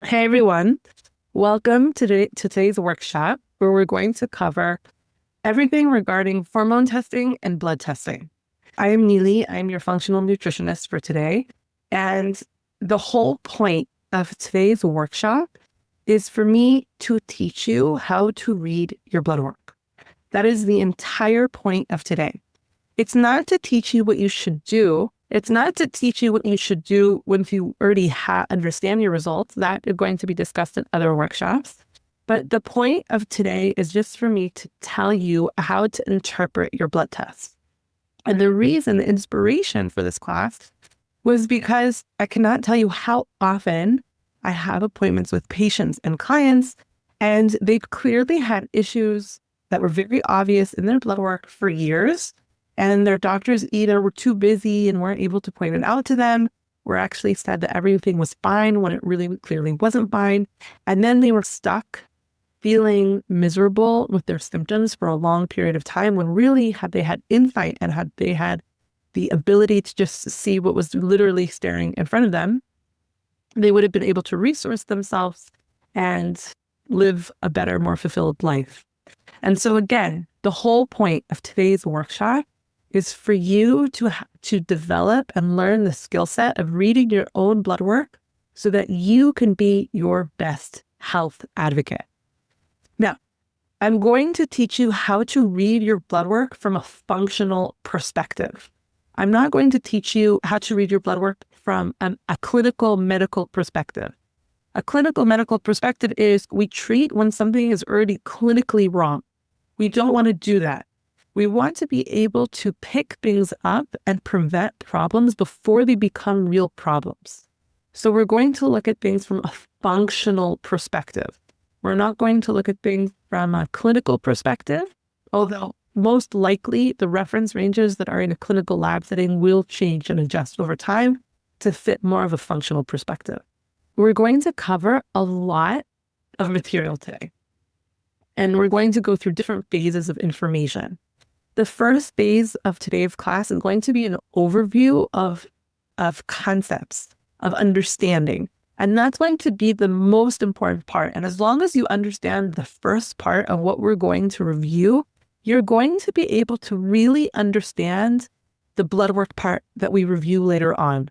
Hey everyone, welcome to today's workshop where we're going to cover everything regarding hormone testing and blood testing. I am Neely, I'm your functional nutritionist for today, and the whole point of today's workshop is for me to teach you how to read your blood work. That is the entire point of today. It's not to teach you what you should do. It's not to teach you what you should do once you already understand your results. That is going to be discussed in other workshops. But the point of today is just for me to tell you how to interpret your blood tests. And the reason, the inspiration for this class was because I cannot tell you how often I have appointments with patients and clients, and they've clearly had issues that were very obvious in their blood work for years. And their doctors either were too busy and weren't able to point it out to them, or actually said that everything was fine when it really clearly wasn't fine. And then they were stuck feeling miserable with their symptoms for a long period of time, when really had they had insight and had they had the ability to just see what was literally staring in front of them, they would have been able to resource themselves and live a better, more fulfilled life. And so again, the whole point of today's workshop is for you to develop and learn the skill set of reading your own blood work so that you can be your best health advocate. Now, I'm going to teach you how to read your blood work from a functional perspective. I'm not going to teach you how to read your blood work from a clinical medical perspective. A clinical medical perspective is we treat when something is already clinically wrong. We don't want to do that. We want to be able to pick things up and prevent problems before they become real problems. So we're going to look at things from a functional perspective. We're not going to look at things from a clinical perspective, although most likely the reference ranges that are in a clinical lab setting will change and adjust over time to fit more of a functional perspective. We're going to cover a lot of material today, and we're going to go through different phases of information. The first phase of today's class is going to be an overview of concepts, of understanding. And that's going to be the most important part. And as long as you understand the first part of what we're going to review, you're going to be able to really understand the blood work part that we review later on.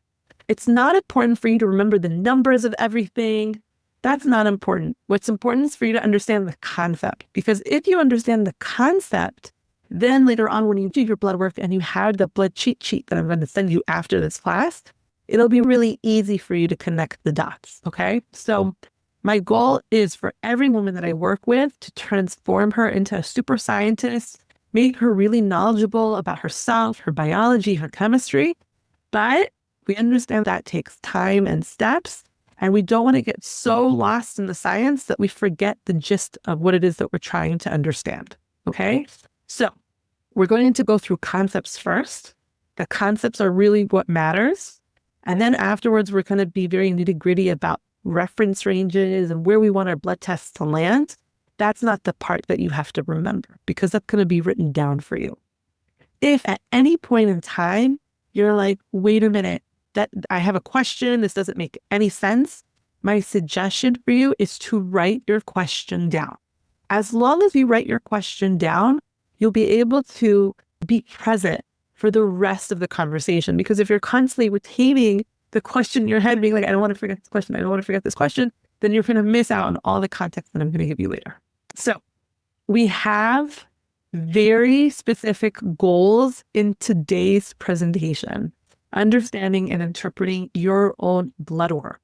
It's not important for you to remember the numbers of everything. That's not important. What's important is for you to understand the concept. Because if you understand the concept, then later on, when you do your blood work and you have the blood cheat sheet that I'm going to send you after this class, it'll be really easy for you to connect the dots, okay? So my goal is for every woman that I work with to transform her into a super scientist, make her really knowledgeable about herself, her biology, her chemistry. But we understand that takes time and steps, and we don't want to get so lost in the science that we forget the gist of what it is that we're trying to understand, okay? So we're going to go through concepts first. The concepts are really what matters. And then afterwards, we're going to be very nitty-gritty about reference ranges and where we want our blood tests to land. That's not the part that you have to remember, because that's going to be written down for you. If at any point in time, you're like, wait a minute, that I have a question, this doesn't make any sense, my suggestion for you is to write your question down. As long as you write your question down, you'll be able to be present for the rest of the conversation. Because if you're constantly retaining the question in your head, being like, I don't want to forget this question, I don't want to forget this question, then you're going to miss out on all the context that I'm going to give you later. So we have very specific goals in today's presentation, understanding and interpreting your own blood work.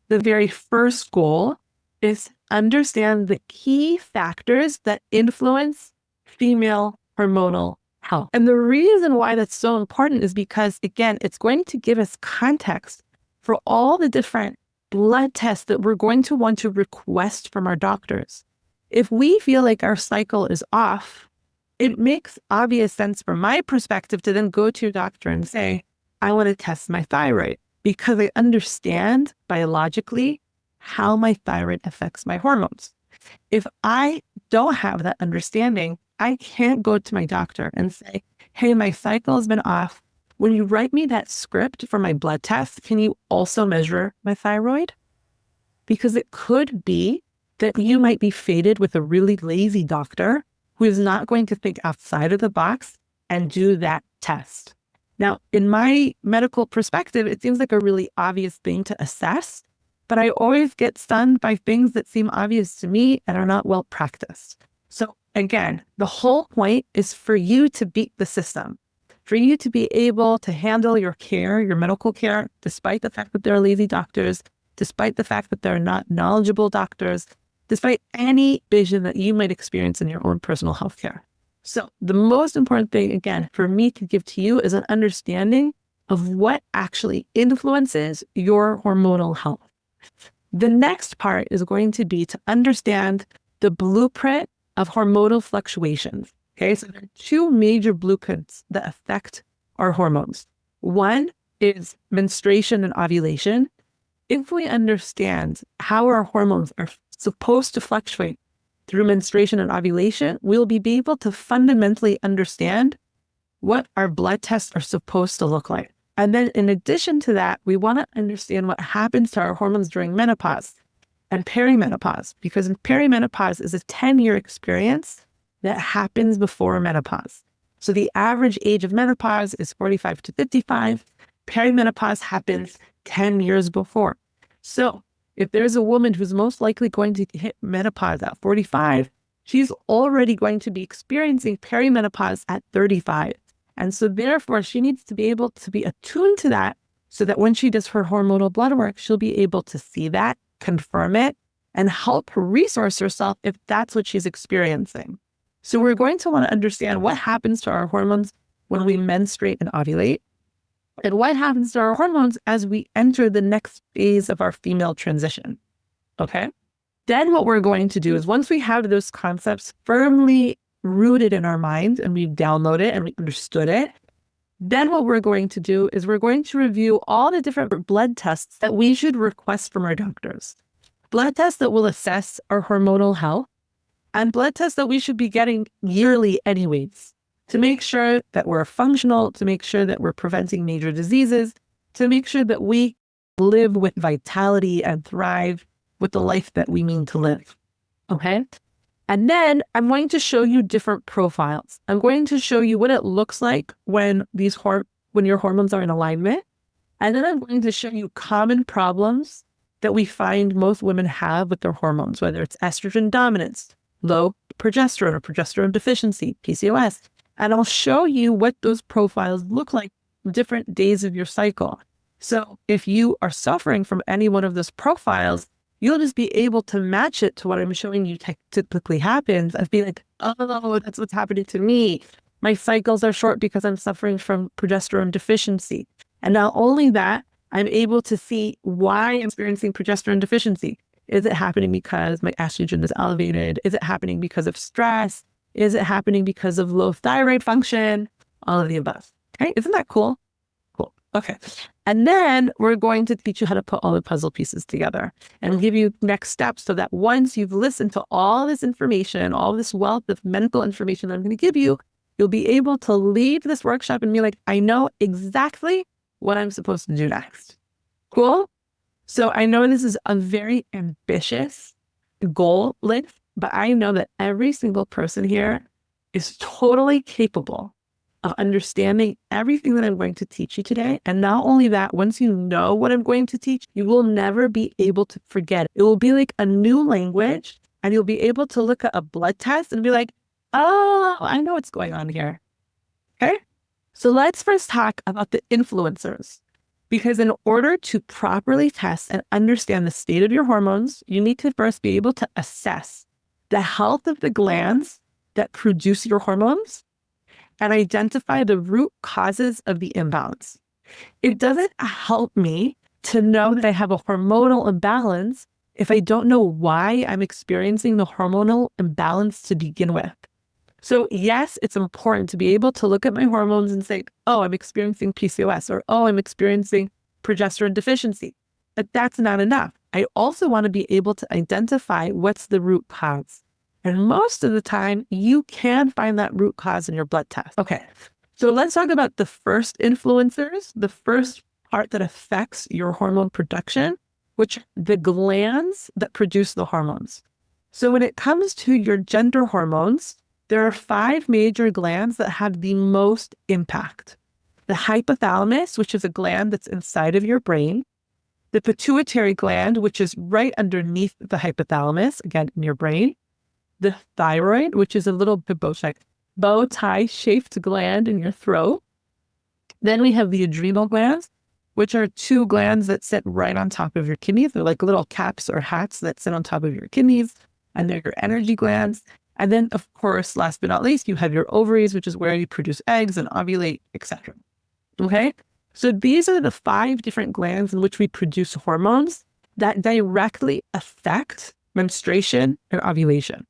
The very first goal is understand the key factors that influence female hormonal health. And the reason why that's so important is because, again, it's going to give us context for all the different blood tests that we're going to want to request from our doctors. If we feel like our cycle is off, it makes obvious sense from my perspective to then go to your doctor and say, I want to test my thyroid, because I understand biologically how my thyroid affects my hormones. If I don't have that understanding, I can't go to my doctor and say, hey, my cycle has been off. When you write me that script for my blood test, can you also measure my thyroid? because it could be that you might be fated with a really lazy doctor who is not going to think outside of the box and do that test. Now, in my medical perspective, it seems like a really obvious thing to assess, but I always get stunned by things that seem obvious to me and are not well practiced. So again, the whole point is for you to beat the system, for you to be able to handle your care, your medical care, despite the fact that there are lazy doctors, despite the fact that they're not knowledgeable doctors, despite any vision that you might experience in your own personal health care. So the most important thing, again, for me to give to you is an understanding of what actually influences your hormonal health. The next part is going to be to understand the blueprint of hormonal fluctuations. Okay, so there are two major blueprints that affect our hormones. One is menstruation and ovulation. If we understand how our hormones are supposed to fluctuate through menstruation and ovulation, we'll be able to fundamentally understand what our blood tests are supposed to look like. And then in addition to that, we want to understand what happens to our hormones during menopause and perimenopause, because perimenopause is a 10-year experience that happens before menopause. So the average age of menopause is 45 to 55. Perimenopause happens 10 years before. So if there's a woman who's most likely going to hit menopause at 45, she's already going to be experiencing perimenopause at 35. And so therefore, she needs to be able to be attuned to that so that when she does her hormonal blood work, she'll be able to see that, confirm it, and help resource herself if that's what she's experiencing. So we're going to want to understand what happens to our hormones when we menstruate and ovulate, and what happens to our hormones as we enter the next phase of our female transition. Okay? Then what we're going to do is once we have those concepts firmly rooted in our minds and we've downloaded and we understood it, then what we're going to do is we're going to review all the different blood tests that we should request from our doctors. Blood tests that will assess our hormonal health and blood tests that we should be getting yearly anyways, to make sure that we're functional, to make sure that we're preventing major diseases, to make sure that we live with vitality and thrive with the life that we mean to live. Okay? And then I'm going to show you different profiles. I'm going to show you what it looks like when your hormones are in alignment. And then I'm going to show you common problems that we find most women have with their hormones, whether it's estrogen dominance, low progesterone or progesterone deficiency, PCOS. And I'll show you what those profiles look like different days of your cycle. So if you are suffering from any one of those profiles, you'll just be able to match it to what I'm showing you typically happens and be like, oh, that's what's happening to me. My cycles are short because I'm suffering from progesterone deficiency. And not only that, I'm able to see why I'm experiencing progesterone deficiency. Is it happening because my estrogen is elevated? Is it happening because of stress? Is it happening because of low thyroid function? All of the above. Okay, isn't that cool? Cool. Okay. And then we're going to teach you how to put all the puzzle pieces together and give you next steps so that once you've listened to all this information, all this wealth of mental information I'm going to give you, you'll be able to leave this workshop and be like, I know exactly what I'm supposed to do next. Cool? So I know this is a very ambitious goal list, but I know that every single person here is totally capable of understanding everything that I'm going to teach you today. And not only that, once you know what I'm going to teach, you will never be able to forget it. It will be like a new language, and you'll be able to look at a blood test and be like, oh, I know what's going on here. Okay? So let's first talk about the influencers. Because in order to properly test and understand the state of your hormones, you need to first be able to assess the health of the glands that produce your hormones and identify the root causes of the imbalance. It doesn't help me to know that I have a hormonal imbalance if I don't know why I'm experiencing the hormonal imbalance to begin with. So yes, it's important to be able to look at my hormones and say, oh, I'm experiencing PCOS, or oh, I'm experiencing progesterone deficiency. But that's not enough. I also want to be able to identify what's the root cause. And most of the time, you can find that root cause in your blood test. Okay, so let's talk about the first influencers, the first part that affects your hormone production, which are the glands that produce the hormones. So when it comes to your gender hormones, there are 5 major glands that have the most impact. The hypothalamus, which is a gland that's inside of your brain. The pituitary gland, which is right underneath the hypothalamus, again, in your brain. The thyroid, which is a little bow tie shaped gland in your throat. Then we have the adrenal glands, which are 2 glands that sit right on top of your kidneys. They're like little caps or hats that sit on top of your kidneys, and they're your energy glands. And then, of course, last but not least, you have your ovaries, which is where you produce eggs and ovulate, etc. Okay? So these are the 5 different glands in which we produce hormones that directly affect menstruation and ovulation.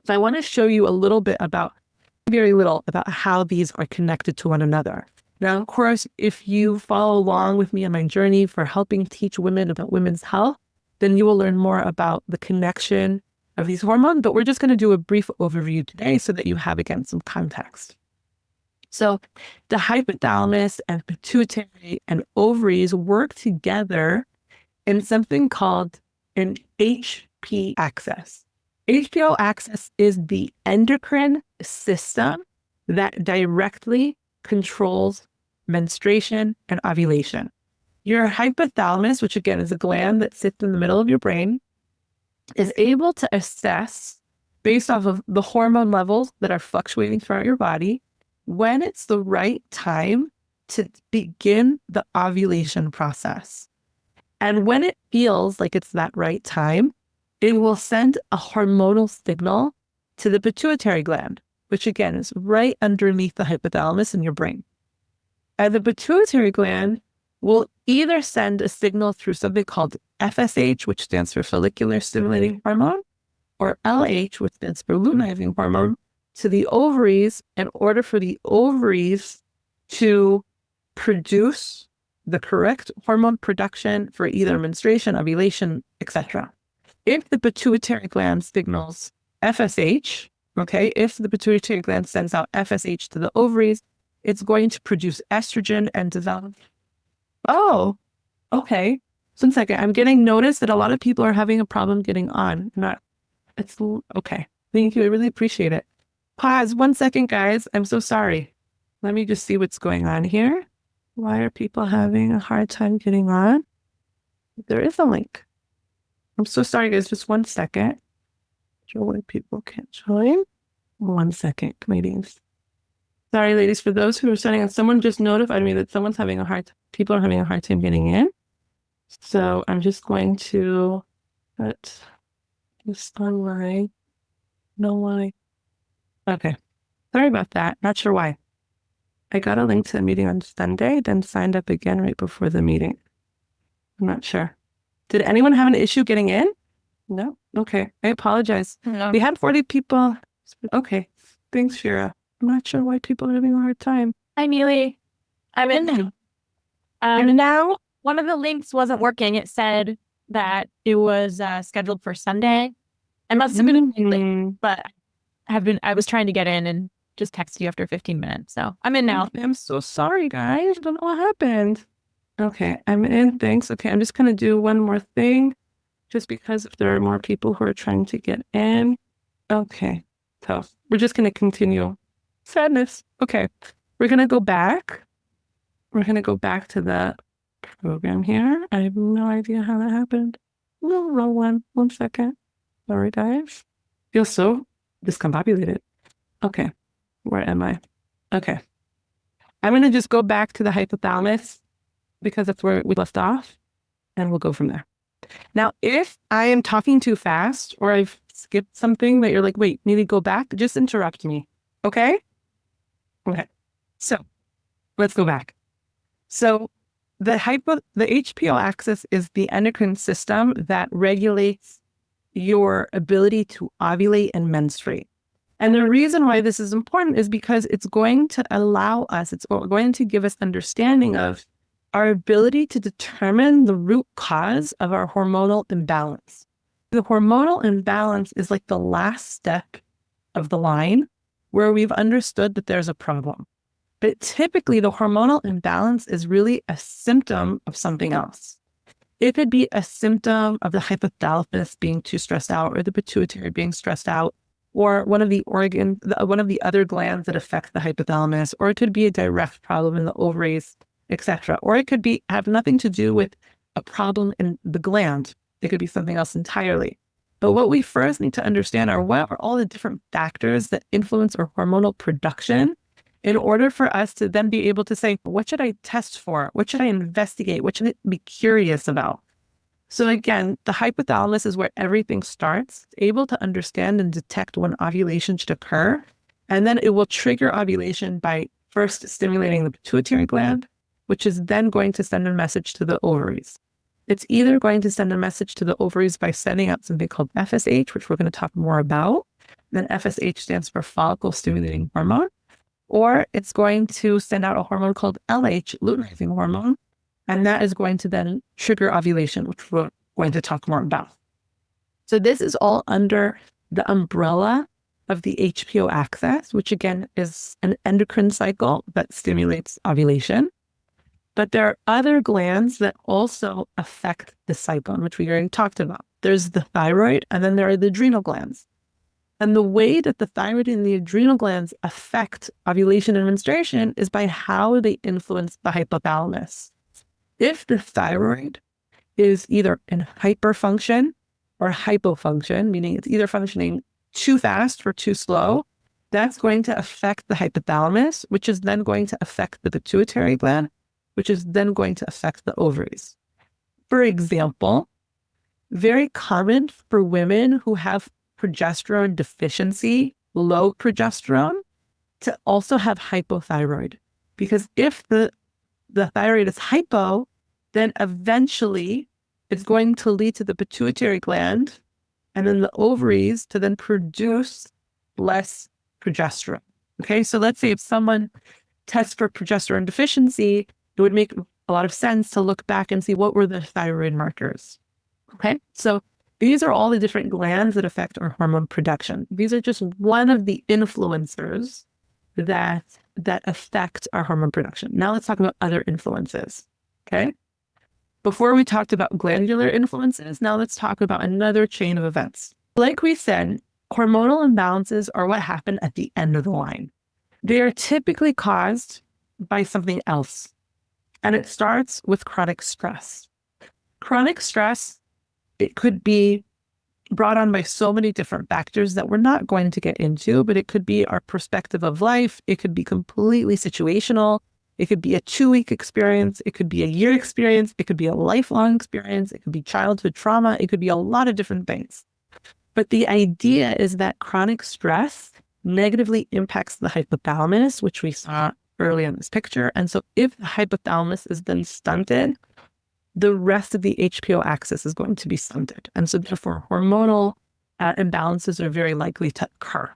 So I want to show you a little bit about, very little, about how these are connected to one another. Now, of course, if you follow along with me on my journey for helping teach women about women's health, then you will learn more about the connection of these hormones. But we're just going to do a brief overview today so that you have, again, some context. So the hypothalamus and pituitary and ovaries work together in something called an HP axis. HPO axis is the endocrine system that directly controls menstruation and ovulation. Your hypothalamus, which again is a gland that sits in the middle of your brain, is able to assess, based off of the hormone levels that are fluctuating throughout your body, when it's the right time to begin the ovulation process. And when it feels like it's that right time, it will send a hormonal signal to the pituitary gland, which again is right underneath the hypothalamus in your brain. And the pituitary gland will either send a signal through something called FSH, which stands for follicular stimulating hormone, or LH, which stands for luteinizing hormone, to the ovaries in order for the ovaries to produce the correct hormone production for either menstruation, ovulation, etc. If the pituitary gland signals FSH, okay, if the pituitary gland sends out FSH to the ovaries, it's going to produce estrogen and develop. Oh, okay. So 1 second. I'm getting notice that a lot of people are having a problem getting on. It's okay. Thank you. I really appreciate it. Pause 1 second, guys. I'm so sorry. Let me just see what's going on here. Why are people having a hard time getting on? There is a link. I'm so sorry, guys. Just 1 second. Why people can't join. 1 second, comedians. Sorry, ladies, for those who are signing on, someone just notified me that people are having a hard time getting in. So I'm just going to put this online. No why. Okay. Sorry about that. Not sure why. I got a link to the meeting on Sunday, then signed up again right before the meeting. I'm not sure. Did anyone have an issue getting in? No? Okay. I apologize. No. We had 40 people. Okay. Thanks, Shira. I'm not sure why people are having a hard time. Hi, Neely. I'm in now. Now? One of the links wasn't working. It said that it was scheduled for Sunday. I must have been late, but I was trying to get in and just texted you after 15 minutes. So I'm in now. I'm so sorry, guys. I don't know what happened. Okay, I'm in. Thanks. Okay, I'm just going to do one more thing just because if there are more people who are trying to get in. Okay, so we're just going to continue. Sadness. Okay, we're going to go back. We're going to go back to the program here. I have no idea how that happened. No, wrong one. 1 second. Sorry, guys. Feel so discombobulated. Okay, where am I? Okay. I'm going to just go back to the hypothalamus because that's where we left off, and we'll go from there. Now, if I am talking too fast or I've skipped something that you're like, wait, need to go back, just interrupt me. Okay? Okay. So let's go back. So the HPO axis is the endocrine system that regulates your ability to ovulate and menstruate. And the reason why this is important is because it's going to allow us, it's going to give us understanding of our ability to determine the root cause of our hormonal imbalance. The hormonal imbalance is like the last step of the line where we've understood that there's a problem. But typically the hormonal imbalance is really a symptom of something else. It could be a symptom of the hypothalamus being too stressed out, or the pituitary being stressed out, or one of the other glands that affect the hypothalamus, or it could be a direct problem in the ovaries, etc. Or it could have nothing to do with a problem in the gland. It could be something else entirely. But what we first need to understand are what are all the different factors that influence our hormonal production in order for us to then be able to say, what should I test for? What should I investigate? What should I be curious about? So again, the hypothalamus is where everything starts. It's able to understand and detect when ovulation should occur. And then it will trigger ovulation by first stimulating the pituitary gland, which is then going to send a message to the ovaries. It's either going to send a message to the ovaries by sending out something called FSH, which we're going to talk more about. Then FSH stands for follicle stimulating hormone. Or it's going to send out a hormone called LH, luteinizing hormone. And that is going to then trigger ovulation, which we're going to talk more about. So this is all under the umbrella of the HPO axis, which again is an endocrine cycle that stimulates ovulation. But there are other glands that also affect the cycle, which we already talked about. There's the thyroid, and then there are the adrenal glands. And the way that the thyroid and the adrenal glands affect ovulation and menstruation is by how they influence the hypothalamus. If the thyroid is either in hyperfunction or hypofunction, meaning it's either functioning too fast or too slow, that's going to affect the hypothalamus, which is then going to affect the pituitary gland, which is then going to affect the ovaries. For example, very common for women who have progesterone deficiency, low progesterone, to also have hypothyroid. Because if the thyroid is hypo, then eventually it's going to lead to the pituitary gland and then the ovaries to then produce less progesterone. Okay, so let's say if someone tests for progesterone deficiency, it would make a lot of sense to look back and see what were the thyroid markers. Okay, so these are all the different glands that affect our hormone production. These are just one of the influencers that affect our hormone production. Now let's talk about other influences. Okay, before we talked about glandular influences, now let's talk about another chain of events. Like we said, hormonal imbalances are what happen at the end of the line. They are typically caused by something else. And it starts with chronic stress. Chronic stress, it could be brought on by so many different factors that we're not going to get into, but it could be our perspective of life. It could be completely situational. It could be a 2-week experience. It could be a year experience. It could be a lifelong experience. It could be childhood trauma. It could be a lot of different things. But the idea is that chronic stress negatively impacts the hypothalamus, which we saw early in this picture. And so if the hypothalamus is then stunted, the rest of the HPO axis is going to be stunted. And so therefore hormonal imbalances are very likely to occur.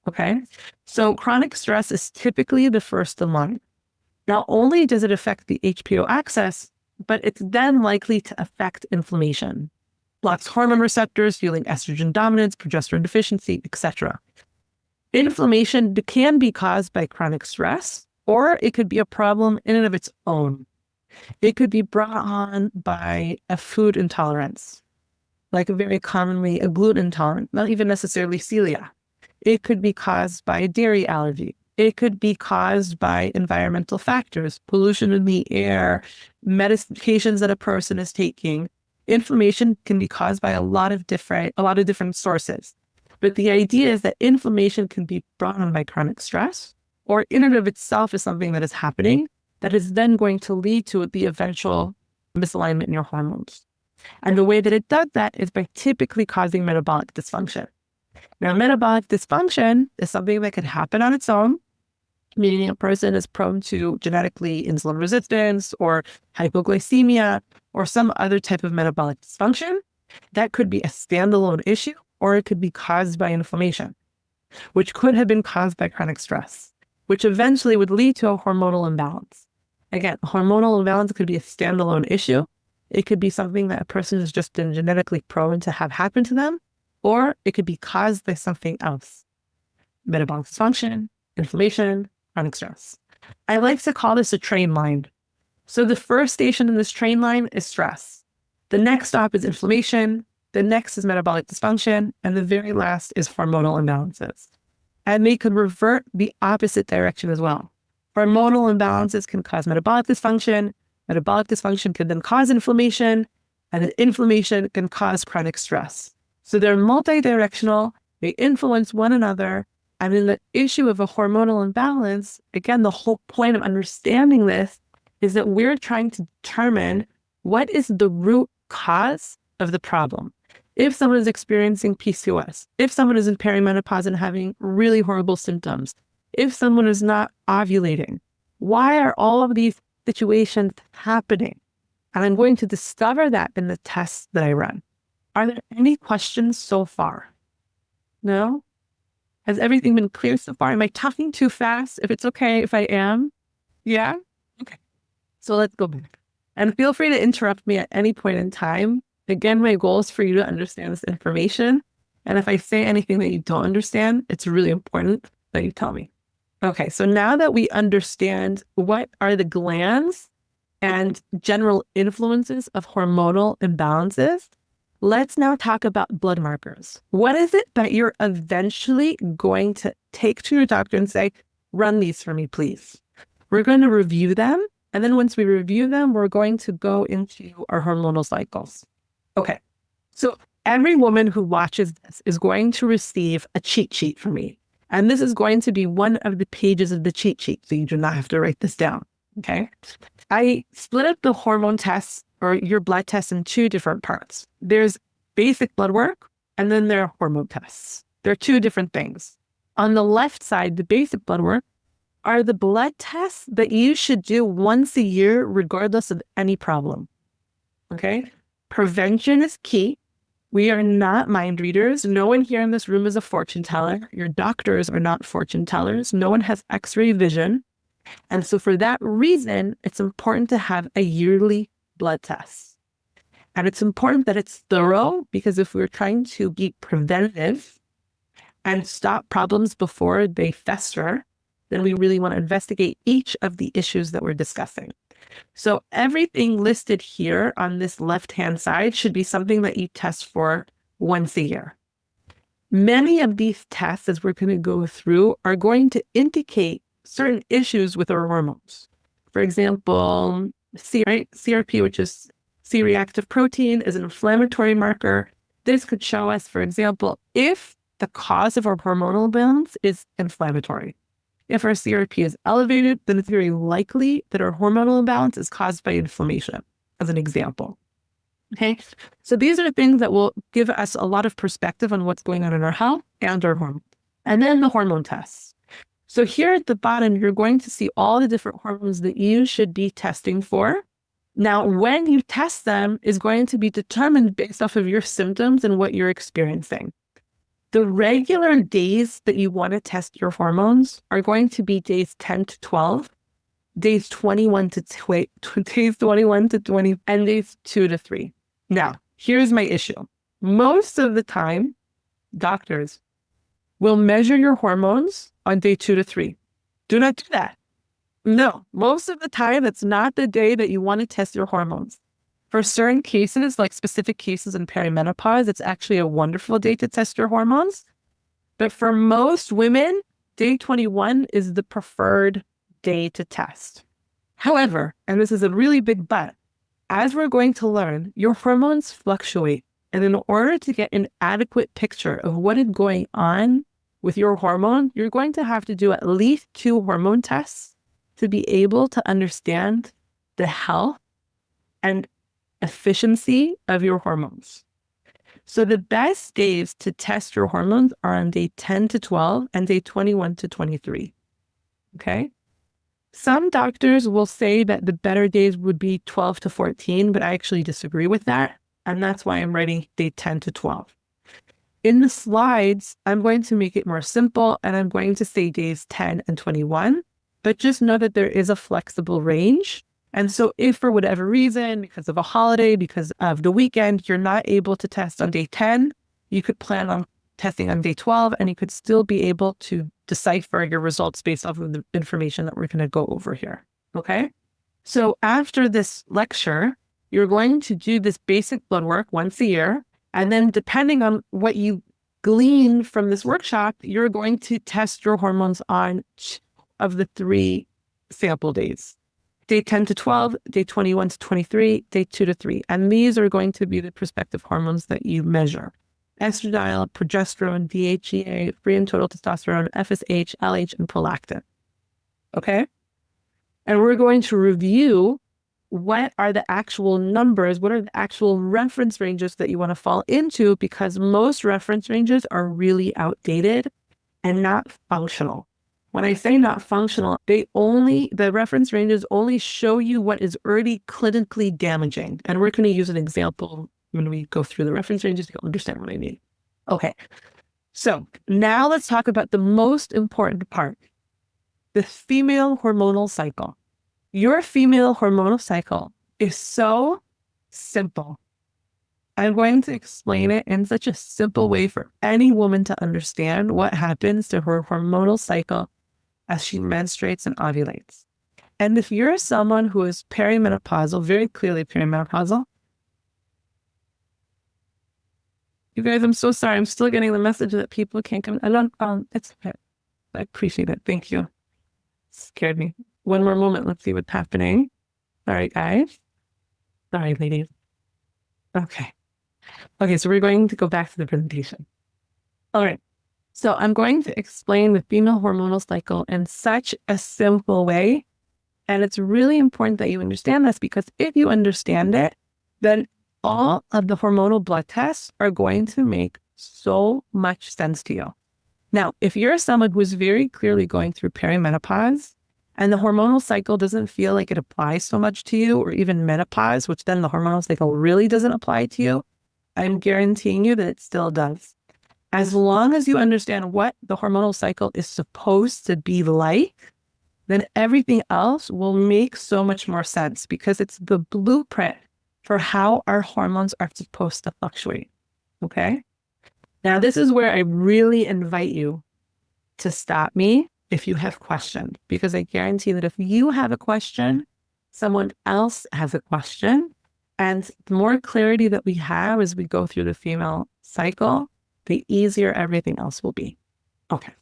Okay. So chronic stress is typically the first in line. Not only does it affect the HPO axis, but it's then likely to affect inflammation. Blocks hormone receptors, fueling estrogen dominance, progesterone deficiency, etc. Inflammation can be caused by chronic stress, or it could be a problem in and of its own. It could be brought on by a food intolerance, like very commonly a gluten intolerance, not even necessarily celiac. It could be caused by a dairy allergy. It could be caused by environmental factors, pollution in the air, medications that a person is taking. Inflammation can be caused by a lot of different sources. But the idea is that inflammation can be brought on by chronic stress, or in and of itself is something that is happening that is then going to lead to the eventual misalignment in your hormones. And the way that it does that is by typically causing metabolic dysfunction. Now, metabolic dysfunction is something that can happen on its own, meaning a person is prone to genetically insulin resistance or hypoglycemia or some other type of metabolic dysfunction. That could be a standalone issue, or it could be caused by inflammation, which could have been caused by chronic stress, which eventually would lead to a hormonal imbalance. Again, hormonal imbalance could be a standalone issue. It could be something that a person has just been genetically prone to have happen to them, or it could be caused by something else. Metabolic dysfunction, inflammation, chronic stress. I like to call this a train line. So the first station in this train line is stress. The next stop is inflammation. The next is metabolic dysfunction. And the very last is hormonal imbalances. And they could revert the opposite direction as well. Hormonal imbalances can cause metabolic dysfunction. Metabolic dysfunction can then cause inflammation, and then inflammation can cause chronic stress. So they're multidirectional, they influence one another. And in the issue of a hormonal imbalance, again, the whole point of understanding this is that we're trying to determine what is the root cause of the problem. If someone is experiencing PCOS, if someone is in perimenopause and having really horrible symptoms, if someone is not ovulating, why are all of these situations happening? And I'm going to discover that in the tests that I run. Are there any questions so far? No? Has everything been clear so far? Am I talking too fast? If it's okay if I am? Yeah? Okay. So let's go back. And feel free to interrupt me at any point in time. Again, my goal is for you to understand this information. And if I say anything that you don't understand, it's really important that you tell me. Okay, so now that we understand what are the glands and general influences of hormonal imbalances, let's now talk about blood markers. What is it that you're eventually going to take to your doctor and say, run these for me, please? We're going to review them. And then once we review them, we're going to go into our hormonal cycles. Okay, so every woman who watches this is going to receive a cheat sheet from me. And this is going to be one of the pages of the cheat sheet, so you do not have to write this down, okay? I split up the hormone tests or your blood tests in two different parts. There's basic blood work, and then there are hormone tests. They're two different things. On the left side, the basic blood work are the blood tests that you should do once a year, regardless of any problem, okay? Prevention is key. We are not mind readers. No one here in this room is a fortune teller. Your doctors are not fortune tellers. No one has X-ray vision. And so for that reason, it's important to have a yearly blood test. And it's important that it's thorough, because if we're trying to be preventative and stop problems before they fester, then we really want to investigate each of the issues that we're discussing. So everything listed here on this left-hand side should be something that you test for once a year. Many of these tests, as we're going to go through, are going to indicate certain issues with our hormones. For example, CRP, which is C-reactive protein, is an inflammatory marker. This could show us, for example, if the cause of our hormonal imbalance is inflammatory. If our CRP is elevated, then it's very likely that our hormonal imbalance is caused by inflammation, as an example. Okay, so these are things that will give us a lot of perspective on what's going on in our health and our hormones. And then the hormone tests. So here at the bottom, you're going to see all the different hormones that you should be testing for. Now, when you test them is going to be determined based off of your symptoms and what you're experiencing. The regular days that you want to test your hormones are going to be days 10 to 12, days 21 to 20, and days 2 to 3. Now, here's my issue. Most of the time, doctors will measure your hormones on day 2 to 3. Do not do that. No, most of the time, it's not the day that you want to test your hormones. For certain cases, like specific cases in perimenopause, it's actually a wonderful day to test your hormones. But for most women, day 21 is the preferred day to test. However, and this is a really big but, as we're going to learn, your hormones fluctuate. And in order to get an adequate picture of what is going on with your hormone, you're going to have to do at least 2 hormone tests to be able to understand the health and efficiency of your hormones. So the best days to test your hormones are on day 10 to 12 and day 21 to 23. Okay? Some doctors will say that the better days would be 12 to 14, but I actually disagree with that. And that's why I'm writing day 10 to 12. In the slides, I'm going to make it more simple and I'm going to say days 10 and 21, but just know that there is a flexible range. And so if for whatever reason, because of a holiday, because of the weekend, you're not able to test on day 10, you could plan on testing on day 12 and you could still be able to decipher your results based off of the information that we're going to go over here. Okay. So after this lecture, you're going to do this basic blood work once a year. And then depending on what you glean from this workshop, you're going to test your hormones on each of the 3 sample days. Day 10 to 12, day 21 to 23, day 2 to 3. And these are going to be the prospective hormones that you measure. Estrogen, progesterone, DHEA, free and total testosterone, FSH, LH, and prolactin. Okay? And we're going to review what are the actual numbers, what are the actual reference ranges that you want to fall into, because most reference ranges are really outdated and not functional. When I say not functional, the reference ranges only show you what is already clinically damaging. And we're going to use an example when we go through the reference ranges, you'll understand what I mean. Okay. So now let's talk about the most important part, the female hormonal cycle. Your female hormonal cycle is so simple. I'm going to explain it in such a simple way for any woman to understand what happens to her hormonal cycle as she menstruates and ovulates. And if you're someone who is perimenopausal, very clearly perimenopausal, you guys, I'm so sorry. I'm still getting the message that people can't come. It's okay. I appreciate it. Thank you. Scared me. One more moment. Let's see what's happening. All right, guys. Sorry, ladies. Okay. Okay, so we're going to go back to the presentation. All right. So I'm going to explain the female hormonal cycle in such a simple way. And it's really important that you understand this, because if you understand it, then all of the hormonal blood tests are going to make so much sense to you. Now, if you're someone who's very clearly going through perimenopause and the hormonal cycle doesn't feel like it applies so much to you, or even menopause, which then the hormonal cycle really doesn't apply to you, I'm guaranteeing you that it still does. As long as you understand what the hormonal cycle is supposed to be like, then everything else will make so much more sense, because it's the blueprint for how our hormones are supposed to fluctuate. Okay? Now, this is where I really invite you to stop me if you have questions, because I guarantee that if you have a question, someone else has a question. And the more clarity that we have as we go through the female cycle, the easier everything else will be. Okay.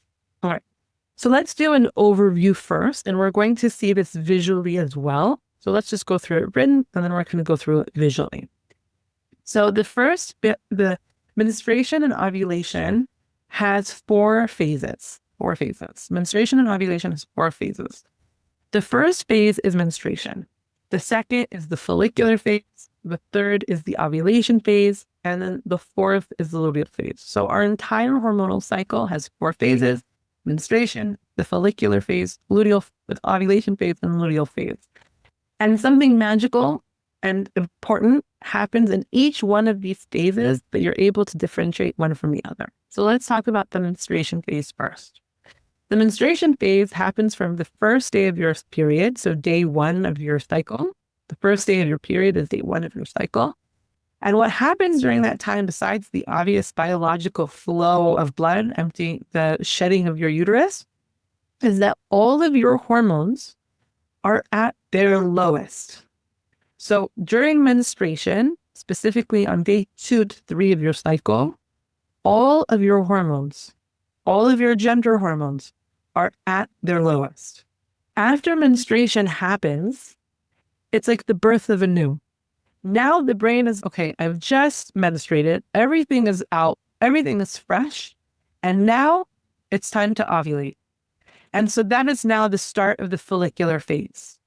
All right. So let's do an overview first, and we're going to see this visually as well. So let's just go through it written, and then we're going to go through it visually. So the first bit, the menstruation and ovulation has 4 phases. 4 phases. Menstruation and ovulation has 4 phases. The first phase is menstruation. The second is the follicular phase. The third is the ovulation phase. And then the 4th is the luteal phase. So our entire hormonal cycle has 4 phases: menstruation, the follicular phase, the ovulation phase, and luteal phase. And something magical and important happens in each one of these phases that you're able to differentiate one from the other. So let's talk about the menstruation phase first. The menstruation phase happens from the first day of your period, so day 1 of your cycle. The first day of your period is day 1 of your cycle. And what happens during that time, besides the obvious biological flow of blood, the shedding of your uterus, is that all of your hormones are at their lowest. So during menstruation, specifically on day 2 to 3 of your cycle, all of your hormones, all of your gender hormones are at their lowest. After menstruation happens, it's like the birth of a new. Now the brain is, okay, I've just menstruated, everything is out, everything is fresh, and now it's time to ovulate. And so that is now the start of the follicular phase.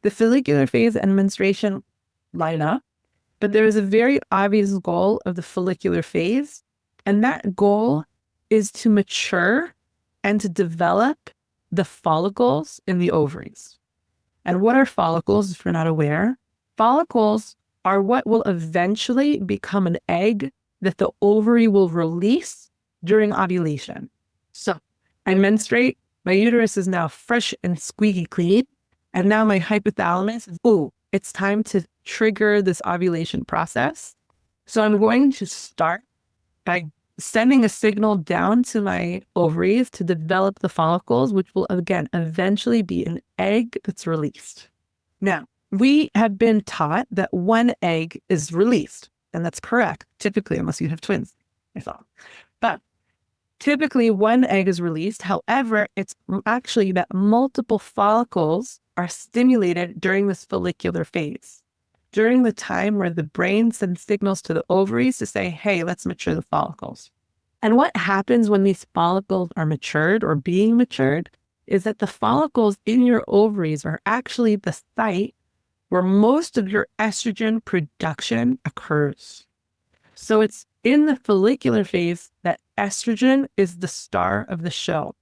The follicular phase and menstruation line up, but there is a very obvious goal of the follicular phase, and that goal is to mature and to develop the follicles in the ovaries. And what are follicles, if you're not aware? Follicles are what will eventually become an egg that the ovary will release during ovulation. So I menstruate, my uterus is now fresh and squeaky clean, and now my hypothalamus is, it's time to trigger this ovulation process. So I'm going to start by sending a signal down to my ovaries to develop the follicles, which will, again, eventually be an egg that's released. Now, we have been taught that one egg is released, and that's correct, typically, unless you have twins, I thought. But typically, one egg is released. However, it's actually that multiple follicles are stimulated during this follicular phase, during the time where the brain sends signals to the ovaries to say, hey, let's mature the follicles. And what happens when these follicles are matured or being matured is that the follicles in your ovaries are actually the site where most of your estrogen production occurs. So it's in the follicular phase that estrogen is the star of the show.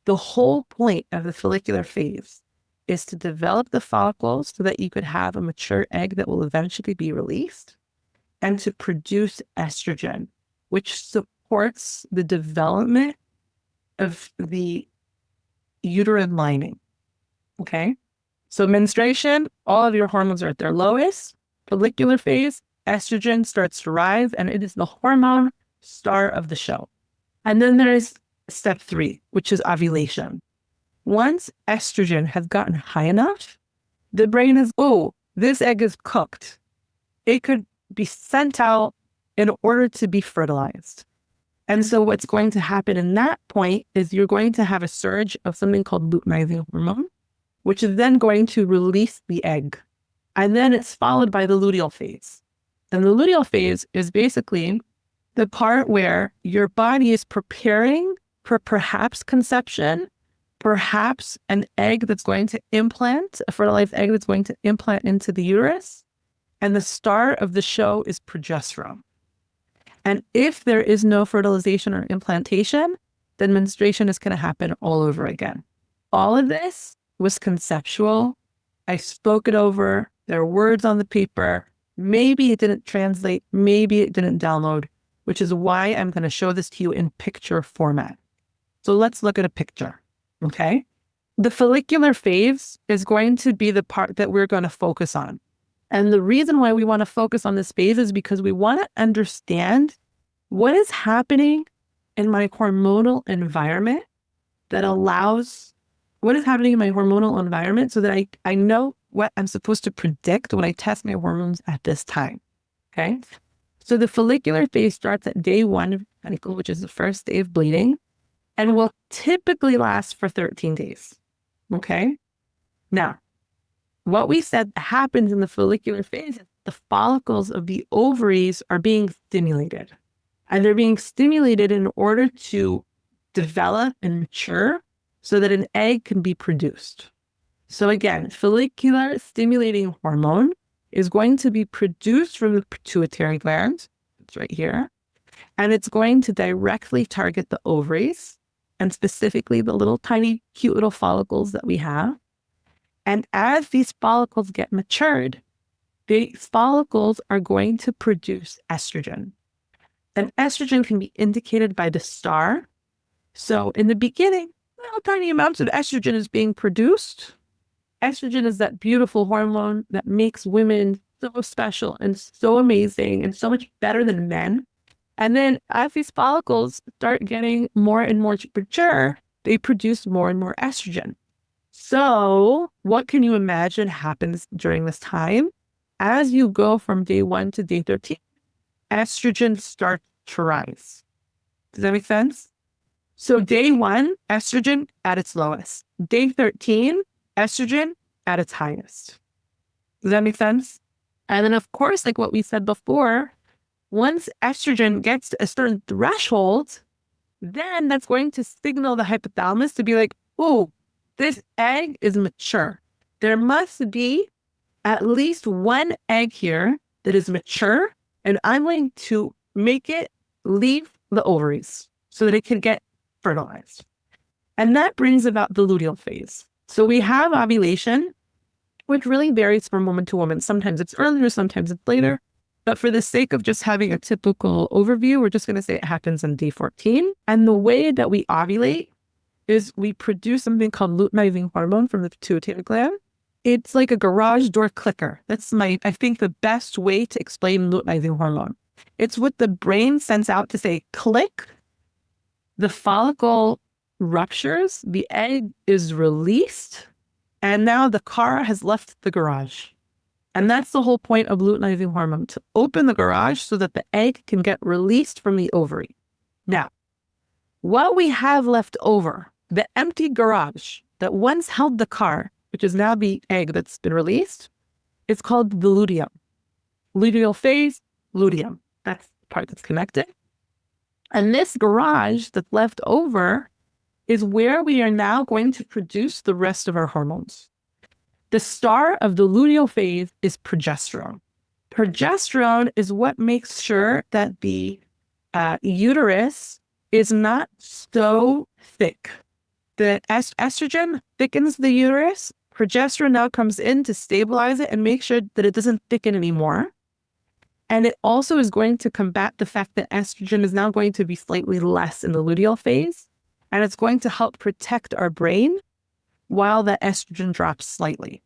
The whole point of the follicular phase is to develop the follicles so that you could have a mature egg that will eventually be released, and to produce estrogen, which supports the development of the uterine lining. Okay? So menstruation, all of your hormones are at their lowest. Follicular phase, estrogen starts to rise, and it is the hormone star of the show. And then there is step 3, which is ovulation. Once estrogen has gotten high enough, the brain is, oh, this egg is cooked. It could be sent out in order to be fertilized. And so what's going to happen in that point is you're going to have a surge of something called luteinizing hormone, which is then going to release the egg. And then it's followed by the luteal phase. And the luteal phase is basically the part where your body is preparing for perhaps conception, perhaps an egg that's going to implant, a fertilized egg that's going to implant into the uterus. And the star of the show is progesterone. And if there is no fertilization or implantation, then menstruation is going to happen all over again. All of this was conceptual. I spoke it over. There are words on the paper. Maybe it didn't translate. Maybe it didn't download, which is why I'm going to show this to you in picture format. So let's look at a picture, okay? The follicular phase is going to be the part that we're going to focus on. And the reason why we want to focus on this phase is because we want to understand what is happening in my hormonal environment that allows, what is happening in my hormonal environment so that I know what I'm supposed to predict when I test my hormones at this time, okay? So the follicular phase starts at day 1 of cycle, which is the first day of bleeding, and will typically last for 13 days, okay? Now, what we said happens in the follicular phase is the follicles of the ovaries are being stimulated. And they're being stimulated in order to develop and mature so that an egg can be produced. So again, follicular stimulating hormone is going to be produced from the pituitary gland. It's right here. And it's going to directly target the ovaries, and specifically the little tiny cute little follicles that we have. And as these follicles get matured, these follicles are going to produce estrogen. And estrogen can be indicated by the star. So in the beginning, little tiny amounts of estrogen is being produced. Estrogen is that beautiful hormone that makes women so special and so amazing and so much better than men. And then as these follicles start getting more and more mature, they produce more and more estrogen. So what can you imagine happens during this time? As you go from day 1 to day 13, estrogen starts to rise. Does that make sense? So day 1, estrogen at its lowest. Day 13, estrogen at its highest. Does that make sense? And then of course, like what we said before, once estrogen gets to a certain threshold, then that's going to signal the hypothalamus to be like, oh, this egg is mature. There must be at least one egg here that is mature, and I'm going to make it leave the ovaries so that it can get fertilized. And that brings about the luteal phase. So we have ovulation, which really varies from woman to woman. Sometimes it's earlier, sometimes it's later. But for the sake of just having a typical overview, we're just going to say it happens on day 14. And the way that we ovulate is we produce something called luteinizing hormone from the pituitary gland. It's like a garage door clicker. That's I think, the best way to explain luteinizing hormone. It's what the brain sends out to say, click. The follicle ruptures, the egg is released, and now the car has left the garage. And that's the whole point of luteinizing hormone, to open the garage so that the egg can get released from the ovary. Now, what we have left over, the empty garage that once held the car, which is now the egg that's been released, is called the luteum. Luteal phase, luteum. That's the part that's connected. And this garage that's left over is where we are now going to produce the rest of our hormones. The star of the luteal phase is progesterone. Progesterone is what makes sure that the uterus is not so thick. The estrogen thickens the uterus. Progesterone now comes in to stabilize it and make sure that it doesn't thicken anymore. And it also is going to combat the fact that estrogen is now going to be slightly less in the luteal phase. And it's going to help protect our brain while the estrogen drops slightly.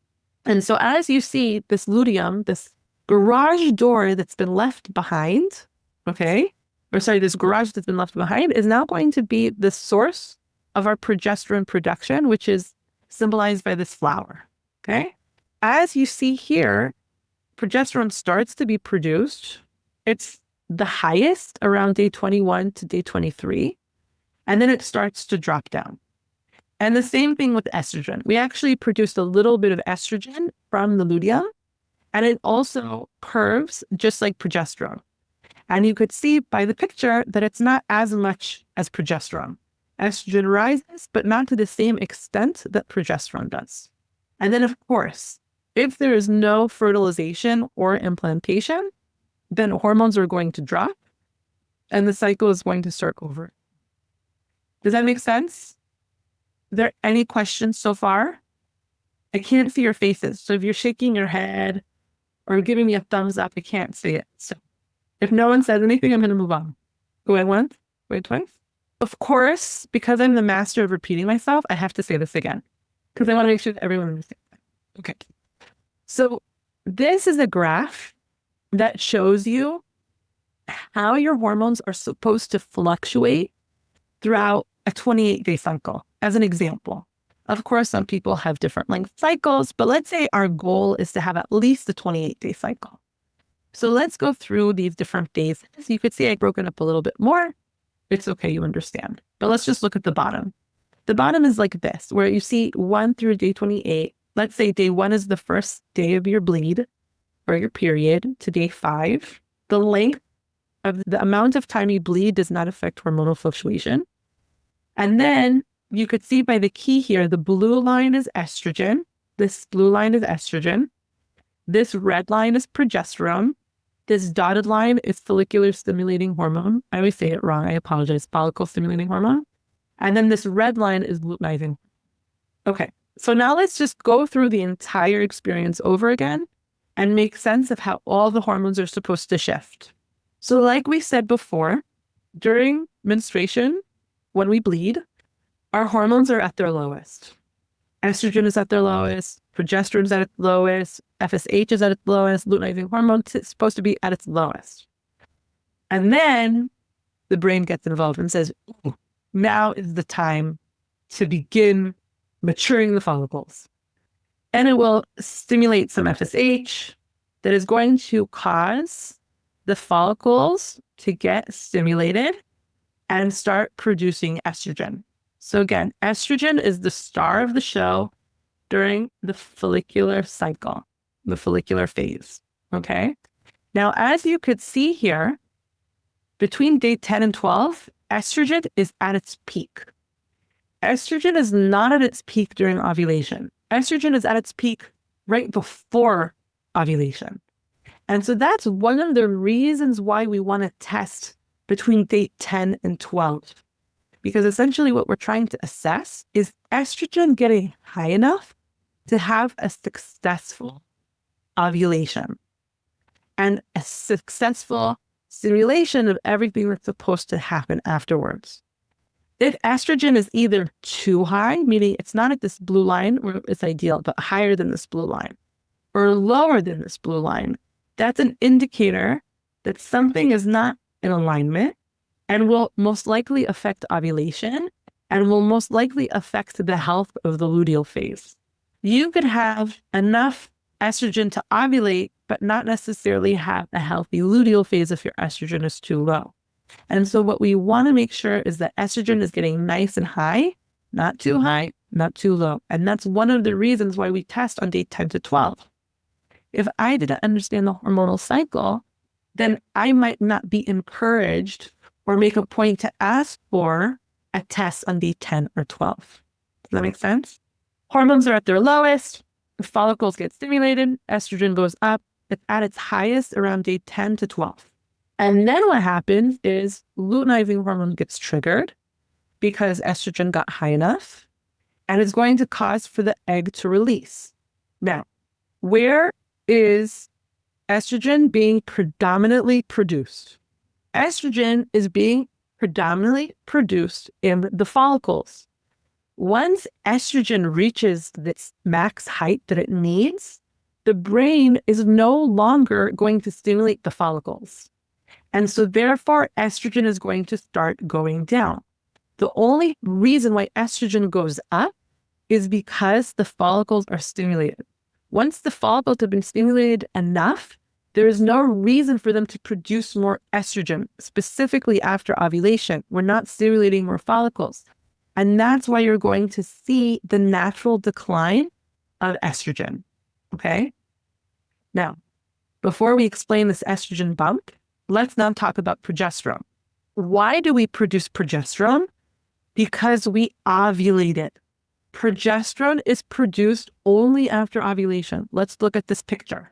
And so as you see, this luteum, this garage door that's been left behind, this garage that's been left behind is now going to be the source of our progesterone production, which is symbolized by this flower, okay? As you see here, progesterone starts to be produced. It's the highest around day 21 to day 23, and then it starts to drop down. And the same thing with estrogen. We actually produced a little bit of estrogen from the luteum, and it also curves just like progesterone. And you could see by the picture that it's not as much as progesterone. Estrogen rises, but not to the same extent that progesterone does. And then, of course, if there is no fertilization or implantation, then hormones are going to drop, and the cycle is going to start over. Does that make sense? Are there any questions so far? I can't see your faces. So if you're shaking your head or giving me a thumbs up, I can't see it. So if no one says anything, I'm going to move on. Go ahead once, wait twice. Of course, because I'm the master of repeating myself, I have to say this again because I want to make sure that everyone understands. Okay. So this is a graph that shows you how your hormones are supposed to fluctuate throughout a 28-day cycle. As an example, of course, some people have different length cycles, but let's say our goal is to have at least a 28-day cycle. So let's go through these different days. So you could see I've broken up a little bit more. It's okay, you understand. But let's just look at the bottom. The bottom is like this, where you see 1 through day 28. Let's say day 1 is the first day of your bleed or your period to day 5. The length of the amount of time you bleed does not affect hormonal fluctuation. And then you could see by the key here, the blue line is estrogen. This blue line is estrogen. This red line is progesterone. This dotted line is follicular stimulating hormone. I always say it wrong. I apologize. Follicle stimulating hormone. And then this red line is luteinizing. Okay. So now let's just go through the entire experience over again and make sense of how all the hormones are supposed to shift. So like we said before, during menstruation, when we bleed, our hormones are at their lowest. Estrogen is at their lowest, progesterone is at its lowest, FSH is at its lowest, luteinizing hormone is supposed to be at its lowest. And then the brain gets involved and says, ooh, now is the time to begin maturing the follicles. And it will stimulate some FSH that is going to cause the follicles to get stimulated and start producing estrogen. So again, estrogen is the star of the show during the follicular cycle, the follicular phase, okay? Now, as you could see here, between day 10 and 12, estrogen is at its peak. Estrogen is not at its peak during ovulation. Estrogen is at its peak right before ovulation. And so that's one of the reasons why we want to test between day 10 and 12. Because essentially what we're trying to assess is estrogen getting high enough to have a successful ovulation and a successful stimulation of everything that's supposed to happen afterwards. If estrogen is either too high, meaning it's not at this blue line where it's ideal, but higher than this blue line, or lower than this blue line, that's an indicator that something is not in alignment and will most likely affect ovulation and will most likely affect the health of the luteal phase. You could have enough estrogen to ovulate, but not necessarily have a healthy luteal phase if your estrogen is too low. And so what we want to make sure is that estrogen is getting nice and high, not too high, not too low. And that's one of the reasons why we test on day 10 to 12. If I didn't understand the hormonal cycle, then I might not be encouraged or make a point to ask for a test on day 10 or 12. Does that make sense? Hormones are at their lowest, the follicles get stimulated, estrogen goes up, it's at its highest around day 10 to 12. And then what happens is luteinizing hormone gets triggered because estrogen got high enough, and it's going to cause for the egg to release. Now, where is estrogen being predominantly produced? Estrogen is being predominantly produced in the follicles. Once estrogen reaches this max height that it needs, the brain is no longer going to stimulate the follicles. And so therefore, estrogen is going to start going down. The only reason why estrogen goes up is because the follicles are stimulated. Once the follicles have been stimulated enough, there is no reason for them to produce more estrogen, specifically after ovulation. We're not stimulating more follicles. And that's why you're going to see the natural decline of estrogen. Okay? Now, before we explain this estrogen bump, let's now talk about progesterone. Why do we produce progesterone? Because we ovulate it. Progesterone is produced only after ovulation. Let's look at this picture.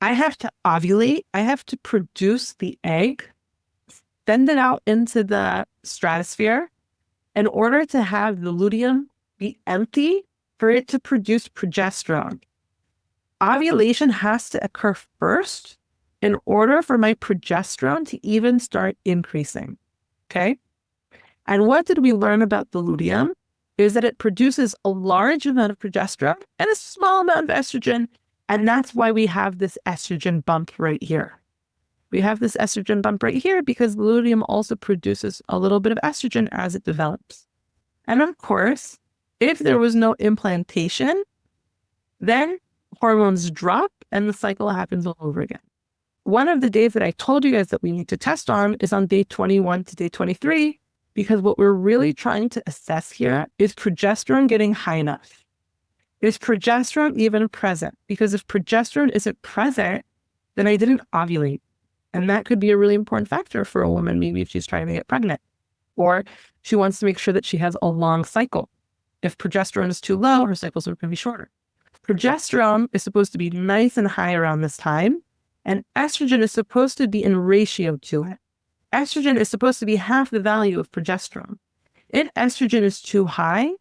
I have to ovulate. I have to produce the egg, send it out into the stratosphere in order to have the luteum be empty for it to produce progesterone. Ovulation has to occur first in order for my progesterone to even start increasing. Okay? And what did we learn about the luteum? Is that it produces a large amount of progesterone and a small amount of estrogen. And that's why we have this estrogen bump right here. We have this estrogen bump right here because the luteum also produces a little bit of estrogen as it develops. And of course, if there was no implantation, then hormones drop and the cycle happens all over again. One of the days that I told you guys that we need to test on is on day 21 to day 23, because what we're really trying to assess here is progesterone getting high enough. Is progesterone even present? Because if progesterone isn't present, then I didn't ovulate. And that could be a really important factor for a woman, maybe if she's trying to get pregnant, or she wants to make sure that she has a long cycle. If progesterone is too low, her cycles are going to be shorter. Progesterone is supposed to be nice and high around this time, and estrogen is supposed to be in ratio to it. Estrogen is supposed to be half the value of progesterone. If estrogen is too high,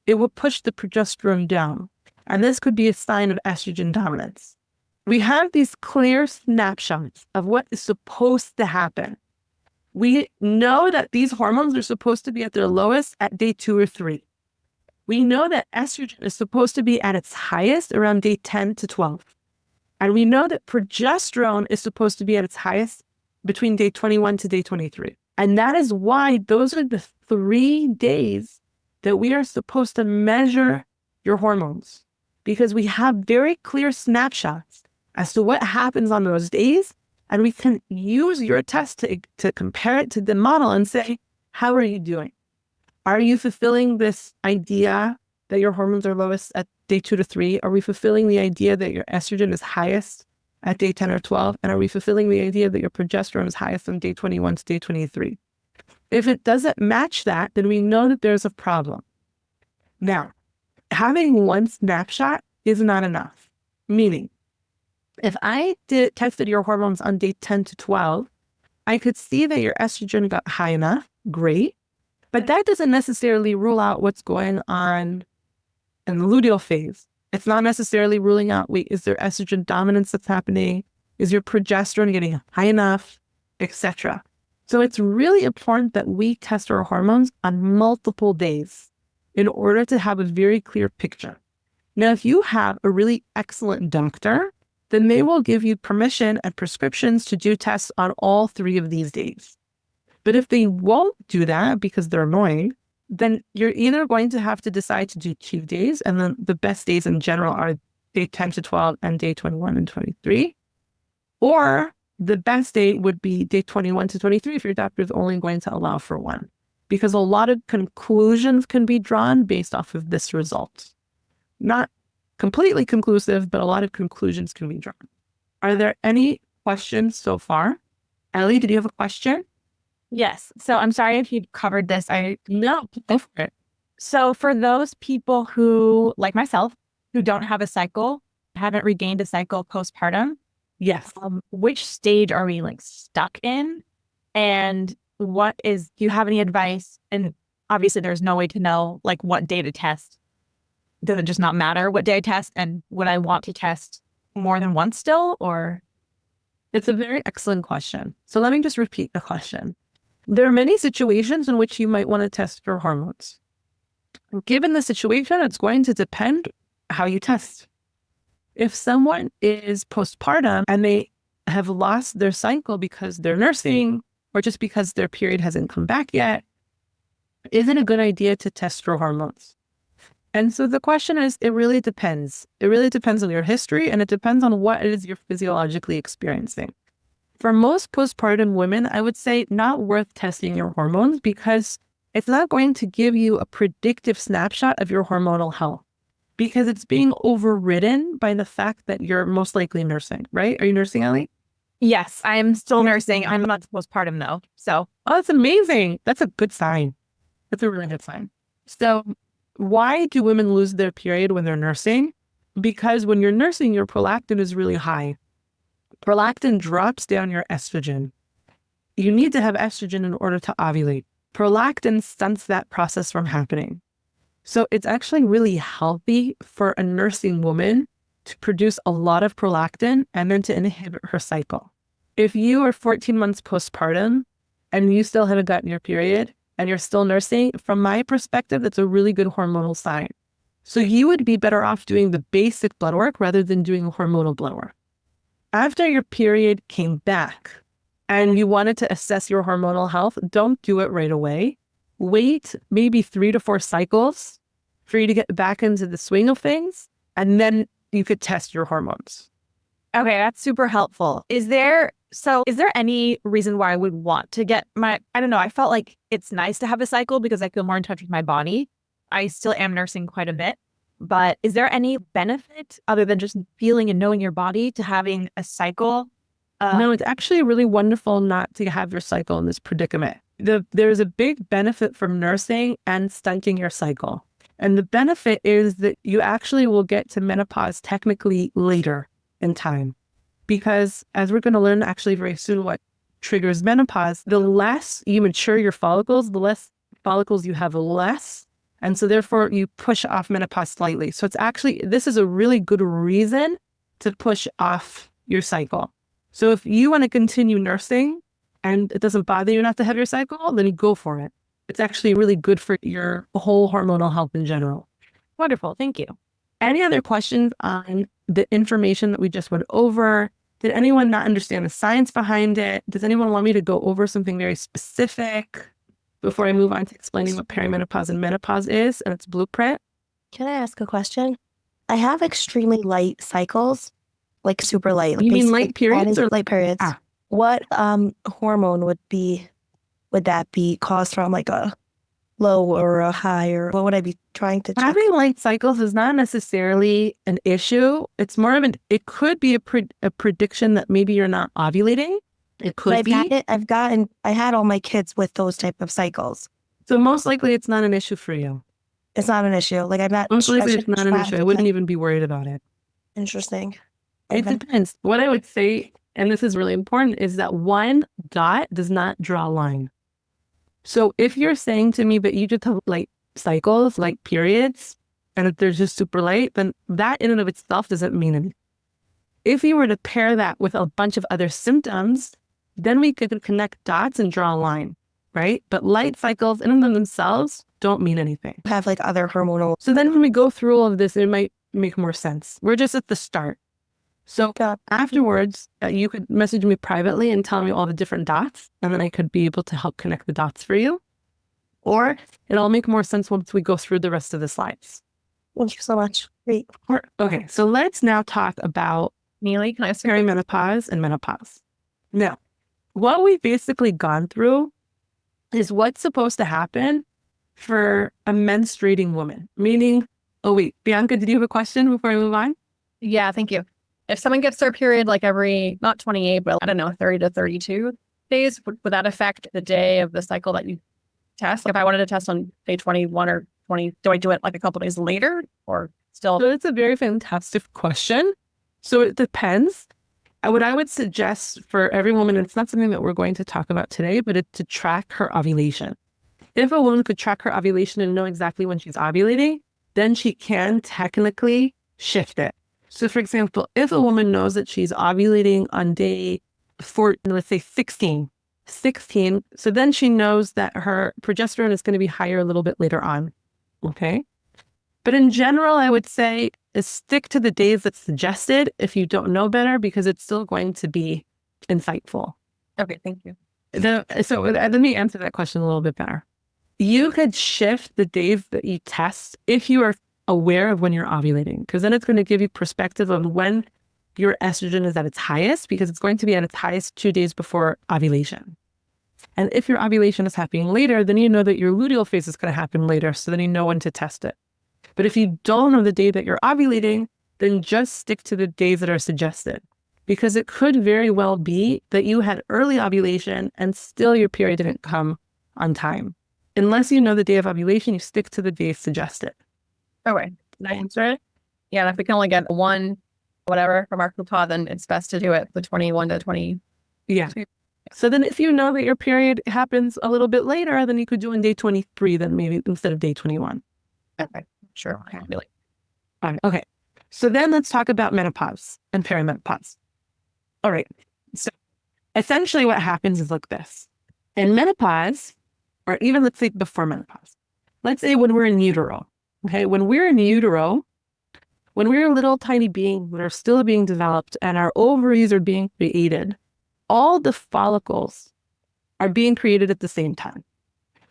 it will push the progesterone down, and this could be a sign of estrogen dominance. We have these clear snapshots of what is supposed to happen. We know that these hormones are supposed to be at their lowest at day 2 or 3. We know that estrogen is supposed to be at its highest around day 10 to 12. And we know that progesterone is supposed to be at its highest between day 21 to day 23. And that is why those are the 3 days that we are supposed to measure your hormones, because we have very clear snapshots as to what happens on those days. And we can use your test to compare it to the model and say, how are you doing? Are you fulfilling this idea that your hormones are lowest at day 2 to 3? Are we fulfilling the idea that your estrogen is highest at day 10 or 12? And are we fulfilling the idea that your progesterone is highest on day 21 to day 23? If it doesn't match that, then we know that there's a problem. Now, having one snapshot is not enough. Meaning, if I tested your hormones on day 10 to 12, I could see that your estrogen got high enough, great. But that doesn't necessarily rule out what's going on in the luteal phase. It's not necessarily ruling out, wait, is there estrogen dominance that's happening? Is your progesterone getting high enough, etc.? So it's really important that we test our hormones on multiple days in order to have a very clear picture. Now, if you have a really excellent doctor, then they will give you permission and prescriptions to do tests on all 3 of these days. But if they won't do that because they're annoying, then you're either going to have to decide to do 2 days, and then the best days in general are day 10 to 12, and day 21 and 23. Or the best date would be day 21 to 23 if your doctor is only going to allow for one, because a lot of conclusions can be drawn based off of this result. Not completely conclusive, but a lot of conclusions can be drawn. Are there any questions so far? Ellie, did you have a question? Yes. So I'm sorry if you covered this. No, go for it. So for those people who, like myself, who don't have a cycle, haven't regained a cycle postpartum, Yes. which stage are we like stuck in? And do you have any advice? And obviously there's no way to know like what day to test. Does it just not matter what day I test? And would I want to test more than once still, or? It's a very excellent question. So let me just repeat the question. There are many situations in which you might want to test your hormones. Given the situation, it's going to depend how you test. If someone is postpartum and they have lost their cycle because they're nursing or just because their period hasn't come back yet, is it a good idea to test for hormones? And so the question is, it really depends. It really depends on your history, and it depends on what it is you're physiologically experiencing. For most postpartum women, I would say not worth testing your hormones because it's not going to give you a predictive snapshot of your hormonal health, because it's being overridden by the fact that you're most likely nursing, right? Are you nursing, Ellie? Yes, I'm still nursing. I'm not postpartum though. So, oh, that's amazing. That's a good sign. That's a really good sign. So why do women lose their period when they're nursing? Because when you're nursing, your prolactin is really high. Prolactin drops down your estrogen. You need to have estrogen in order to ovulate. Prolactin stunts that process from happening. So it's actually really healthy for a nursing woman to produce a lot of prolactin and then to inhibit her cycle. If you are 14 months postpartum and you still haven't gotten your period and you're still nursing, from my perspective, that's a really good hormonal sign. So you would be better off doing the basic blood work rather than doing hormonal blood work. After your period came back and you wanted to assess your hormonal health, don't do it right away. Wait maybe 3 to 4 cycles for you to get back into the swing of things, and then you could test your hormones. Okay, that's super helpful. Is there any reason why I would want to get I don't know, I felt like it's nice to have a cycle because I feel more in touch with my body. I still am nursing quite a bit, but is there any benefit other than just feeling and knowing your body to having a cycle? No, it's actually really wonderful not to have your cycle in this predicament. There's a big benefit from nursing and stunting your cycle. And the benefit is that you actually will get to menopause technically later in time. Because as we're going to learn actually very soon what triggers menopause, the less you mature your follicles, the less follicles you have less. And so therefore you push off menopause slightly. So this is a really good reason to push off your cycle. So if you want to continue nursing and it doesn't bother you not to have your cycle, then you go for it. It's actually really good for your whole hormonal health in general. Wonderful. Thank you. Any other questions on the information that we just went over? Did anyone not understand the science behind it? Does anyone want me to go over something very specific before I move on to explaining what perimenopause and menopause is and its blueprint? Can I ask a question? I have extremely light cycles, like super light. Like You mean light periods or light periods? Ah. What hormone would that be caused from, like a low or a high, or what would I be trying to check? Having light cycles is not necessarily an issue. It's more of it could be a prediction that maybe you're not ovulating. It could be. I had all my kids with those type of cycles. So most likely it's not an issue for you. It's not an issue. Like Most likely it's not an issue. I wouldn't even be worried about it. Interesting. It depends. What I would say, and this is really important, is that one dot does not draw a line. So if you're saying to me that you just have light cycles, like periods, and if they're just super light, then that in and of itself doesn't mean anything. If you were to pair that with a bunch of other symptoms, then we could connect dots and draw a line, right? But light cycles in and of themselves don't mean anything. Have like other hormonal. So then when we go through all of this, it might make more sense. We're just at the start. So afterwards, you could message me privately and tell me all the different dots, and then I could be able to help connect the dots for you. Or it'll make more sense once we go through the rest of the slides. Thank you so much. Great. Okay, so let's now talk about Neely, can I ask you? perimenopause and menopause. Now, what we've basically gone through is what's supposed to happen for a menstruating woman. Meaning, oh wait, Bianca, did you have a question before we move on? Yeah, thank you. If someone gets their period like every, not 28, but I don't know, 30 to 32 days, would that affect the day of the cycle that you test? Like if I wanted to test on day 21 or 20, do I do it like a couple days later or still? So it's a very fantastic question. So it depends. What I would suggest for every woman, and it's not something that we're going to talk about today, but it's to track her ovulation. If a woman could track her ovulation and know exactly when she's ovulating, then she can technically shift it. So for example, if a woman knows that she's ovulating on day 14, let's say 16, so then she knows that her progesterone is going to be higher a little bit later on. Okay. But in general, I would say is stick to the days that's suggested if you don't know better, because it's still going to be insightful. Okay, thank you. So let me answer that question a little bit better. You could shift the days that you test if you are aware of when you're ovulating, because then it's going to give you perspective of when your estrogen is at its highest, because it's going to be at its highest 2 days before ovulation. And if your ovulation is happening later, then you know that your luteal phase is going to happen later, so then you know when to test it. But if you don't know the day that you're ovulating, then just stick to the days that are suggested, because it could very well be that you had early ovulation and still your period didn't come on time. Unless you know the day of ovulation, you stick to the days suggested. Okay. Did I answer it? Yeah, and if we can only get one, whatever, from our couple, then it's best to do it the 21 to 20. Yeah. So then if you know that your period happens a little bit later, then you could do on day 23, then maybe instead of day 21. Okay, sure. Okay. Okay. So then let's talk about menopause and perimenopause. All right. So essentially what happens is like this. In menopause, or even let's say before menopause, let's say when we're in utero, okay? When we're in utero, when we're a little tiny being that are still being developed and our ovaries are being created, all the follicles are being created at the same time.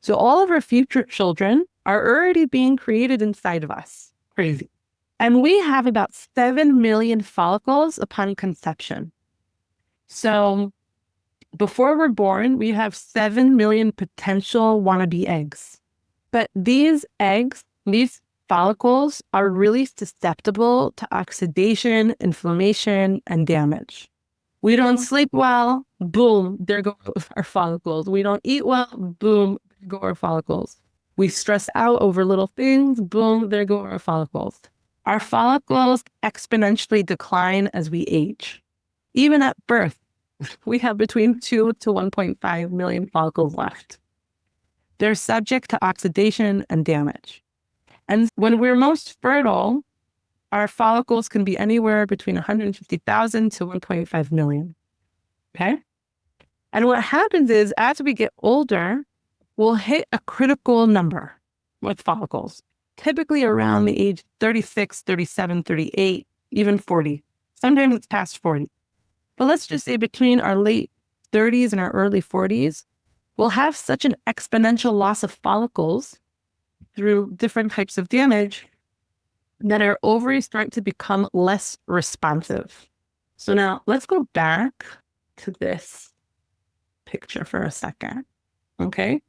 So all of our future children are already being created inside of us. Crazy. And we have about 7 million follicles upon conception. So before we're born, we have 7 million potential wannabe eggs. But these eggs, these follicles are really susceptible to oxidation, inflammation, and damage. We don't sleep well, boom, there go our follicles. We don't eat well, boom, there go our follicles. We stress out over little things, boom, there go our follicles. Our follicles exponentially decline as we age. Even at birth, we have between 2 to 1.5 million follicles left. They're subject to oxidation and damage. And when we're most fertile, our follicles can be anywhere between 150,000 to 1.5 million. Okay? And what happens is, as we get older, we'll hit a critical number with follicles, typically around the age 36, 37, 38, even 40. Sometimes it's past 40. But let's just say between our late 30s and our early 40s, we'll have such an exponential loss of follicles through different types of damage that our ovaries start to become less responsive. So now let's go back to this picture for a second. Okay.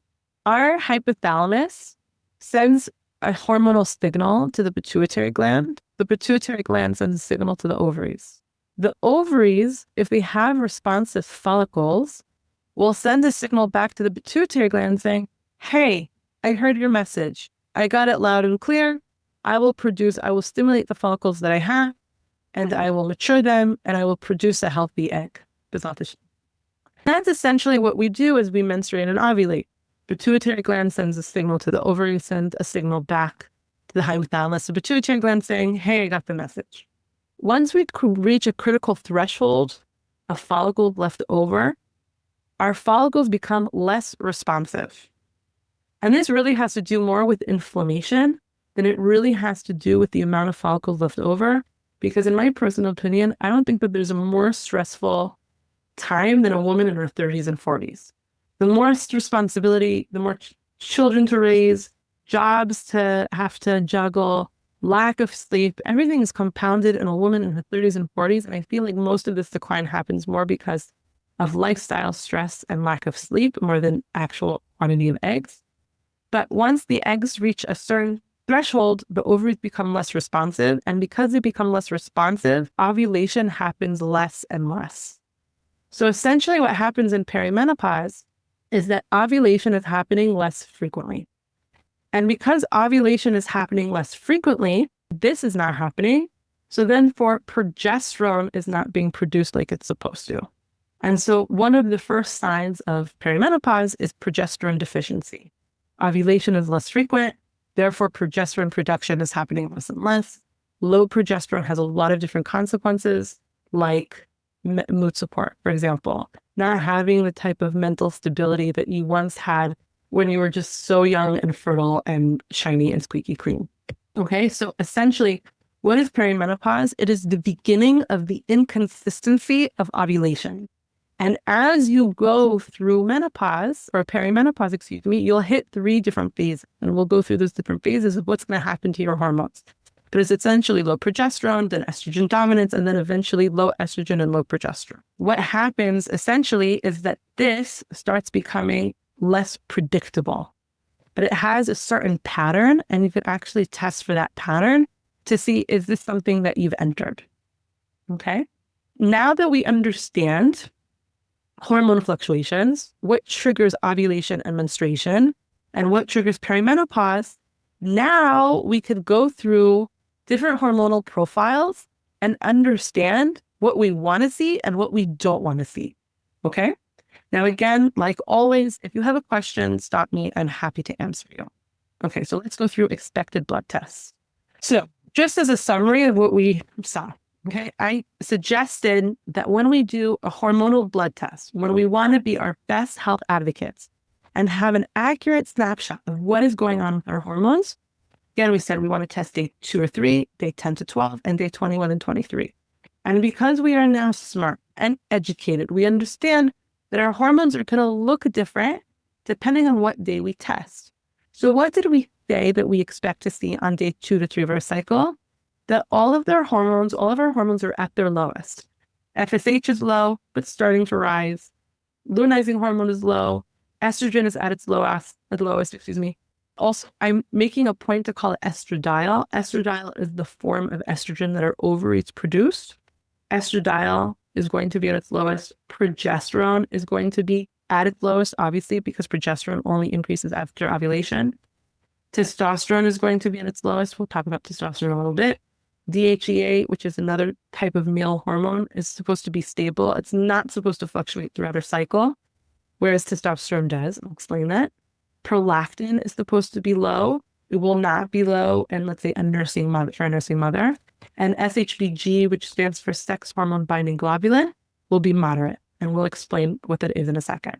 Our hypothalamus sends a hormonal signal to the pituitary gland. The pituitary gland sends a signal to the ovaries. The ovaries, if they have responsive follicles, will send a signal back to the pituitary gland saying, hey, I heard your message. I got it loud and clear. I will stimulate the follicles that I have, and I will mature them, and I will produce a healthy egg. That's essentially what we do as we menstruate and ovulate. Pituitary gland sends a signal to the ovary, send a signal back to the hypothalamus. The pituitary gland saying, hey, I got the message. Once we reach a critical threshold of follicles left over, our follicles become less responsive. And this really has to do more with inflammation than it really has to do with the amount of follicles left over. Because in my personal opinion, I don't think that there's a more stressful time than a woman in her 30s and 40s. The more responsibility, the more children to raise, jobs to have to juggle, lack of sleep, everything is compounded in a woman in her 30s and 40s. And I feel like most of this decline happens more because of lifestyle stress and lack of sleep more than actual quantity of eggs. But once the eggs reach a certain threshold, the ovaries become less responsive. And because they become less responsive, ovulation happens less and less. So essentially what happens in perimenopause is that ovulation is happening less frequently. And because ovulation is happening less frequently, this is not happening. So then progesterone is not being produced like it's supposed to. And so one of the first signs of perimenopause is progesterone deficiency. Ovulation is less frequent, therefore progesterone production is happening less and less. Low progesterone has a lot of different consequences, like mood support, for example, not having the type of mental stability that you once had when you were just so young and fertile and shiny and squeaky clean. Okay, so essentially, what is perimenopause? It is the beginning of the inconsistency of ovulation. And as you go through menopause, or perimenopause, excuse me, you'll hit 3 different phases. And we'll go through those different phases of what's going to happen to your hormones. But it's essentially low progesterone, then estrogen dominance, and then eventually low estrogen and low progesterone. What happens essentially is that this starts becoming less predictable, but it has a certain pattern, and you can actually test for that pattern to see, is this something that you've entered? Okay. Now that we understand hormone fluctuations, what triggers ovulation and menstruation, and what triggers perimenopause, now we could go through different hormonal profiles and understand what we want to see and what we don't want to see. Okay? Now, again, like always, if you have a question, stop me. I'm happy to answer you. Okay, so let's go through expected blood tests. So just as a summary of what we saw, okay, I suggested that when we do a hormonal blood test, when we want to be our best health advocates and have an accurate snapshot of what is going on with our hormones, again, we said we want to test day 2 or 3, day 10 to 12, and day 21 and 23. And because we are now smart and educated, we understand that our hormones are going to look different depending on what day we test. So what did we say that we expect to see on day 2 to 3 of our cycle? That all of our hormones are at their lowest. FSH is low, but starting to rise. Luteinizing hormone is low. Estrogen is at its lowest. Also, I'm making a point to call it estradiol. Estradiol is the form of estrogen that our ovaries produce. Estradiol is going to be at its lowest. Progesterone is going to be at its lowest, obviously, because progesterone only increases after ovulation. Testosterone is going to be at its lowest. We'll talk about testosterone a little bit. DHEA, which is another type of male hormone, is supposed to be stable. It's not supposed to fluctuate throughout our cycle, whereas testosterone does. I'll explain that. Prolactin is supposed to be low. It will not be low in, let's say, a nursing mother. And SHBG, which stands for sex hormone binding globulin, will be moderate. And we'll explain what that is in a second.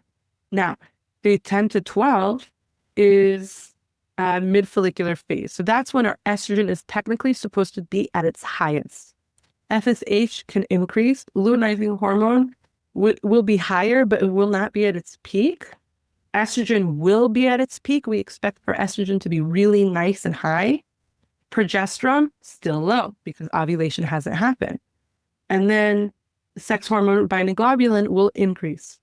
Now, day 10 to 12 is mid-follicular phase. So that's when our estrogen is technically supposed to be at its highest. FSH can increase. Luteinizing hormone will be higher, but it will not be at its peak. Estrogen will be at its peak. We expect for estrogen to be really nice and high. Progesterone, still low because ovulation hasn't happened. And then sex hormone binding globulin will increase.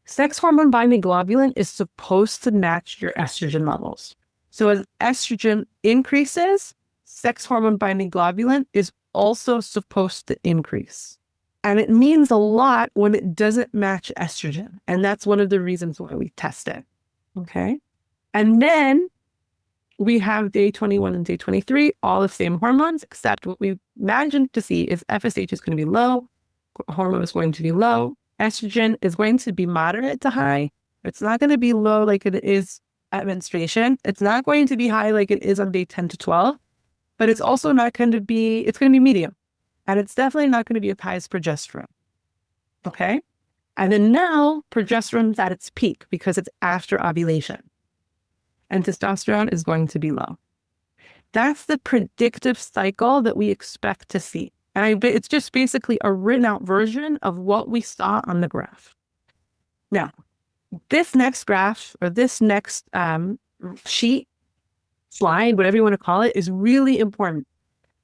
Sex hormone binding globulin is supposed to match your estrogen levels. So as estrogen increases, sex hormone binding globulin is also supposed to increase. And it means a lot when it doesn't match estrogen. And that's one of the reasons why we test it. Okay. And then we have day 21 and day 23, all the same hormones, except what we imagined to see is FSH is going to be low, hormone is going to be low, estrogen is going to be moderate to high. It's not going to be low like it is at menstruation. It's not going to be high like it is on day 10 to 12, but it's also not going to be, it's going to be medium. And it's definitely not going to be as high as progesterone. Okay. And then now progesterone is at its peak because it's after ovulation. And testosterone is going to be low. That's the predictive cycle that we expect to see. And it's just basically a written out version of what we saw on the graph. Now, this next graph or this next sheet slide, whatever you want to call it, is really important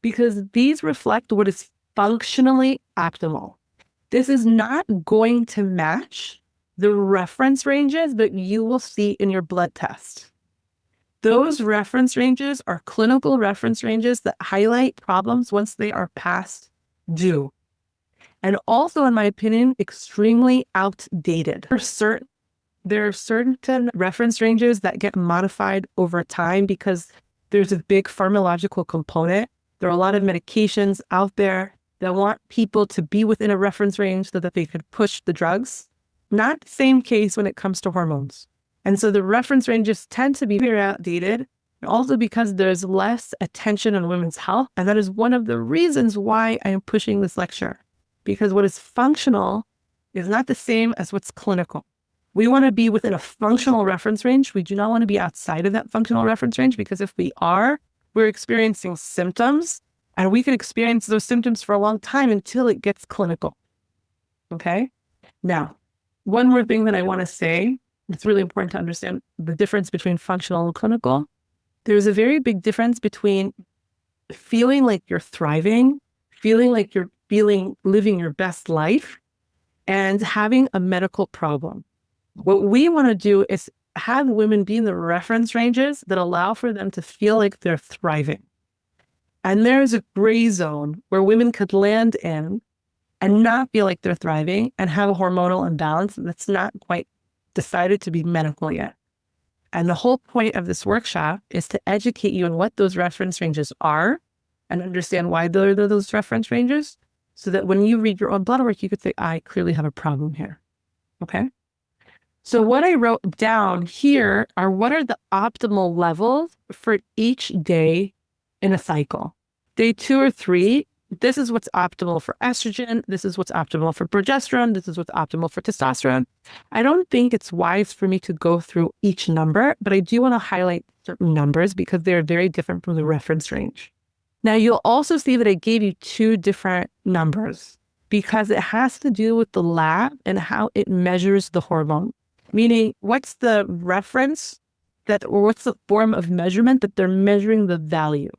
because these reflect what is functionally optimal. This is not going to match the reference ranges that you will see in your blood test. Those reference ranges are clinical reference ranges that highlight problems once they are past due. And also, in my opinion, extremely outdated. There are certain reference ranges that get modified over time because there's a big pharmacological component. There are a lot of medications out there that want people to be within a reference range so that they could push the drugs. Not the same case when it comes to hormones. And so the reference ranges tend to be very outdated, and also because there's less attention on women's health. And that is one of the reasons why I am pushing this lecture, because what is functional is not the same as what's clinical. We want to be within a functional reference range. We do not want to be outside of that functional reference range, because if we are, we're experiencing symptoms, and we can experience those symptoms for a long time until it gets clinical. Okay? Now, one more thing that I want to say, it's really important to understand the difference between functional and clinical. There's a very big difference between feeling like you're thriving, feeling like you're living your best life, and having a medical problem. What we want to do is have women be in the reference ranges that allow for them to feel like they're thriving. And there's a gray zone where women could land in and not feel like they're thriving and have a hormonal imbalance that's not quite decided to be medical yet. And the whole point of this workshop is to educate you on what those reference ranges are and understand why they're those reference ranges, so that when you read your own blood work, you could say, I clearly have a problem here. Okay? So what I wrote down here are what are the optimal levels for each day in a cycle. Day 2 or 3, this is what's optimal for estrogen. This is what's optimal for progesterone. This is what's optimal for testosterone. I don't think it's wise for me to go through each number, but I do want to highlight certain numbers because they're very different from the reference range. Now, you'll also see that I gave you 2 different numbers because it has to do with the lab and how it measures the hormone. Meaning, what's the reference or what's the form of measurement that they're measuring the value?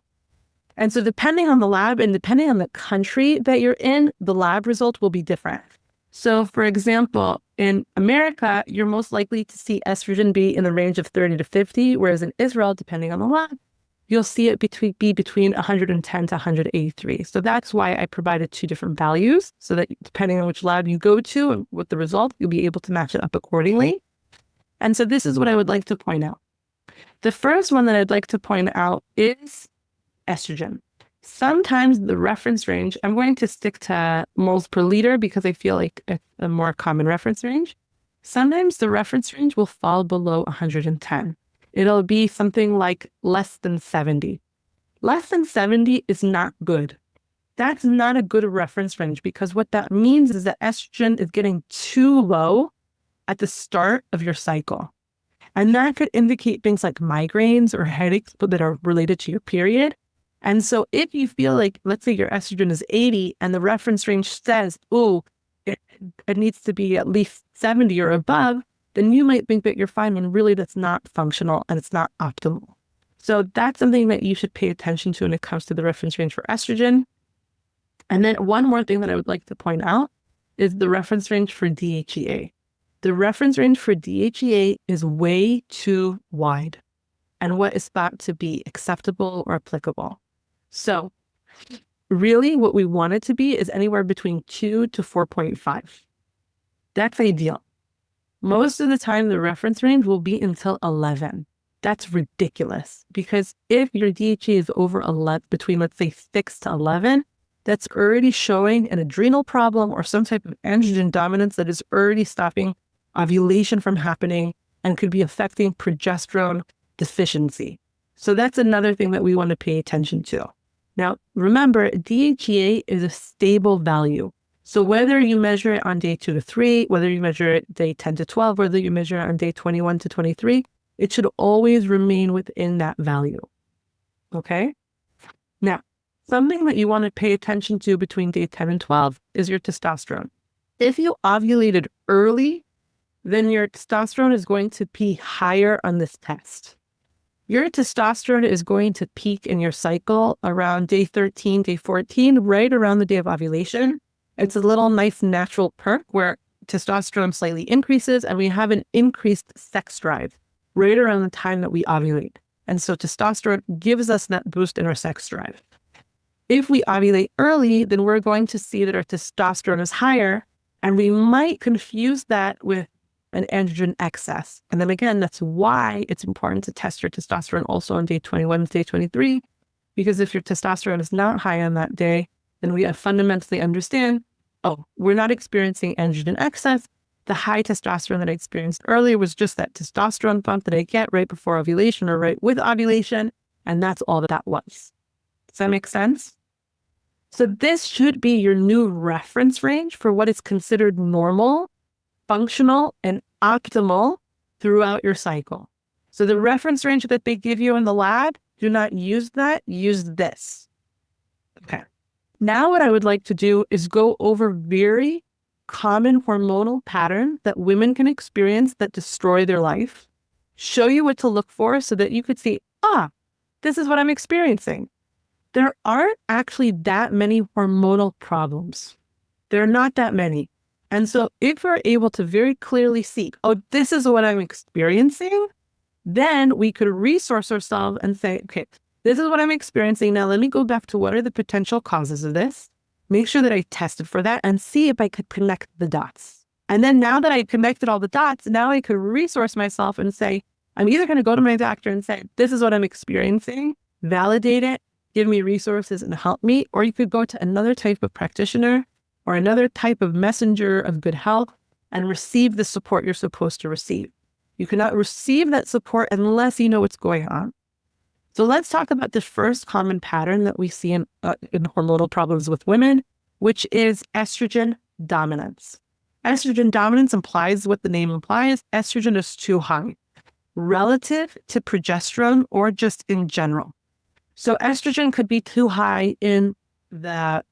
And so depending on the lab and depending on the country that you're in, the lab result will be different. So for example, in America, you're most likely to see estrogen be in the range of 30 to 50, whereas in Israel, depending on the lab, you'll see it be between 110 to 183. So that's why I provided 2 different values, so that depending on which lab you go to and what the result, you'll be able to match it up accordingly. And so this is what I would like to point out. The first one that I'd like to point out is estrogen. Sometimes the reference range, I'm going to stick to moles per liter because I feel like it's a more common reference range. Sometimes the reference range will fall below 110. It'll be something like less than 70. Less than 70 is not good. That's not a good reference range, because what that means is that estrogen is getting too low at the start of your cycle. And that could indicate things like migraines or headaches that are related to your period. And so if you feel like, let's say your estrogen is 80 and the reference range says, it needs to be at least 70 or above, then you might think that you're fine when really that's not functional and it's not optimal. So that's something that you should pay attention to when it comes to the reference range for estrogen. And then one more thing that I would like to point out is the reference range for DHEA. The reference range for DHEA is way too wide and what is thought to be acceptable or applicable. So really what we want it to be is anywhere between 2 to 4.5. That's ideal. Most of the time, the reference range will be until 11. That's ridiculous, because if your DHEA is over 11, between, let's say, 6 to 11, that's already showing an adrenal problem or some type of androgen dominance that is already stopping ovulation from happening and could be affecting progesterone deficiency. So that's another thing that we want to pay attention to. Now, remember, DHEA is a stable value. So whether you measure it on day 2 to 3, whether you measure it day 10 to 12, whether you measure it on day 21 to 23, it should always remain within that value. Okay? Now, something that you want to pay attention to between day 10 and 12 is your testosterone. If you ovulated early, then your testosterone is going to be higher on this test. your testosterone is going to peak in your cycle around day 13, day 14, right around the day of ovulation. It's a little nice natural perk where testosterone slightly increases and we have an increased sex drive right around the time that we ovulate. And so testosterone gives us that boost in our sex drive. If we ovulate early, then we're going to see that our testosterone is higher, and we might confuse that with an androgen excess. And then again, that's why it's important to test your testosterone also on day 21 and day 23, because if your testosterone is not high on that day, then we fundamentally understand, oh, we're not experiencing androgen excess. The high testosterone that I experienced earlier was just that testosterone bump that I get right before ovulation or right with ovulation, and that's all that was. Does that make sense? So this should be your new reference range for what is considered normal, functional, and optimal throughout your cycle. So the reference range that they give you in the lab, do not use that, use this. Okay. Now what I would like to do is go over very common hormonal patterns that women can experience that destroy their life, show you what to look for so that you could see, this is what I'm experiencing. There aren't actually that many hormonal problems. There are not that many. And so if we're able to very clearly see, this is what I'm experiencing, then we could resource ourselves and say, okay, this is what I'm experiencing. Now let me go back to what are the potential causes of this, make sure that I tested for that and see if I could connect the dots. And then now that I connected all the dots, now I could resource myself and say, I'm either going to go to my doctor and say, this is what I'm experiencing, validate it, give me resources and help me, or you could go to another type of practitioner or another type of messenger of good health and receive the support you're supposed to receive. You cannot receive that support unless you know what's going on. So let's talk about the first common pattern that we see in hormonal problems with women, which is estrogen dominance. Estrogen dominance implies what the name implies. Estrogen is too high relative to progesterone or just in general. So estrogen could be too high in the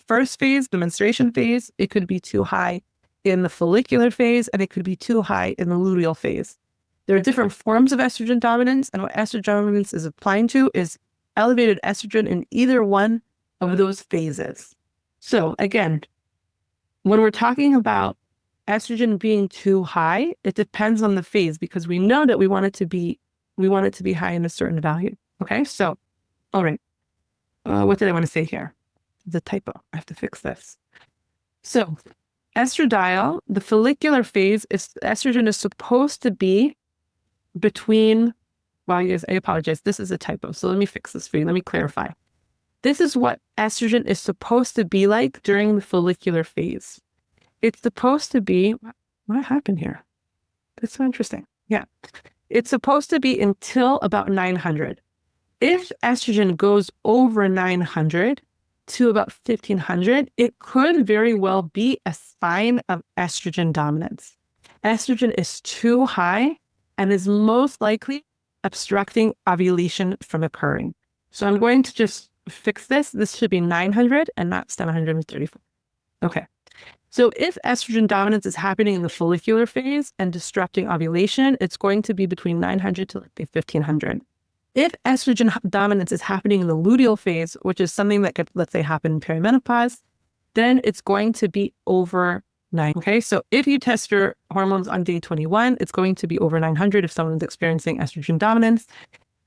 first phase, the menstruation phase. It could be too high in the follicular phase, and it could be too high in the luteal phase. There are different forms of estrogen dominance, and what estrogen dominance is applying to is elevated estrogen in either one of those phases. So again, when we're talking about estrogen being too high, it depends on the phase because we know that we want it to be high in a certain value. Okay, so all right, what did I want to say here? The typo. I have to fix this. So estradiol, the follicular phase, estrogen is supposed to be between, I apologize. This is a typo. So let me fix this for you. Let me clarify. This is what estrogen is supposed to be like during the follicular phase. It's supposed to be, what happened here? That's so interesting. Yeah. It's supposed to be until about 900. If estrogen goes over 900 to about 1500, it could very well be a sign of estrogen dominance. Estrogen is too high and is most likely obstructing ovulation from occurring. So I'm going to just fix this. This should be 900 and not 734. Okay. So if estrogen dominance is happening in the follicular phase and disrupting ovulation, it's going to be between 900 to 1500. If estrogen dominance is happening in the luteal phase, which is something that could, let's say, happen in perimenopause, then it's going to be over 9. Okay, so if you test your hormones on day 21, it's going to be over 900 if someone's experiencing estrogen dominance.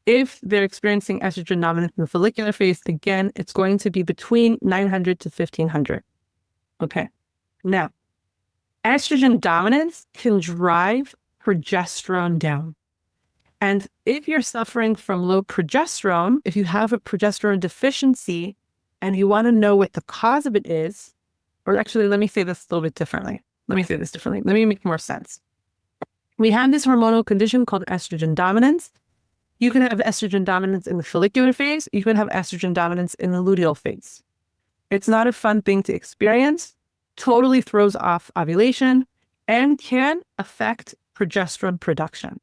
If they're experiencing estrogen dominance in the follicular phase, again, it's going to be between 900 to 1500. Okay, now, estrogen dominance can drive progesterone down. And if you're suffering from low progesterone, if you have a progesterone deficiency and you want to know what the cause of it is, or actually, let me say this a little bit differently. Let me make more sense. We have this hormonal condition called estrogen dominance. You can have estrogen dominance in the follicular phase. You can have estrogen dominance in the luteal phase. It's not a fun thing to experience, totally throws off ovulation, and can affect progesterone production.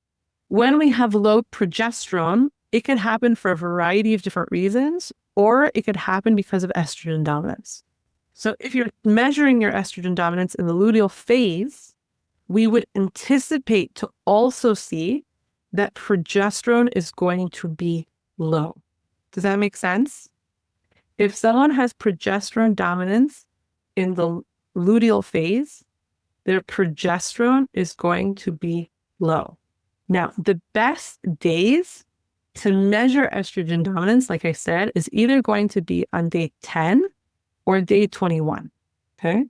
When we have low progesterone, it can happen for a variety of different reasons, or it could happen because of estrogen dominance. So if you're measuring your estrogen dominance in the luteal phase, we would anticipate to also see that progesterone is going to be low. Does that make sense? If someone has progesterone dominance in the luteal phase, their progesterone is going to be low. Now, the best days to measure estrogen dominance, like I said, is either going to be on day 10 or day 21. Okay.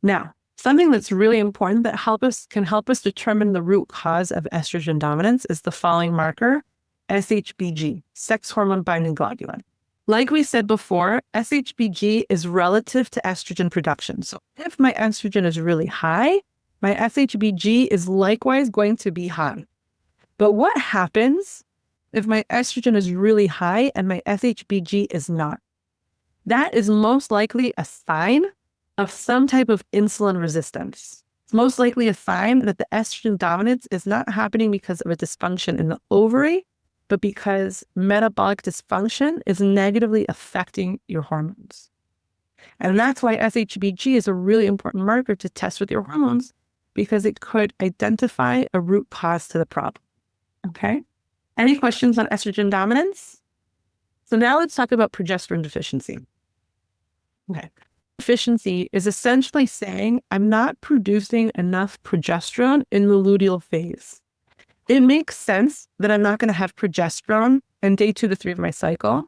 Now, something that's really important that can help us determine the root cause of estrogen dominance is the following marker, SHBG, sex hormone binding globulin. Like we said before, SHBG is relative to estrogen production. So if my estrogen is really high, my SHBG is likewise going to be high. But what happens if my estrogen is really high and my SHBG is not? That is most likely a sign of some type of insulin resistance. It's most likely a sign that the estrogen dominance is not happening because of a dysfunction in the ovary, but because metabolic dysfunction is negatively affecting your hormones. And that's why SHBG is a really important marker to test with your hormones, because it could identify a root cause to the problem. Okay? Any questions on estrogen dominance? So now let's talk about progesterone deficiency. Okay. Deficiency is essentially saying I'm not producing enough progesterone in the luteal phase. It makes sense that I'm not going to have progesterone on day 2 to 3 of my cycle.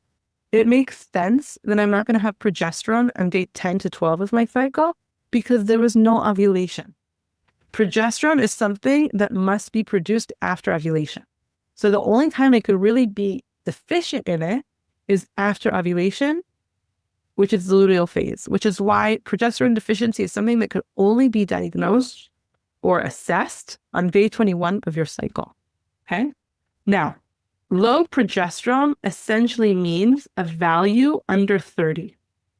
It makes sense that I'm not going to have progesterone on day 10 to 12 of my cycle because there was no ovulation. Progesterone is something that must be produced after ovulation. So the only time I could really be deficient in it is after ovulation, which is the luteal phase, which is why progesterone deficiency is something that could only be diagnosed or assessed on day 21 of your cycle. Okay? Now, low progesterone essentially means a value under 30.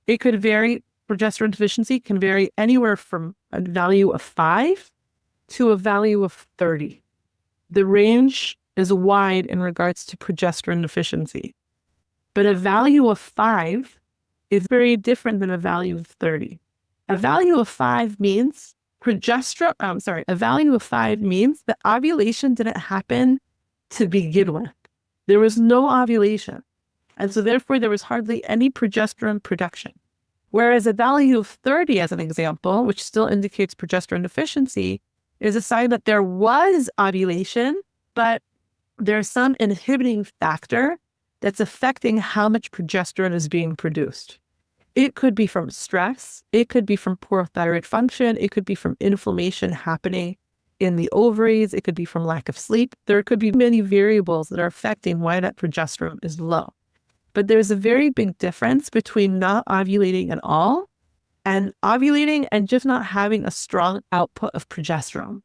It could vary, progesterone deficiency can vary anywhere from a value of 5 to a value of 30. The range is wide in regards to progesterone deficiency, but a value of 5 is very different than a value of 30. A value of 5 means a value of 5 means that ovulation didn't happen to begin with. There was no ovulation. And so therefore there was hardly any progesterone production. Whereas a value of 30, as an example, which still indicates progesterone deficiency, is a sign that there was ovulation, but there's some inhibiting factor that's affecting how much progesterone is being produced. It could be from stress. It could be from poor thyroid function. It could be from inflammation happening in the ovaries. It could be from lack of sleep. There could be many variables that are affecting why that progesterone is low. But there's a very big difference between not ovulating at all and ovulating and just not having a strong output of progesterone.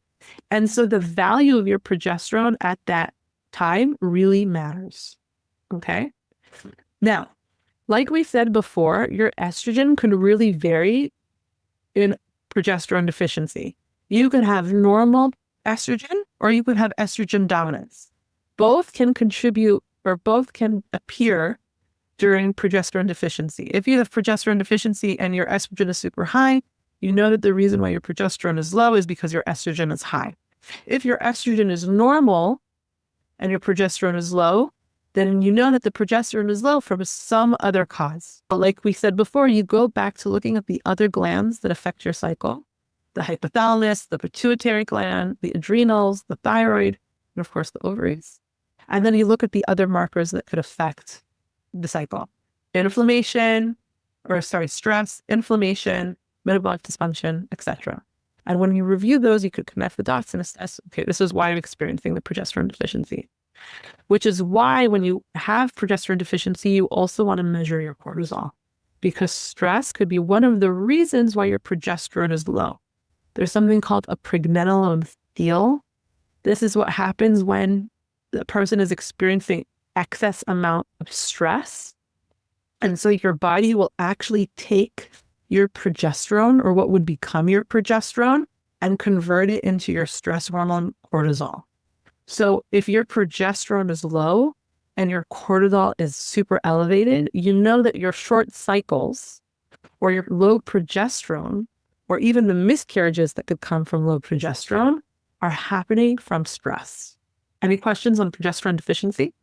And so the value of your progesterone at that time really matters. Okay? Now, like we said before, your estrogen can really vary in progesterone deficiency. You could have normal estrogen or you could have estrogen dominance. Both can contribute or both can appear during progesterone deficiency. If you have progesterone deficiency and your estrogen is super high, you know that the reason why your progesterone is low is because your estrogen is high. If your estrogen is normal and your progesterone is low, then you know that the progesterone is low from some other cause. But like we said before, you go back to looking at the other glands that affect your cycle, the hypothalamus, the pituitary gland, the adrenals, the thyroid, and of course the ovaries. And then you look at the other markers that could affect the cycle. Stress, inflammation, metabolic dysfunction, etc. And when you review those, you could connect the dots and assess, okay, this is why I'm experiencing the progesterone deficiency. Which is why when you have progesterone deficiency, you also want to measure your cortisol, because stress could be one of the reasons why your progesterone is low. There's something called a pregnenolone steal. This is what happens when the person is experiencing excess amount of stress. And so your body will actually take your progesterone, or what would become your progesterone, and convert it into your stress hormone cortisol. So if your progesterone is low and your cortisol is super elevated, you know that your short cycles or your low progesterone, or even the miscarriages that could come from low progesterone, are happening from stress. Any questions on progesterone deficiency?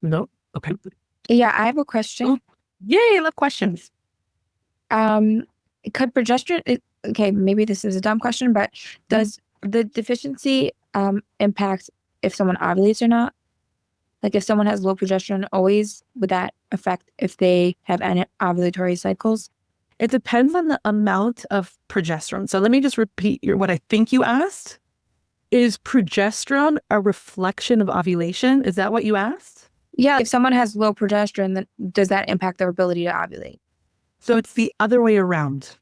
No? Okay. Yeah, I have a question. Yay, I love questions. Could progesterone, okay, maybe this is a dumb question, but does the deficiency impact if someone ovulates or not? Like if someone has low progesterone always, would that affect if they have ovulatory cycles? It depends on the amount of progesterone. So let me just repeat what I think you asked. Is progesterone a reflection of ovulation? Is that what you asked? Yeah, if someone has low progesterone, then does that impact their ability to ovulate? So it's the other way around.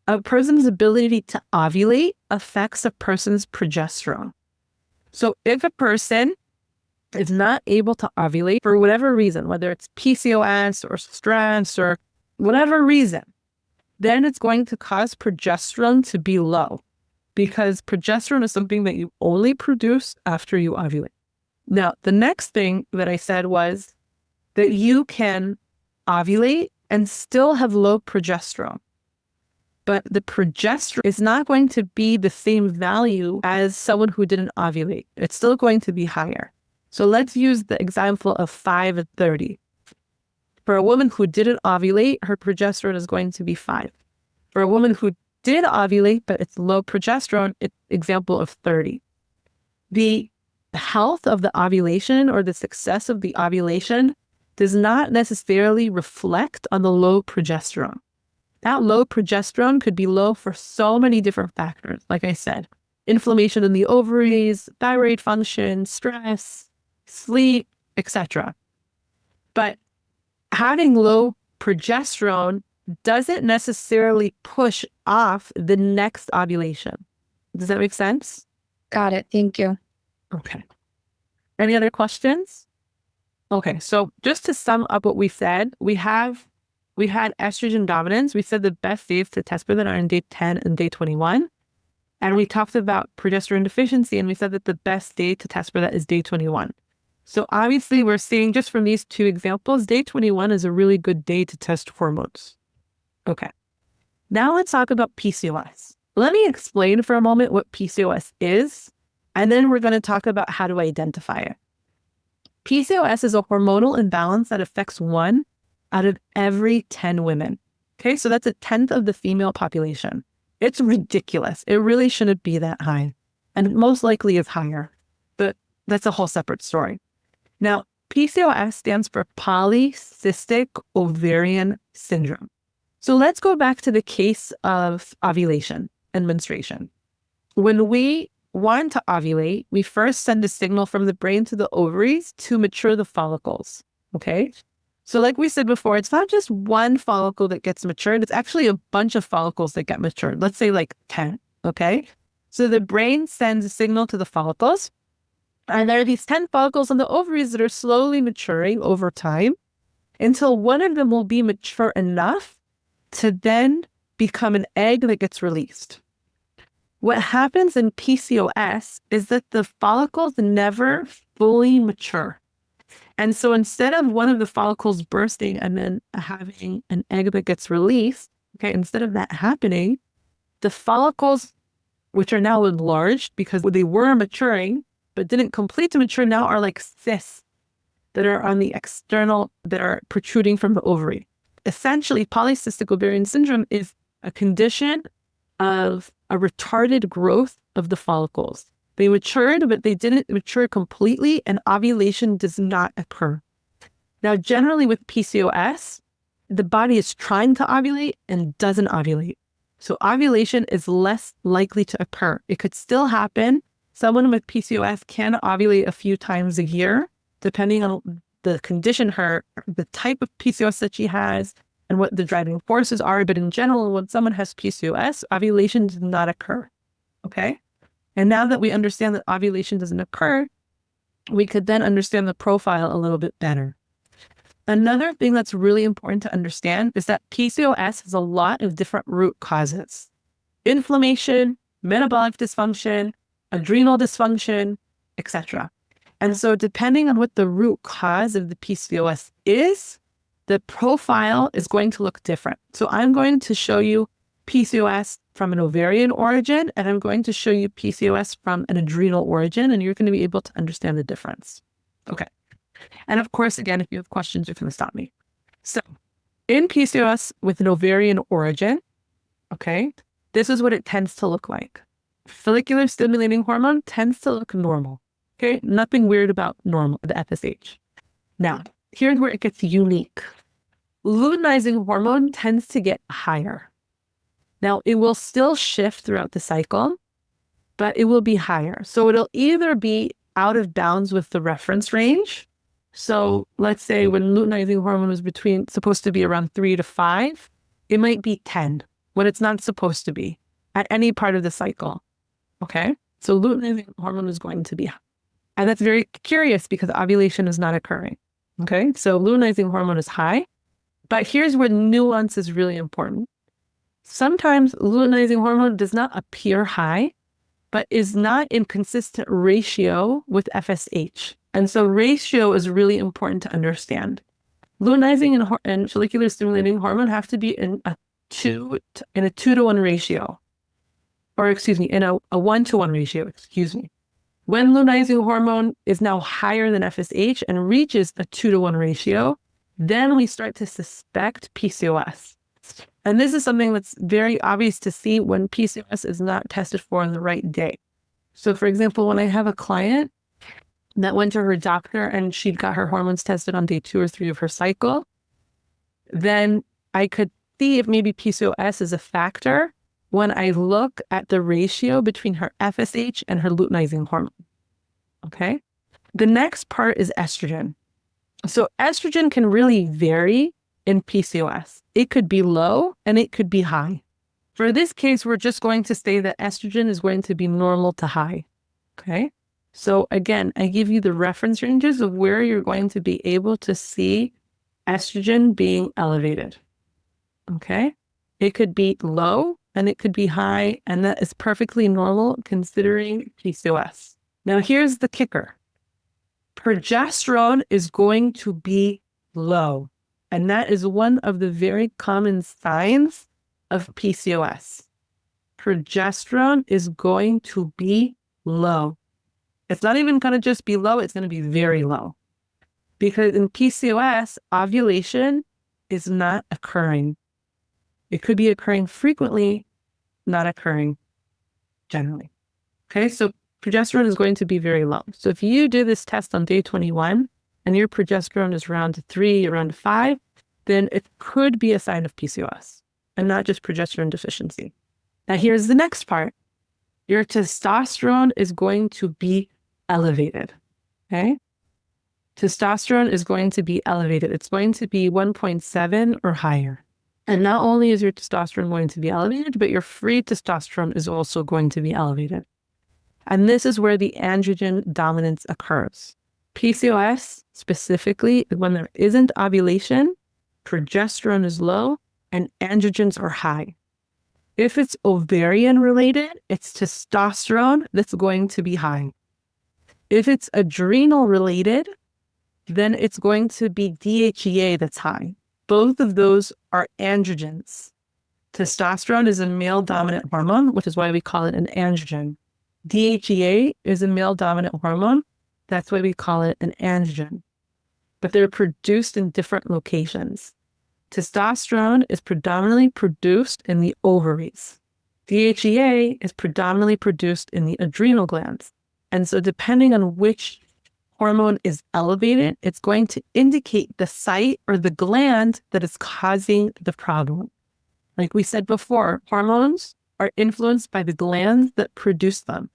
A person's ability to ovulate affects a person's progesterone. So if a person is not able to ovulate for whatever reason, whether it's PCOS or stress or whatever reason, then it's going to cause progesterone to be low, because progesterone is something that you only produce after you ovulate. Now, the next thing that I said was that you can ovulate and still have low progesterone. But the progesterone is not going to be the same value as someone who didn't ovulate. It's still going to be higher. So let's use the example of 5 and 30. For a woman who didn't ovulate, her progesterone is going to be 5. For a woman who did ovulate, but it's low progesterone, it's example of 30. The health of the ovulation or the success of the ovulation does not necessarily reflect on the low progesterone. That low progesterone could be low for so many different factors. Like I said, inflammation in the ovaries, thyroid function, stress, sleep, etc. But having low progesterone doesn't necessarily push off the next ovulation. Does that make sense? Got it. Thank you. Okay. Any other questions? Okay, so just to sum up what we said, we had estrogen dominance. We said the best days to test for that are on day 10 and day 21. And we talked about progesterone deficiency, and we said that the best day to test for that is day 21. So obviously we're seeing just from these two examples, day 21 is a really good day to test hormones. Okay. Now let's talk about PCOS. Let me explain for a moment what PCOS is, and then we're going to talk about how to identify it. PCOS is a hormonal imbalance that affects 1 out of every 10 women. Okay, so that's 1/10 of the female population. It's ridiculous. It really shouldn't be that high, and most likely is higher, but that's a whole separate story. Now, PCOS stands for polycystic ovarian syndrome. So let's go back to the case of ovulation and menstruation. When we want to ovulate, we first send a signal from the brain to the ovaries to mature the follicles, okay? So like we said before, it's not just one follicle that gets matured. It's actually a bunch of follicles that get matured. Let's say like 10, okay? So the brain sends a signal to the follicles, and there are these 10 follicles on the ovaries that are slowly maturing over time until one of them will be mature enough to then become an egg that gets released. What happens in PCOS is that the follicles never fully mature. And so instead of one of the follicles bursting and then having an egg that gets released, okay, instead of that happening, the follicles, which are now enlarged because they were maturing but didn't complete to mature, now are like cysts that are on the external, that are protruding from the ovary. Essentially, polycystic ovarian syndrome is a condition of a retarded growth of the follicles. They matured, but they didn't mature completely, and ovulation does not occur. Now, generally with PCOS, the body is trying to ovulate and doesn't ovulate. So ovulation is less likely to occur. It could still happen. Someone with PCOS can ovulate a few times a year, depending on the condition, the type of PCOS that she has, and what the driving forces are. But in general, when someone has PCOS, ovulation does not occur. Okay? And now that we understand that ovulation doesn't occur, we could then understand the profile a little bit better. Another thing that's really important to understand is that PCOS has a lot of different root causes. Inflammation, metabolic dysfunction, adrenal dysfunction, etc. And so depending on what the root cause of the PCOS is, the profile is going to look different. So I'm going to show you PCOS from an ovarian origin, and I'm going to show you PCOS from an adrenal origin, and you're going to be able to understand the difference. Okay. And of course, again, if you have questions, you can stop me. So in PCOS with an ovarian origin, okay, this is what it tends to look like. Follicular stimulating hormone tends to look normal. Okay, nothing weird about normal, the FSH. Now, here's where it gets unique. Luteinizing hormone tends to get higher. Now, it will still shift throughout the cycle, but it will be higher. So it'll either be out of bounds with the reference range. So let's say when luteinizing hormone was supposed to be around 3 to 5, it might be 10 when it's not supposed to be at any part of the cycle. Okay, so luteinizing hormone is going to be high. And that's very curious because ovulation is not occurring. Okay, so luteinizing hormone is high, but here's where nuance is really important. Sometimes luteinizing hormone does not appear high, but is not in consistent ratio with FSH. And so ratio is really important to understand. Luteinizing and follicular stimulating hormone have to be in a 2 to 1 ratio, or excuse me, in a 1 to 1 ratio, excuse me. When luteinizing hormone is now higher than FSH and reaches a 2 to 1 ratio, then we start to suspect PCOS. And this is something that's very obvious to see when PCOS is not tested for on the right day. So for example, when I have a client that went to her doctor and she got her hormones tested on day 2 or 3 of her cycle, then I could see if maybe PCOS is a factor when I look at the ratio between her FSH and her luteinizing hormone. Okay. The next part is estrogen. So estrogen can really vary in PCOS. It could be low and it could be high. For this case, we're just going to say that estrogen is going to be normal to high. Okay. So again, I give you the reference ranges of where you're going to be able to see estrogen being elevated. Okay. It could be low and it could be high, and that is perfectly normal considering PCOS. Now here's the kicker. Progesterone is going to be low, and that is one of the very common signs of PCOS. Progesterone is going to be low. It's not even going to just be low, it's going to be very low. Because in PCOS, ovulation is not occurring. It could be occurring frequently, not occurring generally. Okay, so progesterone is going to be very low. So if you do this test on day 21 and your progesterone is around 3, around 5, then it could be a sign of PCOS and not just progesterone deficiency. Now here's the next part. Your testosterone is going to be elevated. Okay, testosterone is going to be elevated. It's going to be 1.7 or higher. And not only is your testosterone going to be elevated, but your free testosterone is also going to be elevated. And this is where the androgen dominance occurs. PCOS, specifically, when there isn't ovulation, progesterone is low and androgens are high. If it's ovarian related, it's testosterone that's going to be high. If it's adrenal related, then it's going to be DHEA that's high. Both of those are androgens. Testosterone is a male dominant hormone, which is why we call it an androgen. DHEA is a male dominant hormone. That's why we call it an androgen. But they're produced in different locations. Testosterone is predominantly produced in the ovaries. DHEA is predominantly produced in the adrenal glands. And so depending on which hormone is elevated, it's going to indicate the site or the gland that is causing the problem. Like we said before, hormones are influenced by the glands that produce them.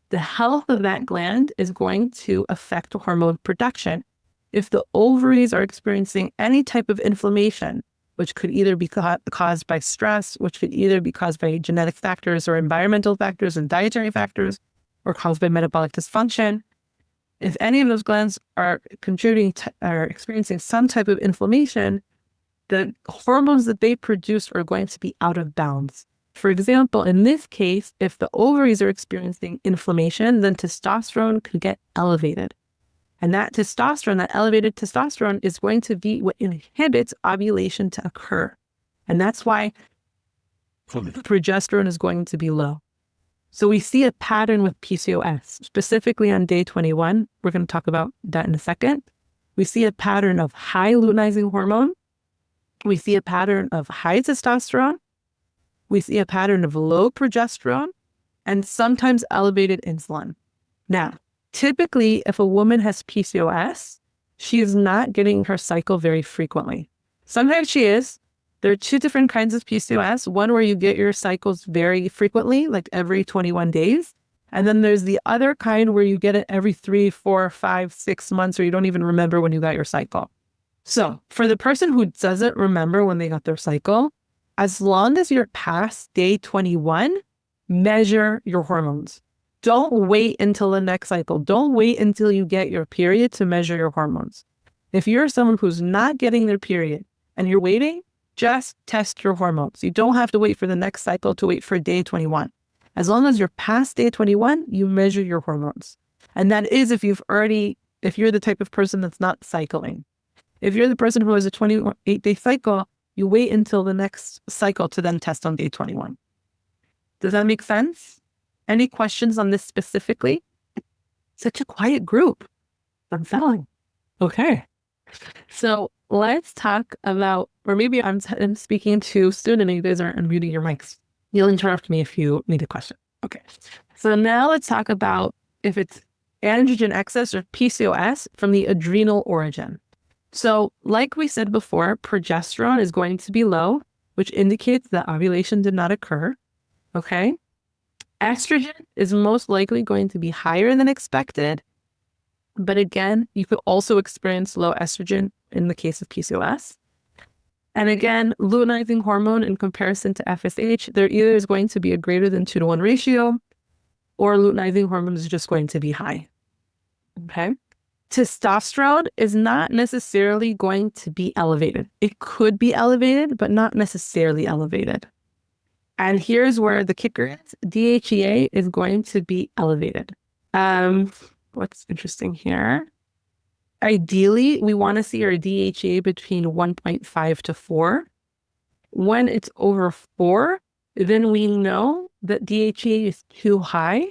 The health of that gland is going to affect hormone production. If the ovaries are experiencing any type of inflammation, which could either be caused by stress, which could either be caused by genetic factors or environmental factors and dietary factors, or caused by metabolic dysfunction, if any of those glands are experiencing some type of inflammation, the hormones that they produce are going to be out of bounds. For example, in this case, if the ovaries are experiencing inflammation, then testosterone could get elevated. And that testosterone, that elevated testosterone, is going to be what inhibits ovulation to occur. And that's why progesterone is going to be low. So we see a pattern with PCOS, specifically on day 21. We're going to talk about that in a second. We see a pattern of high luteinizing hormone. We see a pattern of high testosterone. We see a pattern of low progesterone and sometimes elevated insulin. Now, typically, if a woman has PCOS, she is not getting her cycle very frequently. Sometimes she is. There are two different kinds of PCOS. One where you get your cycles very frequently, like every 21 days. And then there's the other kind where you get it every 3, 4, 5, 6 months, or you don't even remember when you got your cycle. So for the person who doesn't remember when they got their cycle, as long as you're past day 21, measure your hormones. Don't wait until the next cycle. Don't wait until you get your period to measure your hormones. If you're someone who's not getting their period and you're waiting, just test your hormones. You don't have to wait for the next cycle to wait for day 21. As long as you're past day 21, you measure your hormones. And that is if you're the type of person that's not cycling. If you're the person who has a 28-day cycle, you wait until the next cycle to then test on day 21. Does that make sense? Any questions on this specifically? Such a quiet group. I'm feeling. Okay. So let's talk about, or maybe I'm speaking to student and you guys aren't unmuting your mics. You'll interrupt me if you need a question. Okay. So now let's talk about if it's androgen excess or PCOS from the adrenal origin. So like we said before, progesterone is going to be low, which indicates that ovulation did not occur. Okay. Estrogen is most likely going to be higher than expected. But again, you could also experience low estrogen in the case of PCOS. And again, luteinizing hormone in comparison to FSH, there either is going to be a greater than 2-to-1 ratio, or luteinizing hormone is just going to be high. Okay. Testosterone is not necessarily going to be elevated. It could be elevated, but not necessarily elevated. And here's where the kicker is. DHEA is going to be elevated. What's interesting here? Ideally, we want to see our DHEA between 1.5 to 4. When it's over 4, then we know that DHEA is too high,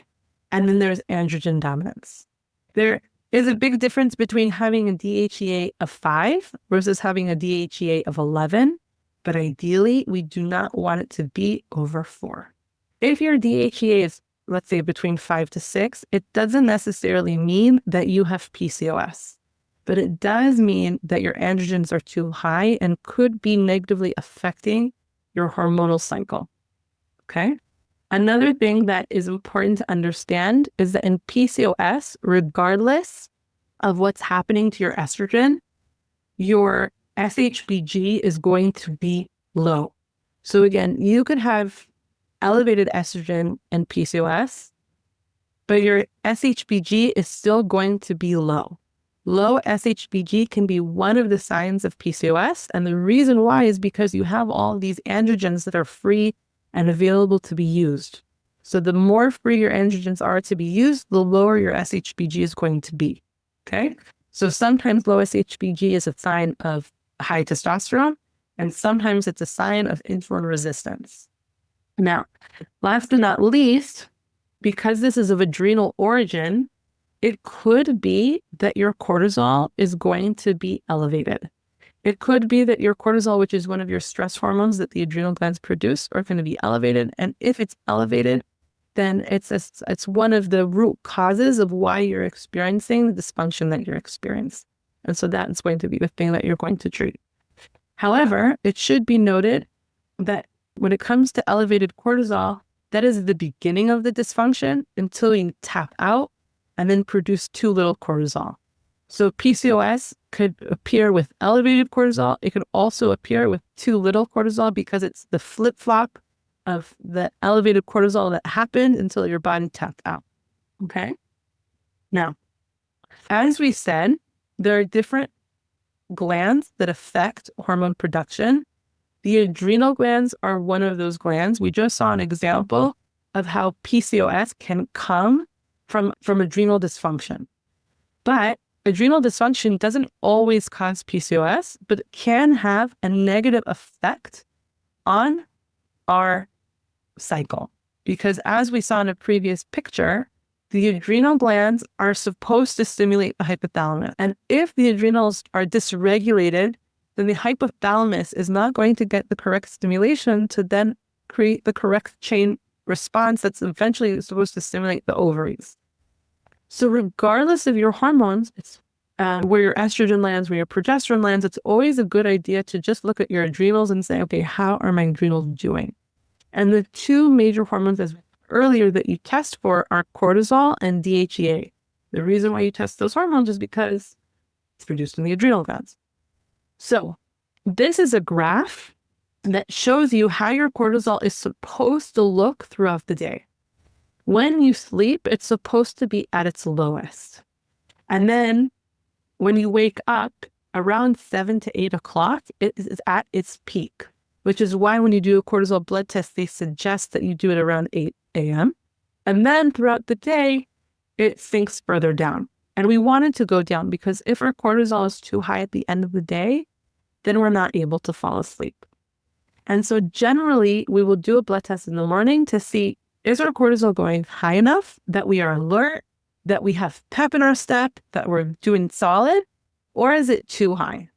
and then there's androgen dominance. There is a big difference between having a DHEA of 5 versus having a DHEA of 11, but ideally, we do not want it to be over 4. If your DHEA is, let's say, between 5 to 6, it doesn't necessarily mean that you have PCOS, but it does mean that your androgens are too high and could be negatively affecting your hormonal cycle. Okay? Another thing that is important to understand is that in PCOS, regardless of what's happening to your estrogen, your SHBG is going to be low. So again, you could have elevated estrogen and PCOS, but your SHBG is still going to be low. Low SHBG can be one of the signs of PCOS. And the reason why is because you have all these androgens that are free and available to be used. So the more free your androgens are to be used, the lower your SHBG is going to be. Okay. So sometimes low SHBG is a sign of high testosterone, and sometimes it's a sign of insulin resistance. Now, last but not least, because this is of adrenal origin, it could be that your cortisol is going to be elevated. It could be that your cortisol, which is one of your stress hormones that the adrenal glands produce, are going to be elevated. And if it's elevated, then it's one of the root causes of why you're experiencing the dysfunction that you're experiencing. And so that's going to be the thing that you're going to treat. However, it should be noted that when it comes to elevated cortisol, that is the beginning of the dysfunction until you tap out and then produce too little cortisol. So PCOS could appear with elevated cortisol. It could also appear with too little cortisol because it's the flip-flop of the elevated cortisol that happened until your body tapped out. Okay? Now, as we said, there are different glands that affect hormone production. The adrenal glands are one of those glands. We just saw an example of how PCOS can come from adrenal dysfunction. But adrenal dysfunction doesn't always cause PCOS, but it can have a negative effect on our cycle. Because as we saw in a previous picture, the adrenal glands are supposed to stimulate the hypothalamus. And if the adrenals are dysregulated, then the hypothalamus is not going to get the correct stimulation to then create the correct chain response that's eventually supposed to stimulate the ovaries. So regardless of your hormones, it's where your estrogen lands, where your progesterone lands, it's always a good idea to just look at your adrenals and say, okay, how are my adrenals doing? And the two major hormones, as earlier, that you test for are cortisol and DHEA. The reason why you test those hormones is because it's produced in the adrenal glands. So this is a graph that shows you how your cortisol is supposed to look throughout the day. When you sleep, it's supposed to be at its lowest. And then when you wake up around 7 to 8 o'clock, it is at its peak, which is why when you do a cortisol blood test, they suggest that you do it around 8 a.m. And then throughout the day, it sinks further down. And we want it to go down because if our cortisol is too high at the end of the day, then we're not able to fall asleep. And so generally, we will do a blood test in the morning to see, is our cortisol going high enough that we are alert, that we have pep in our step, that we're doing solid, or is it too high?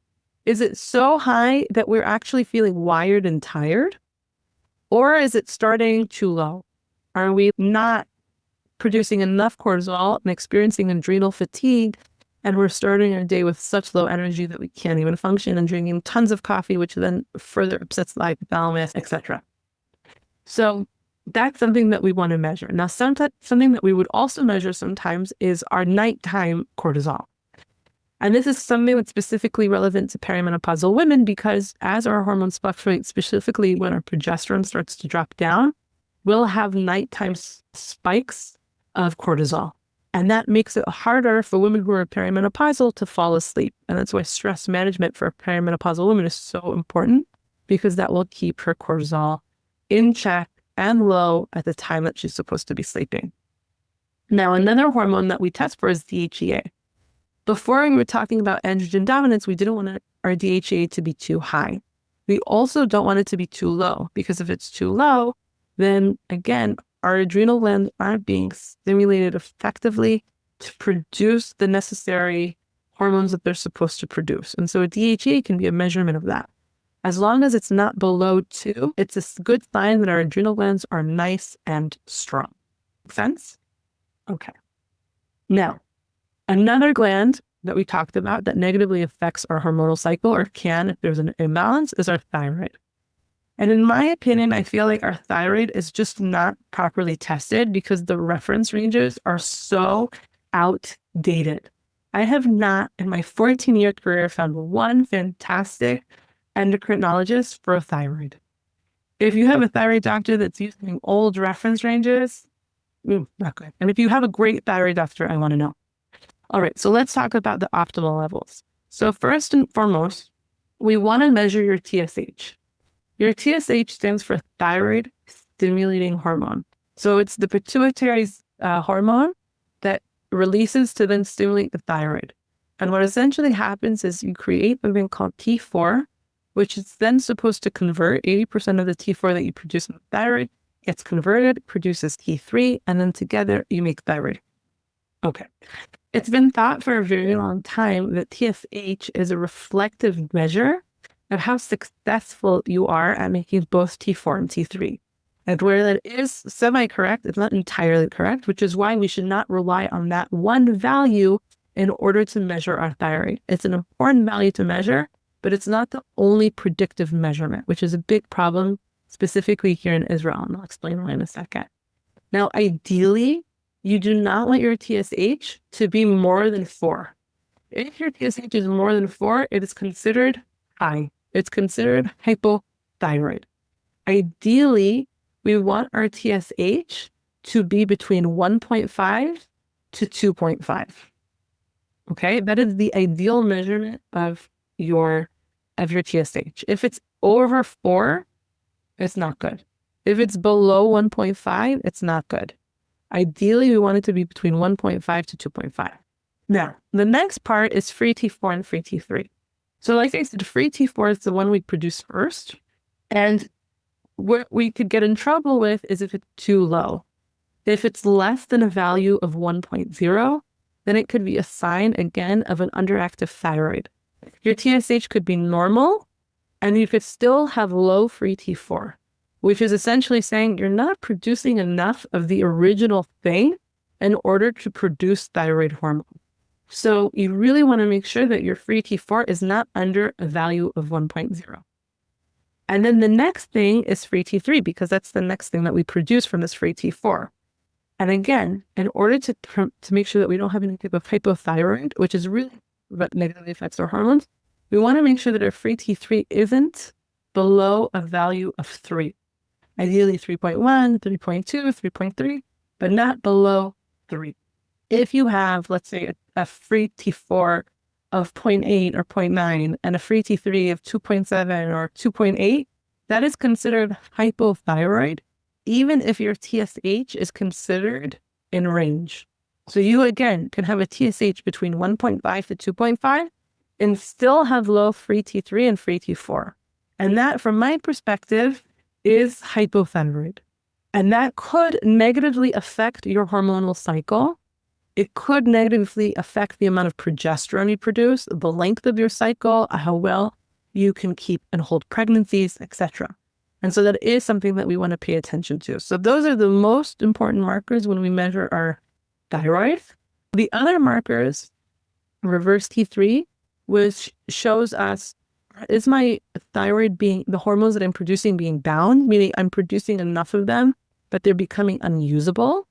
Is it so high that we're actually feeling wired and tired? Or is it starting too low? Are we not producing enough cortisol and experiencing adrenal fatigue, and we're starting our day with such low energy that we can't even function and drinking tons of coffee, which then further upsets the hypothalamus, etc. So that's something that we want to measure. Now, something that we would also measure sometimes is our nighttime cortisol. And this is something that's specifically relevant to perimenopausal women because as our hormones fluctuate, specifically when our progesterone starts to drop down, we'll have nighttime spikes of cortisol. And that makes it harder for women who are perimenopausal to fall asleep. And that's why stress management for a perimenopausal woman is so important because that will keep her cortisol in check and low at the time that she's supposed to be sleeping. Now, another hormone that we test for is DHEA. Before we were talking about androgen dominance, we didn't want our DHEA to be too high. We also don't want it to be too low because if it's too low, then again, our adrenal glands aren't being stimulated effectively to produce the necessary hormones that they're supposed to produce. And so a DHEA can be a measurement of that. As long as it's not below 2, it's a good sign that our adrenal glands are nice and strong. Make sense? Okay. Now, another gland that we talked about that negatively affects our hormonal cycle, or can if there's an imbalance, is our thyroid. And in my opinion, I feel like our thyroid is just not properly tested because the reference ranges are so outdated. I have not, in my 14-year career, found one fantastic endocrinologist for a thyroid. If you have a thyroid doctor that's using old reference ranges, not good. And if you have a great thyroid doctor, I want to know. All right, so let's talk about the optimal levels. So first and foremost, we want to measure your TSH. Your TSH stands for thyroid stimulating hormone. So it's the pituitary hormone that releases to then stimulate the thyroid. And what essentially happens is you create something called T4, which is then supposed to convert 80% of the T4 that you produce in the thyroid, gets converted, produces T3, and then together you make thyroid. Okay. It's been thought for a very long time that TSH is a reflective measure of how successful you are at making both T4 and T3. And where that is semi-correct, it's not entirely correct, which is why we should not rely on that one value in order to measure our thyroid. It's an important value to measure, but it's not the only predictive measurement, which is a big problem specifically here in Israel. And I'll explain why in a second. Now, ideally, you do not want your TSH to be more than 4. If your TSH is more than 4, it is considered high. It's considered hypothyroid. Ideally, we want our TSH to be between 1.5 to 2.5. Okay, that is the ideal measurement of your TSH. If it's over 4, it's not good. If it's below 1.5, it's not good. Ideally, we want it to be between 1.5 to 2.5. Now, the next part is free T4 and free T3. So like I said, free T4 is the one we produce first. And what we could get in trouble with is if it's too low. If it's less than a value of 1.0, then it could be a sign, again, of an underactive thyroid. Your TSH could be normal, and you could still have low free T4, which is essentially saying you're not producing enough of the original thing in order to produce thyroid hormone. So you really want to make sure that your free T4 is not under a value of 1.0. And then the next thing is free T3, because that's the next thing that we produce from this free T4. And again, in order to make sure that we don't have any type of hypothyroid, which is really what negatively affects our hormones, we want to make sure that our free T3 isn't below a value of 3. Ideally 3.1, 3.2, 3.3, but not below 3. If you have, let's say, a free T4 of 0.8 or 0.9 and a free T3 of 2.7 or 2.8, that is considered hypothyroid, even if your TSH is considered in range. So you, again, can have a TSH between 1.5 to 2.5 and still have low free T3 and free T4. And that, from my perspective, is hypothyroid. And that could negatively affect your hormonal cycle. It could negatively affect the amount of progesterone you produce, the length of your cycle, how well you can keep and hold pregnancies, etc. And so that is something that we want to pay attention to. So those are the most important markers when we measure our thyroid. The other markers, reverse T3, which shows us, is my thyroid being, the hormones that I'm producing being bound, meaning I'm producing enough of them, but they're becoming unusable.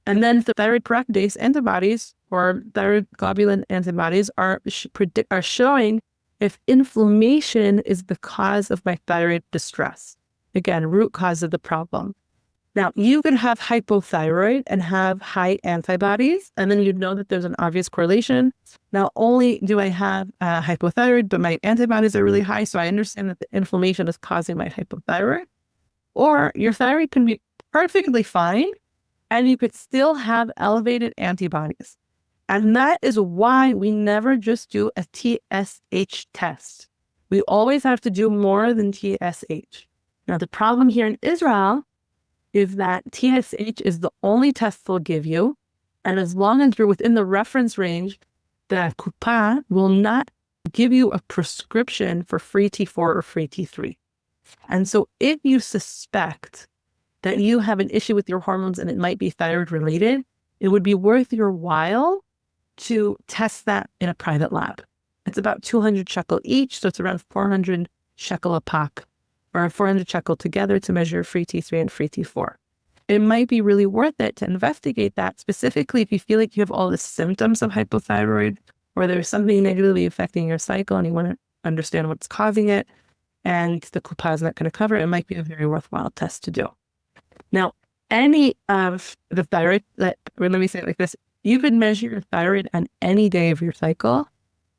And then the thyroid peroxidase antibodies or thyroid globulin antibodies are showing if inflammation is the cause of my thyroid distress. Again, root cause of the problem. Now, you could have hypothyroid and have high antibodies, and then you'd know that there's an obvious correlation. Not only do I have hypothyroid, but my antibodies are really high, so I understand that the inflammation is causing my hypothyroid. Or your thyroid can be perfectly fine, and you could still have elevated antibodies. And that is why we never just do a TSH test. We always have to do more than TSH. Now, the problem here in Israel is that TSH is the only test they'll give you. And as long as you're within the reference range, the Kupa will not give you a prescription for free T4 or free T3. And so if you suspect that you have an issue with your hormones and it might be thyroid related, it would be worth your while to test that in a private lab. It's about 200 shekel each, so it's around 400 shekel a pop, or 400 shekel together to measure free T3 and free T4. It might be really worth it to investigate that, specifically if you feel like you have all the symptoms of hypothyroid, or there's something negatively affecting your cycle and you want to understand what's causing it, and the Kupa is not going to cover it. It might be a very worthwhile test to do. Now, any of the thyroid, let me say it like this, you could measure your thyroid on any day of your cycle.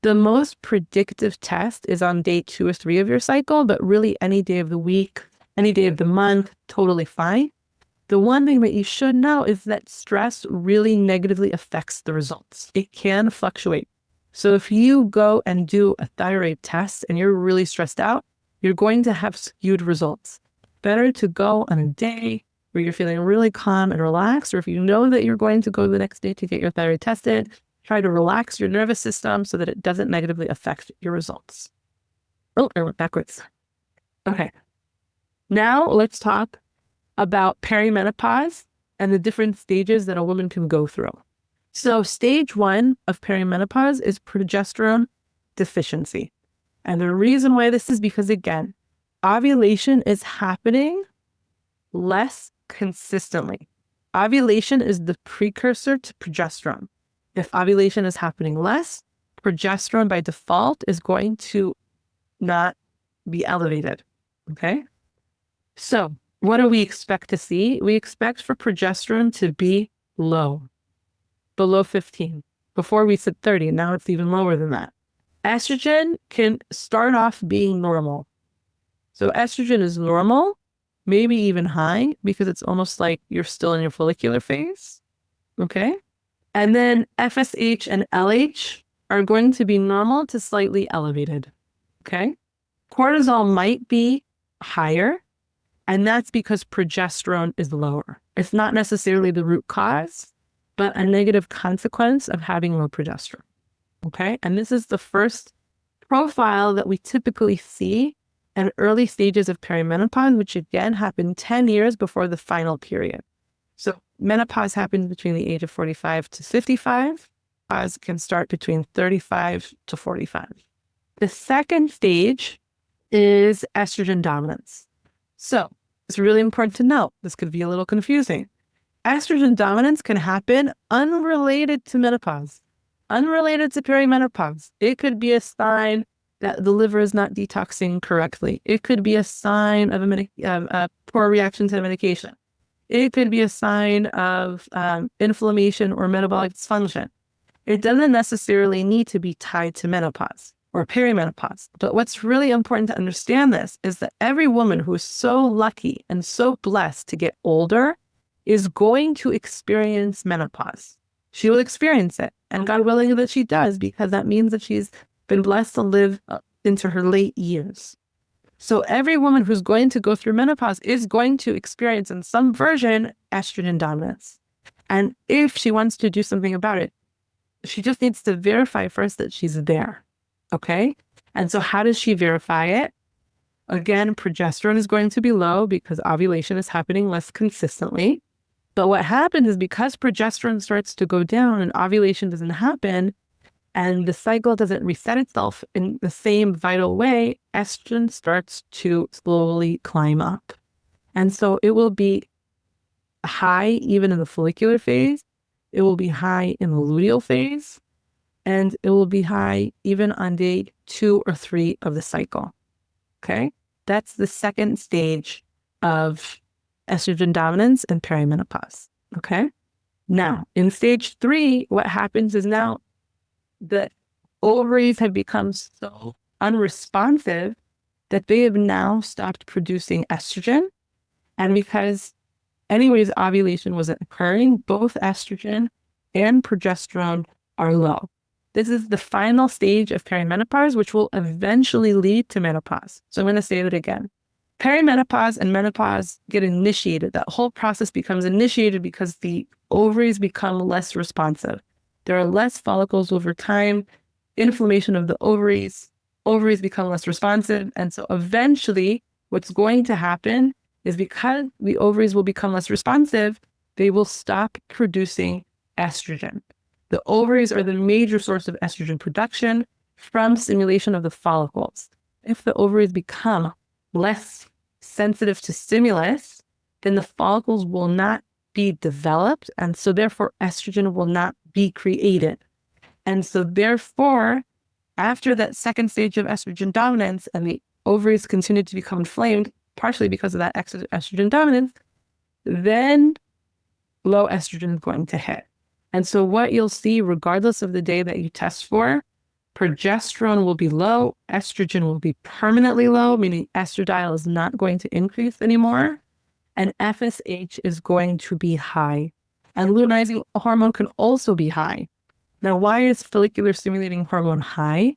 The most predictive test is on day 2 or 3 of your cycle, but really any day of the week, any day of the month, totally fine. The one thing that you should know is that stress really negatively affects the results. It can fluctuate. So if you go and do a thyroid test and you're really stressed out, you're going to have skewed results. Better to go on a day where you're feeling really calm and relaxed, or if you know that you're going to go the next day to get your thyroid tested, try to relax your nervous system so that it doesn't negatively affect your results. Oh, I went backwards. Okay. Now let's talk about perimenopause and the different stages that a woman can go through. So stage 1 of perimenopause is progesterone deficiency. And the reason why this is because, again, ovulation is happening less consistently. Ovulation is the precursor to progesterone. If ovulation is happening less, progesterone by default is going to not be elevated. Okay? So what do we expect to see? We expect for progesterone to be low, below 15. Before we said 30, now it's even lower than that. Estrogen can start off being normal. So estrogen is normal, maybe even high, because it's almost like you're still in your follicular phase. Okay? And then FSH and LH are going to be normal to slightly elevated. Okay? Cortisol might be higher, And that's because progesterone is lower. It's not necessarily the root cause, but a negative consequence of having low progesterone. Okay. And this is the first profile that we typically see in early stages of perimenopause, which again happen 10 years before the final period. So menopause happens between the age of 45 to 55. Menopause can start between 35 to 45. The second stage is estrogen dominance. So it's really important to note, this could be a little confusing. Estrogen dominance can happen unrelated to menopause, unrelated to perimenopause. It could be a sign that the liver is not detoxing correctly. It could be a sign of a poor reaction to medication. It could be a sign of inflammation or metabolic dysfunction. It doesn't necessarily need to be tied to menopause or perimenopause. But what's really important to understand this is that every woman who is so lucky and so blessed to get older is going to experience menopause. She will experience it. And God willing that she does, because that means that she's been blessed to live into her late years. So every woman who's going to go through menopause is going to experience in some version estrogen dominance. And if she wants to do something about it, she just needs to verify first that she's there. Okay. And so how does she verify it? Again, progesterone is going to be low because ovulation is happening less consistently. But what happens is because progesterone starts to go down and ovulation doesn't happen and the cycle doesn't reset itself in the same vital way, estrogen starts to slowly climb up. And so it will be high even in the follicular phase. It will be high in the luteal phase. And it will be high even on day 2 or 3 of the cycle. Okay? That's the second stage of estrogen dominance and perimenopause. Okay? Now, in stage 3, what happens is now the ovaries have become so unresponsive that they have now stopped producing estrogen. And because anyways, ovulation wasn't occurring, both estrogen and progesterone are low. This is the final stage of perimenopause, which will eventually lead to menopause. So I'm going to say that again. Perimenopause and menopause get initiated. That whole process becomes initiated because the ovaries become less responsive. There are less follicles over time, inflammation of the ovaries become less responsive. And so eventually what's going to happen is because the ovaries will become less responsive, they will stop producing estrogen. The ovaries are the major source of estrogen production from stimulation of the follicles. If the ovaries become less sensitive to stimulus, then the follicles will not be developed, and so therefore estrogen will not be created. And so therefore, after that second stage of estrogen dominance and the ovaries continue to become inflamed, partially because of that estrogen dominance, then low estrogen is going to hit. And so what you'll see, regardless of the day that you test for, progesterone will be low, estrogen will be permanently low, meaning estradiol is not going to increase anymore, and FSH is going to be high. And luteinizing hormone can also be high. Now, why is follicular stimulating hormone high?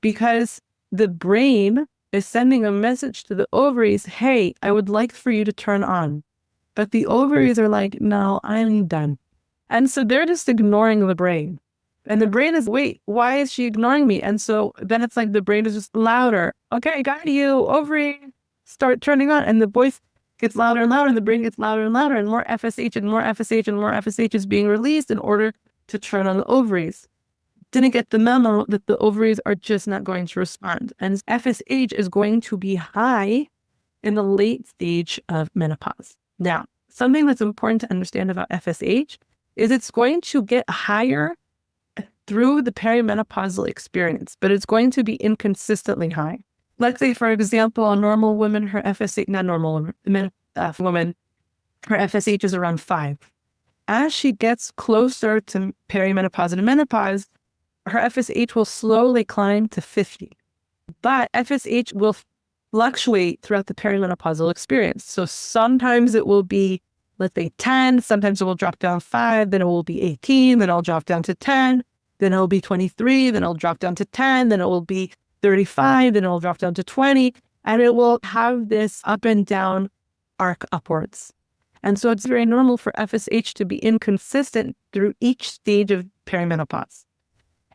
Because the brain is sending a message to the ovaries, hey, I would like for you to turn on. But the ovaries are like, no, I'm done. And so they're just ignoring the brain. And the brain is, wait, why is she ignoring me? And so then it's like the brain is just louder. Okay, got you. Ovary, start turning on. And the voice gets louder and louder, and the brain gets louder and louder, and more FSH and more FSH and more FSH is being released in order to turn on the ovaries. Didn't get the memo that the ovaries are just not going to respond. And FSH is going to be high in the late stage of menopause. Now, something that's important to understand about FSH is it's going to get higher through the perimenopausal experience, but it's going to be inconsistently high. Let's say, for example, a normal woman, her FSH, not normal woman, her FSH is around 5. As she gets closer to perimenopause and menopause, her FSH will slowly climb to 50. But FSH will fluctuate throughout the perimenopausal experience. So sometimes it will be, let's say, 10, sometimes it will drop down 5, then it will be 18, then it'll drop down to 10, then it'll be 23, then it'll drop down to 10, then it will be 35, then it'll drop down to 20, and it will have this up and down arc upwards. And so it's very normal for FSH to be inconsistent through each stage of perimenopause.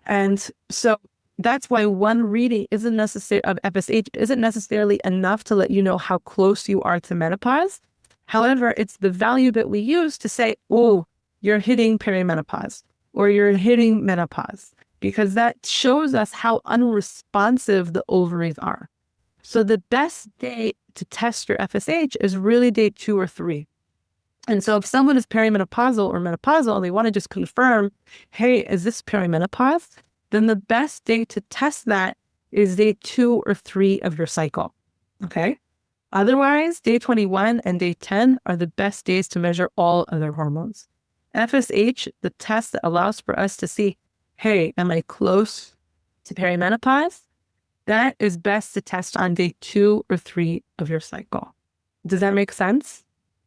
And so that's why one reading of FSH isn't necessarily enough to let you know how close you are to menopause. However, it's the value that we use to say, oh, you're hitting perimenopause or you're hitting menopause, because that shows us how unresponsive the ovaries are. So the best day to test your FSH is really day 2 or 3. And so if someone is perimenopausal or menopausal and they want to just confirm, hey, is this perimenopause? Then the best day to test that is day 2 or 3 of your cycle. Okay. Otherwise, day 21 and day 10 are the best days to measure all other hormones. FSH, the test that allows for us to see, hey, am I close to perimenopause? That is best to test on day 2 or 3 of your cycle. Does that make sense?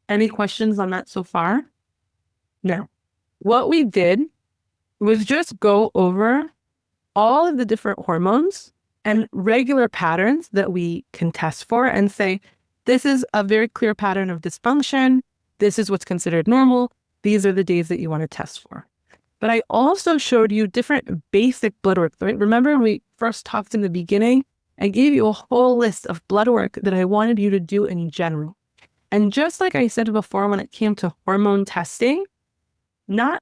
Any questions on that so far? No. What we did was just go over all of the different hormones and regular patterns that we can test for and say, this is a very clear pattern of dysfunction. This is what's considered normal. These are the days that you want to test for. But I also showed you different basic blood work. Right? Remember when we first talked in the beginning, I gave you a whole list of blood work that I wanted you to do in general. And just like I said before, when it came to hormone testing, not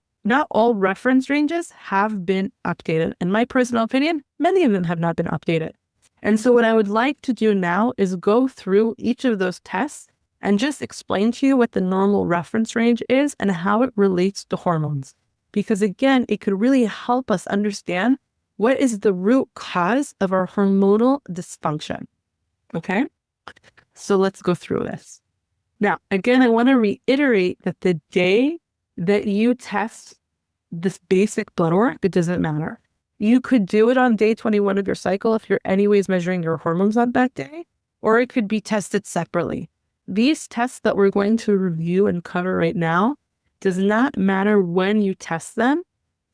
all reference ranges have been updated. In my personal opinion, many of them have not been updated. And so what I would like to do now is go through each of those tests and just explain to you what the normal reference range is and how it relates to hormones. Because again, it could really help us understand what is the root cause of our hormonal dysfunction. Okay? So let's go through this. Now, again, I want to reiterate that the day that you test this basic blood work, it doesn't matter. You could do it on day 21 of your cycle if you're anyways measuring your hormones on that day, or it could be tested separately. These tests that we're going to review and cover right now does not matter when you test them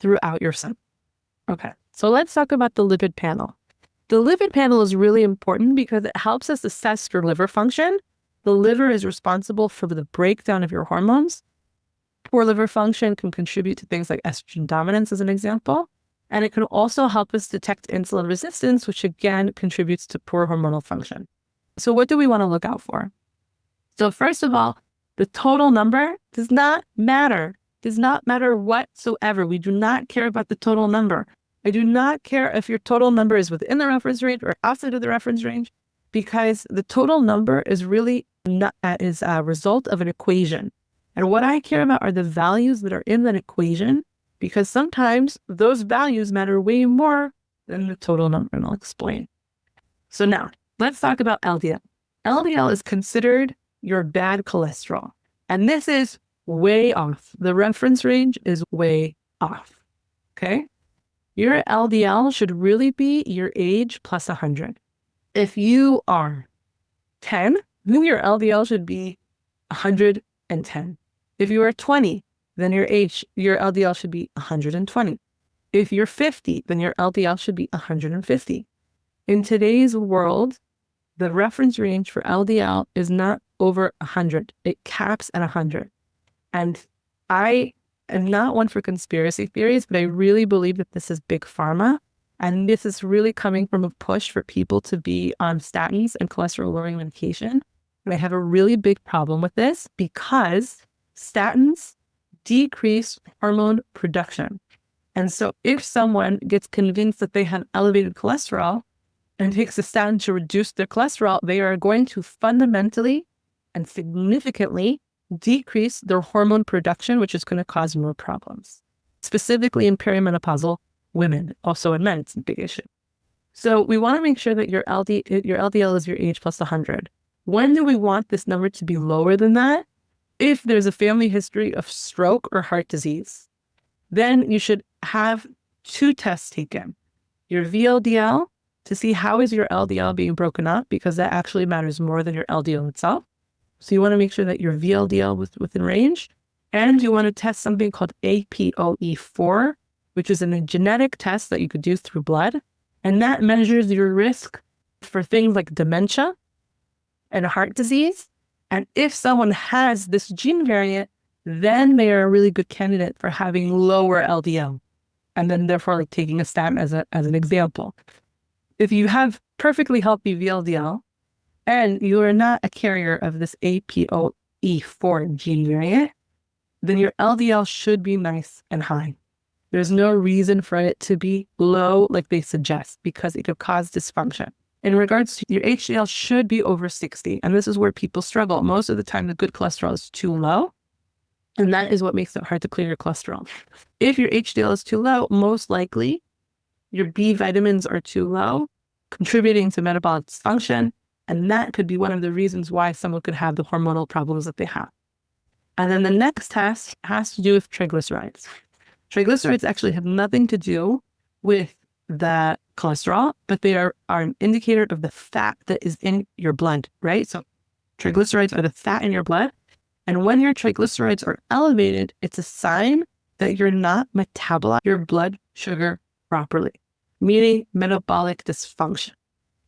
throughout your cycle. Okay, so let's talk about the lipid panel. The lipid panel is really important because it helps us assess your liver function. The liver is responsible for the breakdown of your hormones. Poor liver function can contribute to things like estrogen dominance, as an example. And it can also help us detect insulin resistance, which again contributes to poor hormonal function. So what do we want to look out for? So first of all, the total number does not matter. Does not matter whatsoever. We do not care about the total number. I do not care if your total number is within the reference range or outside of the reference range, because the total number is really is a result of an equation. And what I care about are the values that are in that equation, because sometimes those values matter way more than the total number, and I'll explain. So now, let's talk about LDL. LDL is considered your bad cholesterol, and this is way off. The reference range is way off, okay? Your LDL should really be your age plus 100. If you are 10, then your LDL should be 110. If you are 20, then your LDL should be 120. If you're 50, then your LDL should be 150. In today's world, the reference range for LDL is not over 100. It caps at 100. And I am not one for conspiracy theories, but I really believe that this is big pharma. And this is really coming from a push for people to be on statins and cholesterol-lowering medication. And I have a really big problem with this because statins decrease hormone production. And so if someone gets convinced that they have elevated cholesterol and takes a statin to reduce their cholesterol, they are going to fundamentally and significantly decrease their hormone production, which is going to cause more problems, specifically in perimenopausal women. Also in men, it's a big issue. So we want to make sure that your LDL is your age plus 100. When do we want this number to be lower than that? If there's a family history of stroke or heart disease, then you should have 2 tests taken. Your VLDL to see how is your LDL being broken up, because that actually matters more than your LDL itself. So you want to make sure that your VLDL was within range, and you want to test something called APOE4, which is a genetic test that you could do through blood. And that measures your risk for things like dementia and heart disease. And if someone has this gene variant, then they are a really good candidate for having lower LDL. And then therefore like taking a statin as an example. If you have perfectly healthy VLDL and you are not a carrier of this APOE4 gene variant, then your LDL should be nice and high. There's no reason for it to be low like they suggest because it could cause dysfunction. In regards to your HDL should be over 60. And this is where people struggle. Most of the time, the good cholesterol is too low. And that is what makes it hard to clear your cholesterol. If your HDL is too low, most likely your B vitamins are too low, contributing to metabolic dysfunction. And that could be one of the reasons why someone could have the hormonal problems that they have. And then the next test has to do with triglycerides. Triglycerides actually have nothing to do with the cholesterol, but they are an indicator of the fat that is in your blood, right? So triglycerides are the fat in your blood. And when your triglycerides are elevated, it's a sign that you're not metabolizing your blood sugar properly, meaning metabolic dysfunction.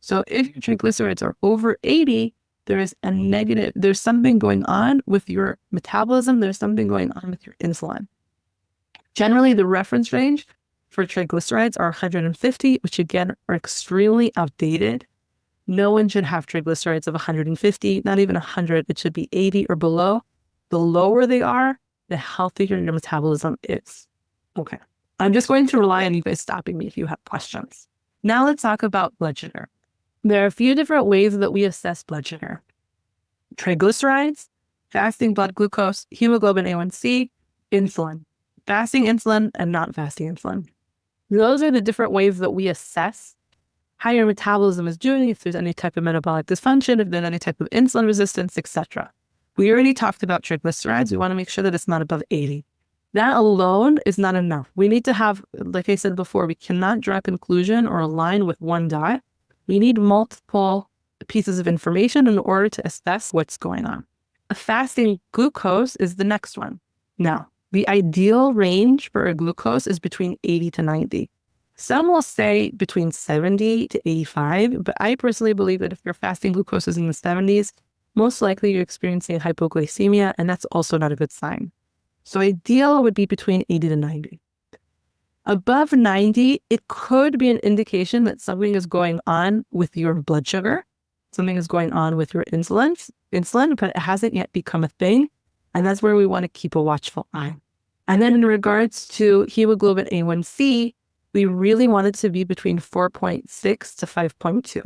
So if your triglycerides are over 80, there is a negative, there's something going on with your metabolism, there's something going on with your insulin. Generally, the reference range for triglycerides are 150, which again are extremely outdated. No one should have triglycerides of 150, not even 100. It should be 80 or below. The lower they are, the healthier your metabolism is. Okay. I'm just going to rely on you guys stopping me if you have questions. Now let's talk about blood sugar. There are a few different ways that we assess blood sugar. Triglycerides, fasting blood glucose, hemoglobin A1C, insulin. Fasting insulin and not fasting insulin. Those are the different ways that we assess how your metabolism is doing, if there's any type of metabolic dysfunction, if there's any type of insulin resistance, etc. We already talked about triglycerides. We want to make sure that it's not above 80. That alone is not enough. We need to have, like I said before, we cannot draw a conclusion or a line with one dot. We need multiple pieces of information in order to assess what's going on. A fasting glucose is the next one. Now, the ideal range for a glucose is between 80 to 90. Some will say between 70 to 85, but I personally believe that if your fasting glucose is in the 70s, most likely you're experiencing hypoglycemia, and that's also not a good sign. So ideal would be between 80 to 90. Above 90, it could be an indication that something is going on with your blood sugar, something is going on with your insulin, but it hasn't yet become a thing, and that's where we want to keep a watchful eye. And then in regards to hemoglobin A1C, we really want it to be between 4.6 to 5.2.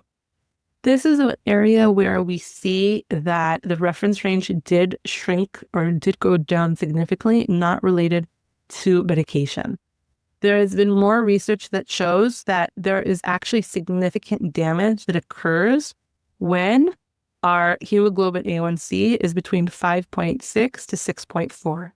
This is an area where we see that the reference range did shrink or did go down significantly, not related to medication. There has been more research that shows that there is actually significant damage that occurs when our hemoglobin A1C is between 5.6 to 6.4.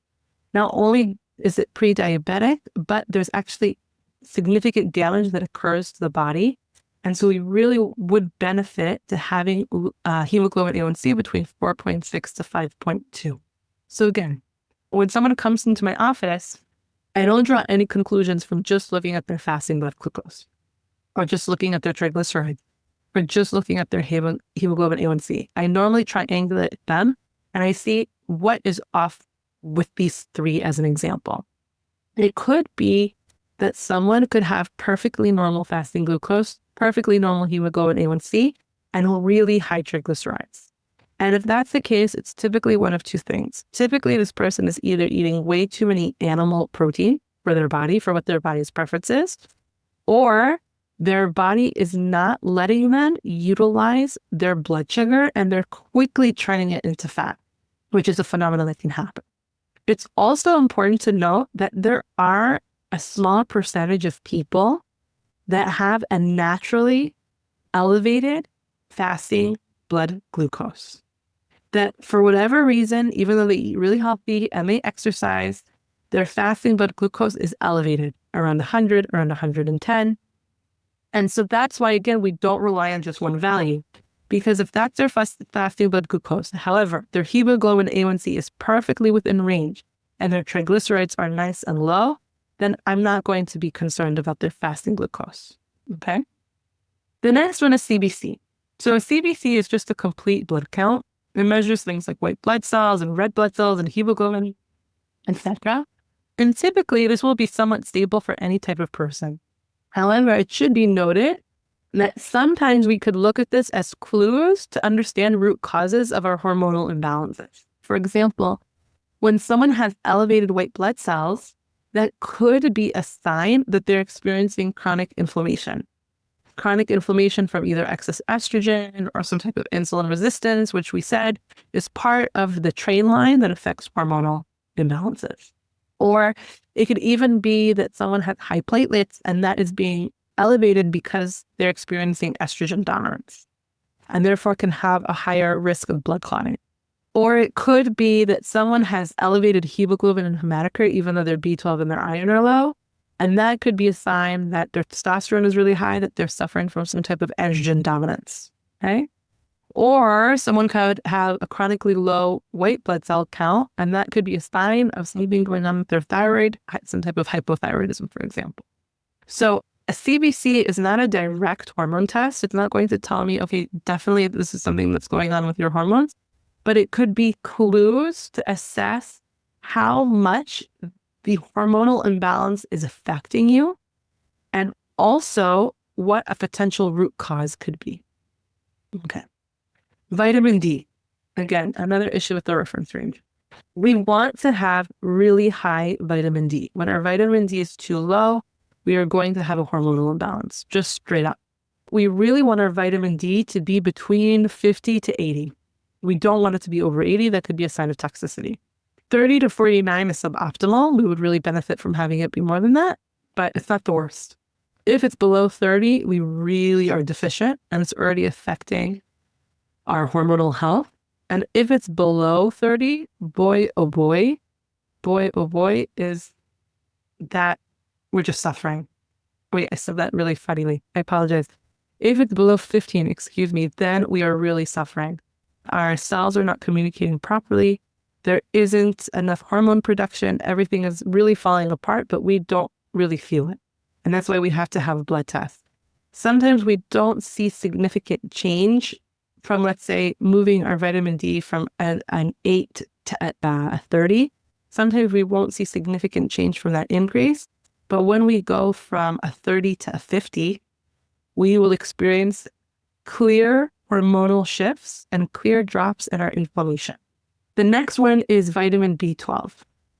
Not only is it pre-diabetic, but there's actually significant damage that occurs to the body. And so we really would benefit to having hemoglobin A1C between 4.6 to 5.2. So again, when someone comes into my office, I don't draw any conclusions from just looking at their fasting blood glucose or just looking at their triglycerides or just looking at their hemoglobin A1C. I normally triangulate them and I see what is off with these three as an example. It could be that someone could have perfectly normal fasting glucose, perfectly normal hemoglobin A1C, and really high triglycerides. And if that's the case, it's typically one of two things. Typically, this person is either eating way too many animal protein for their body, for what their body's preference is, or their body is not letting them utilize their blood sugar and they're quickly turning it into fat, which is a phenomenon that can happen. It's also important to note that there are a small percentage of people that have a naturally elevated fasting blood glucose. That for whatever reason, even though they eat really healthy and they exercise, their fasting blood glucose is elevated around 100, around 110. And so that's why, again, we don't rely on just one value. Because if that's their fasting blood glucose, however, their hemoglobin A1C is perfectly within range and their triglycerides are nice and low, then I'm not going to be concerned about their fasting glucose. Okay? The next one is CBC. So a CBC is just a complete blood count. It measures things like white blood cells and red blood cells and hemoglobin, etc. And typically, this will be somewhat stable for any type of person. However, it should be noted that sometimes we could look at this as clues to understand root causes of our hormonal imbalances. For example, when someone has elevated white blood cells, that could be a sign that they're experiencing chronic inflammation. Chronic inflammation from either excess estrogen or some type of insulin resistance, which we said is part of the train line that affects hormonal imbalances. Or it could even be that someone has high platelets and that is being elevated because they're experiencing estrogen dominance and therefore can have a higher risk of blood clotting. Or it could be that someone has elevated hemoglobin and hematocrit even though their B12 and their iron are low. And that could be a sign that their testosterone is really high, that they're suffering from some type of estrogen dominance, okay? Or someone could have a chronically low white blood cell count, and that could be a sign of something going on with their thyroid, some type of hypothyroidism, for example. So a CBC is not a direct hormone test. It's not going to tell me, okay, definitely this is something that's going on with your hormones, but it could be clues to assess how much the hormonal imbalance is affecting you, and also what a potential root cause could be. Okay. Vitamin D. Again, another issue with the reference range. We want to have really high vitamin D. When our vitamin D is too low, we are going to have a hormonal imbalance, just straight up. We really want our vitamin D to be between 50 to 80. We don't want it to be over 80. That could be a sign of toxicity. 30 to 49 is suboptimal. We would really benefit from having it be more than that, but it's not the worst. If it's below 30, we really are deficient and it's already affecting our hormonal health. And if it's below 30, boy, oh boy, is that we're just suffering. Wait, I said that really funnily. I apologize. If it's below 15, then we are really suffering. Our cells are not communicating properly. There isn't enough hormone production. Everything is really falling apart, but we don't really feel it. And that's why we have to have a blood test. Sometimes we don't see significant change from, let's say, moving our vitamin D from an 8 to a 30. Sometimes we won't see significant change from that increase. But when we go from a 30 to a 50, we will experience clear hormonal shifts and clear drops in our inflammation. The next one is vitamin B12.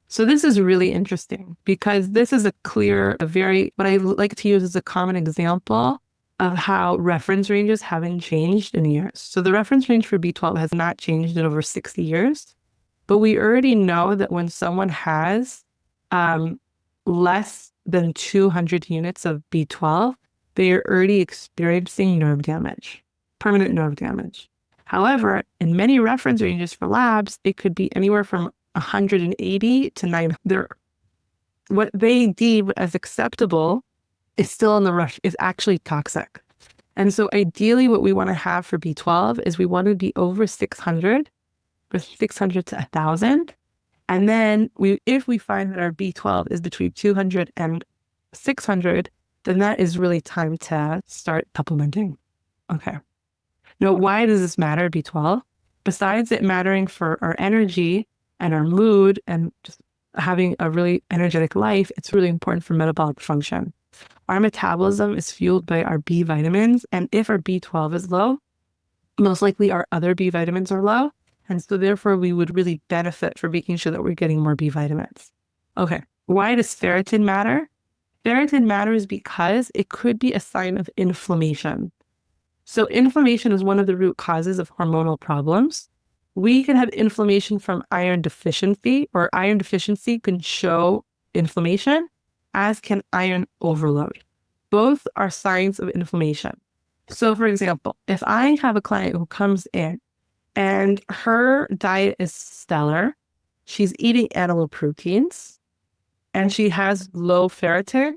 So this is really interesting because this is what I like to use as a common example of how reference ranges haven't changed in years. So the reference range for B12 has not changed in over 60 years, but we already know that when someone has less than 200 units of B12, they are already experiencing nerve damage, permanent nerve damage. However, in many reference ranges for labs, it could be anywhere from 180 to 900. What they deem as acceptable is still in the rush, is actually toxic. And so ideally what we want to have for B12 is we want to be over 600, or 600 to 1,000. And then if we find that our B12 is between 200 and 600, then that is really time to start supplementing. Okay. Now, why does this matter, B12? Besides it mattering for our energy and our mood and just having a really energetic life, it's really important for metabolic function. Our metabolism is fueled by our B vitamins, and if our B12 is low, most likely our other B vitamins are low, and so therefore we would really benefit for making sure that we're getting more B vitamins. Okay, why does ferritin matter? Ferritin matters because it could be a sign of inflammation. So inflammation is one of the root causes of hormonal problems. We can have inflammation from iron deficiency, or iron deficiency can show inflammation, as can iron overload. Both are signs of inflammation. So for example, if I have a client who comes in and her diet is stellar, she's eating animal proteins, and she has low ferritin,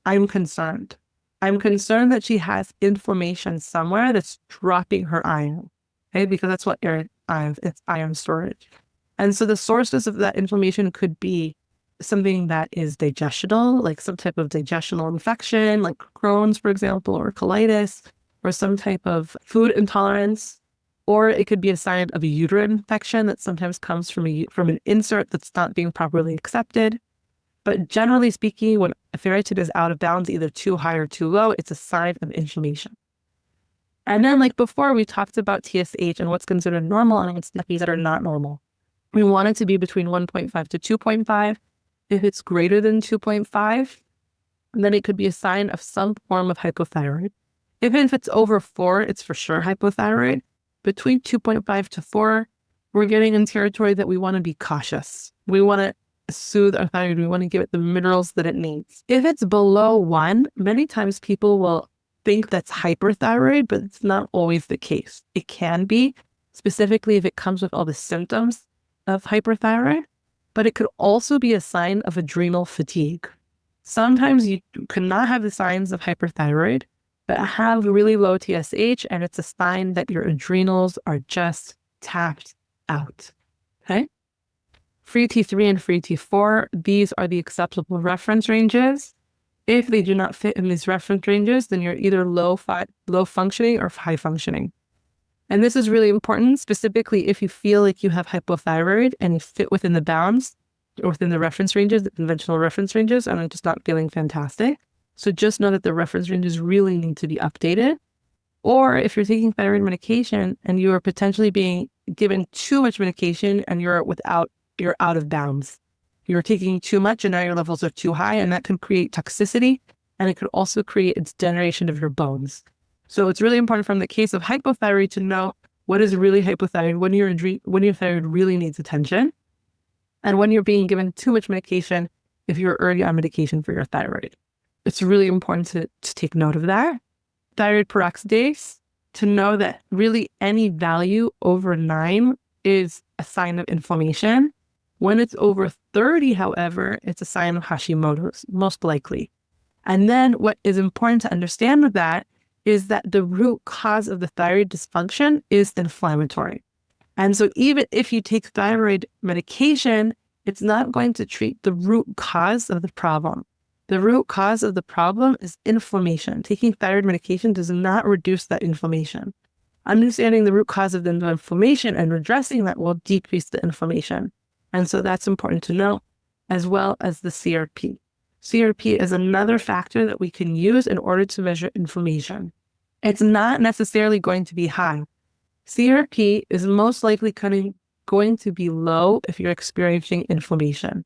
I'm concerned. I'm concerned that she has inflammation somewhere that's dropping her iron, okay? Because that's what it's iron storage. And so the sources of that inflammation could be something that is digestional, like some type of digestional infection, like Crohn's, for example, or colitis, or some type of food intolerance, or it could be a sign of a uterine infection that sometimes comes from an insert that's not being properly accepted. But generally speaking, when a ferritin is out of bounds, either too high or too low, it's a sign of inflammation. And then, like before, we talked about TSH and what's considered normal and what's things that are not normal. We want it to be between 1.5 to 2.5. If it's greater than 2.5, then it could be a sign of some form of hypothyroid. If it's over 4, it's for sure hypothyroid. Between 2.5 to 4, we're getting in territory that we want to be cautious. We want to soothe our thyroid. We want to give it the minerals that it needs. If it's below 1, many times people will think that's hyperthyroid, but it's not always the case. It can be, specifically if it comes with all the symptoms of hyperthyroid, but it could also be a sign of adrenal fatigue. Sometimes you cannot have the signs of hyperthyroid, but have really low TSH, and it's a sign that your adrenals are just tapped out. Okay? Free T3 and free T4, these are the acceptable reference ranges. If they do not fit in these reference ranges, then you're either low functioning or high functioning. And this is really important, specifically if you feel like you have hypothyroid and you fit within the bounds or within the reference ranges, the conventional reference ranges, and I'm just not feeling fantastic. So just know that the reference ranges really need to be updated. Or if you're taking thyroid medication and you are potentially being given too much medication and you're out of bounds. You're taking too much and now your levels are too high, and that can create toxicity, and it could also create its degeneration of your bones. So it's really important from the case of hypothyroid to know what is really hypothyroid, when your thyroid really needs attention, and when you're being given too much medication if you're already on medication for your thyroid. It's really important to take note of that. Thyroid peroxidase, to know that really any value over 9 is a sign of inflammation. When it's over 30, however, it's a sign of Hashimoto's, most likely. And then what is important to understand with that is that the root cause of the thyroid dysfunction is inflammatory. And so even if you take thyroid medication, it's not going to treat the root cause of the problem. The root cause of the problem is inflammation. Taking thyroid medication does not reduce that inflammation. Understanding the root cause of the inflammation and redressing that will decrease the inflammation. And so that's important to know, as well as the CRP. CRP is another factor that we can use in order to measure inflammation. It's not necessarily going to be high. CRP is most likely going to be low if you're experiencing inflammation.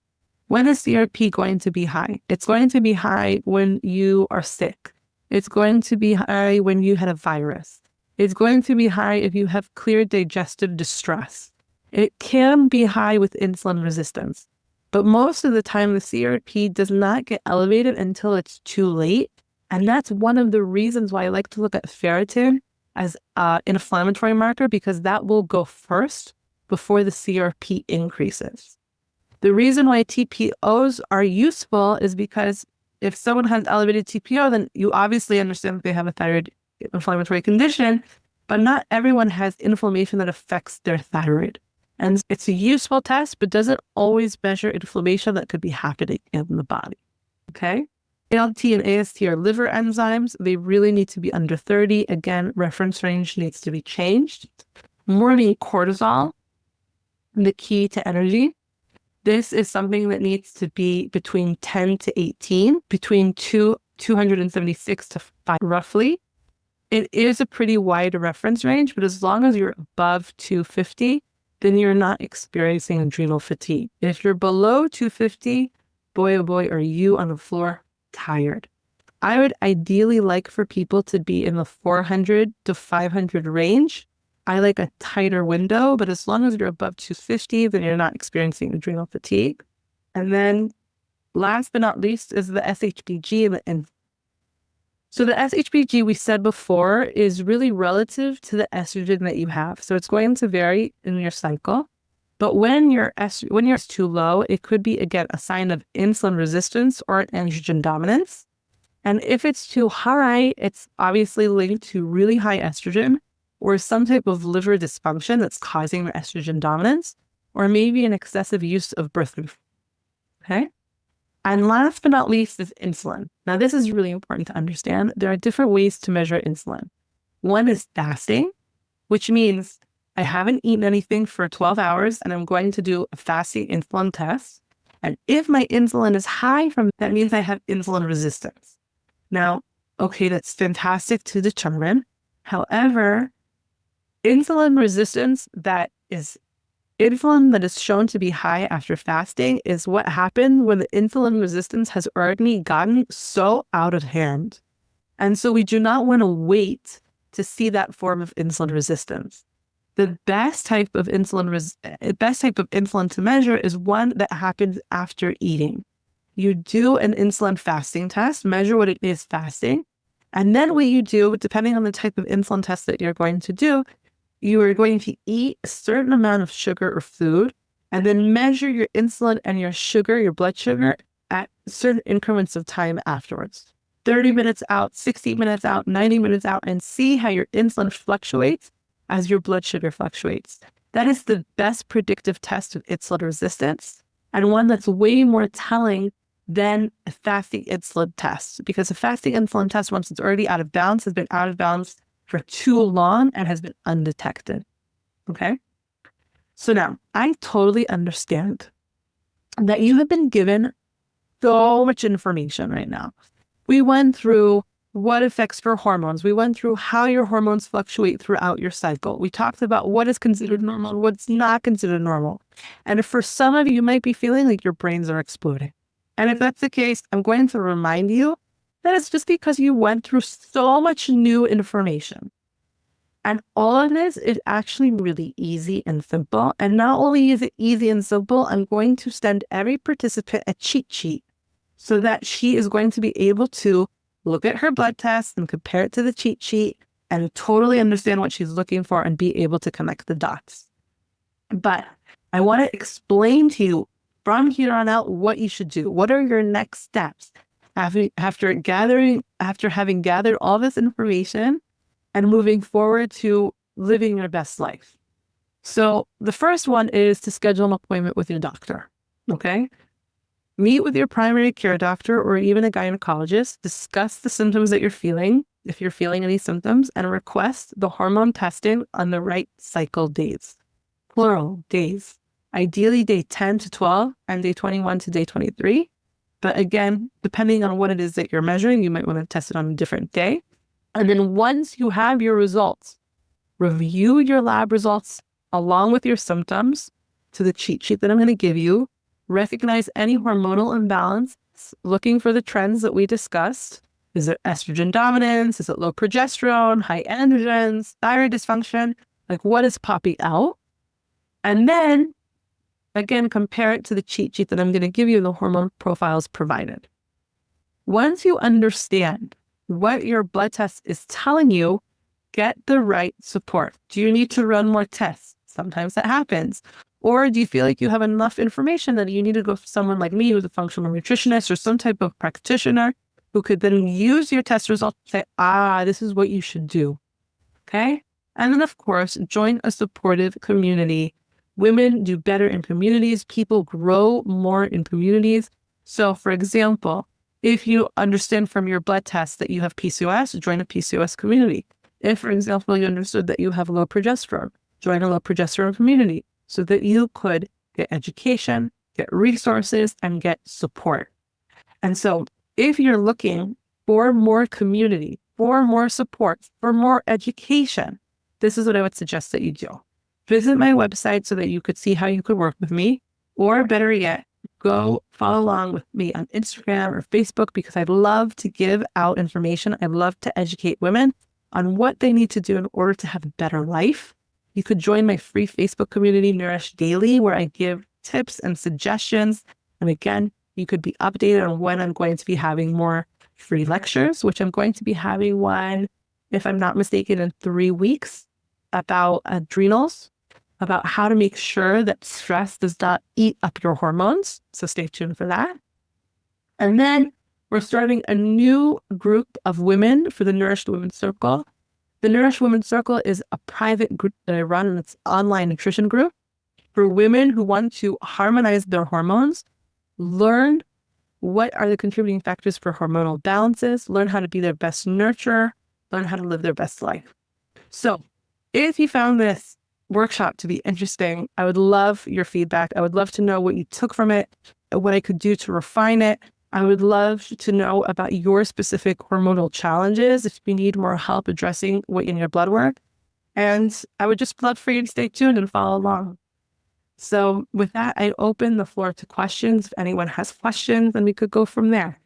When is CRP going to be high? It's going to be high when you are sick. It's going to be high when you had a virus. It's going to be high if you have clear digestive distress. It can be high with insulin resistance, but most of the time the CRP does not get elevated until it's too late. And that's one of the reasons why I like to look at ferritin as an inflammatory marker, because that will go first before the CRP increases. The reason why TPOs are useful is because if someone has elevated TPO, then you obviously understand that they have a thyroid inflammatory condition, but not everyone has inflammation that affects their thyroid. And it's a useful test, but doesn't always measure inflammation that could be happening in the body. Okay? ALT and AST are liver enzymes. They really need to be under 30. Again, reference range needs to be changed. Morning cortisol, the key to energy. This is something that needs to be between 10 to 18, between 276 to 5 roughly. It is a pretty wide reference range, but as long as you're above 250, then you're not experiencing adrenal fatigue. If you're below 250, boy, oh boy, are you on the floor tired. I would ideally like for people to be in the 400 to 500 range. I like a tighter window, but as long as you're above 250, then you're not experiencing adrenal fatigue. And then last but not least is the SHBG. So the SHBG, we said before, is really relative to the estrogen that you have. So it's going to vary in your cycle. But when you're too low, it could be, again, a sign of insulin resistance or an androgen dominance. And if it's too high, it's obviously linked to really high estrogen or some type of liver dysfunction that's causing the estrogen dominance, or maybe an excessive use of birth control. Okay? And last but not least is insulin. Now, this is really important to understand. There are different ways to measure insulin. One is fasting, which means I haven't eaten anything for 12 hours, and I'm going to do a fasting insulin test. And if my insulin is high that means I have insulin resistance. Now, okay, that's fantastic to determine. However, insulin resistance that is shown to be high after fasting is what happened when the insulin resistance has already gotten so out of hand. And so we do not want to wait to see that form of insulin resistance. The best type of insulin to measure is one that happens after eating. You do an insulin fasting test, measure what it is fasting, and then what you do, depending on the type of insulin test that you're going to do, you are going to eat a certain amount of sugar or food, and then measure your insulin and your sugar, your blood sugar, at certain increments of time afterwards. 30 minutes out, 60 minutes out, 90 minutes out, and see how your insulin fluctuates as your blood sugar fluctuates. That is the best predictive test of insulin resistance, and one that's way more telling than a fasting insulin test, because a fasting insulin test, once it's already out of balance, has been out of balance for too long and has been undetected. Okay? So now, I totally understand that you have been given so much information right now. We went through what affects your hormones. We went through how your hormones fluctuate throughout your cycle. We talked about what is considered normal and what's not considered normal. And for some of you, you might be feeling like your brains are exploding. And if that's the case, I'm going to remind you that it's just because you went through so much new information. And all of this is actually really easy and simple. And not only is it easy and simple, I'm going to send every participant a cheat sheet so that she is going to be able to look at her blood test and compare it to the cheat sheet and totally understand what she's looking for and be able to connect the dots. But I want to explain to you from here on out what you should do. What are your next steps after having gathered all this information and moving forward to living your best life? So the first one is to schedule an appointment with your doctor. Okay? Meet with your primary care doctor or even a gynecologist, discuss the symptoms that you're feeling, if you're feeling any symptoms, and request the hormone testing on the right cycle days. Plural, days. Ideally day 10 to 12 and day 21 to day 23. But again, depending on what it is that you're measuring, you might want to test it on a different day. And then once you have your results, review your lab results along with your symptoms to the cheat sheet that I'm going to give you. Recognize any hormonal imbalance, looking for the trends that we discussed. Is it estrogen dominance? Is it low progesterone, high androgens, thyroid dysfunction? Like, what is popping out? And then, again, compare it to the cheat sheet that I'm going to give you, the hormone profiles provided. Once you understand what your blood test is telling you, get the right support. Do you need to run more tests? Sometimes that happens. Or do you feel like you have enough information that you need to go for someone like me who's a functional nutritionist or some type of practitioner who could then use your test results to say, this is what you should do. Okay? And then, of course, join a supportive community. Women do better in communities. People grow more in communities. So, for example, if you understand from your blood test that you have PCOS, join a PCOS community. If, for example, you understood that you have low progesterone, join a low progesterone community, so that you could get education, get resources, and get support. And so if you're looking for more community, for more support, for more education, this is what I would suggest that you do. Visit my website so that you could see how you could work with me, or better yet, go follow along with me on Instagram or Facebook, because I'd love to give out information. I'd love to educate women on what they need to do in order to have a better life. You could join my free Facebook community, Nourished Daily, where I give tips and suggestions. And again, you could be updated on when I'm going to be having more free lectures, which I'm going to be having one, if I'm not mistaken, in 3 weeks about adrenals, about how to make sure that stress does not eat up your hormones. So stay tuned for that. And then we're starting a new group of women for the Nourished Women's Circle. The Nourished Women's Circle is a private group that I run, and it's an online nutrition group for women who want to harmonize their hormones, learn what are the contributing factors for hormonal balances, learn how to be their best nurturer, learn how to live their best life. So if you found this workshop to be interesting. I would love your feedback. I would love to know what you took from it, what I could do to refine it. I would love to know about your specific hormonal challenges if you need more help addressing what in your blood work. And I would just love for you to stay tuned and follow along. So with that, I open the floor to questions. If anyone has questions, then we could go from there.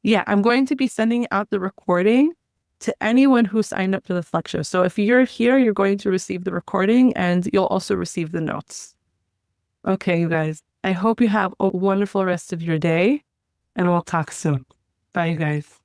Yeah, I'm going to be sending out the recording to anyone who signed up to this lecture. So if you're here, you're going to receive the recording and you'll also receive the notes. Okay, you guys, I hope you have a wonderful rest of your day and we'll talk soon. Bye, you guys.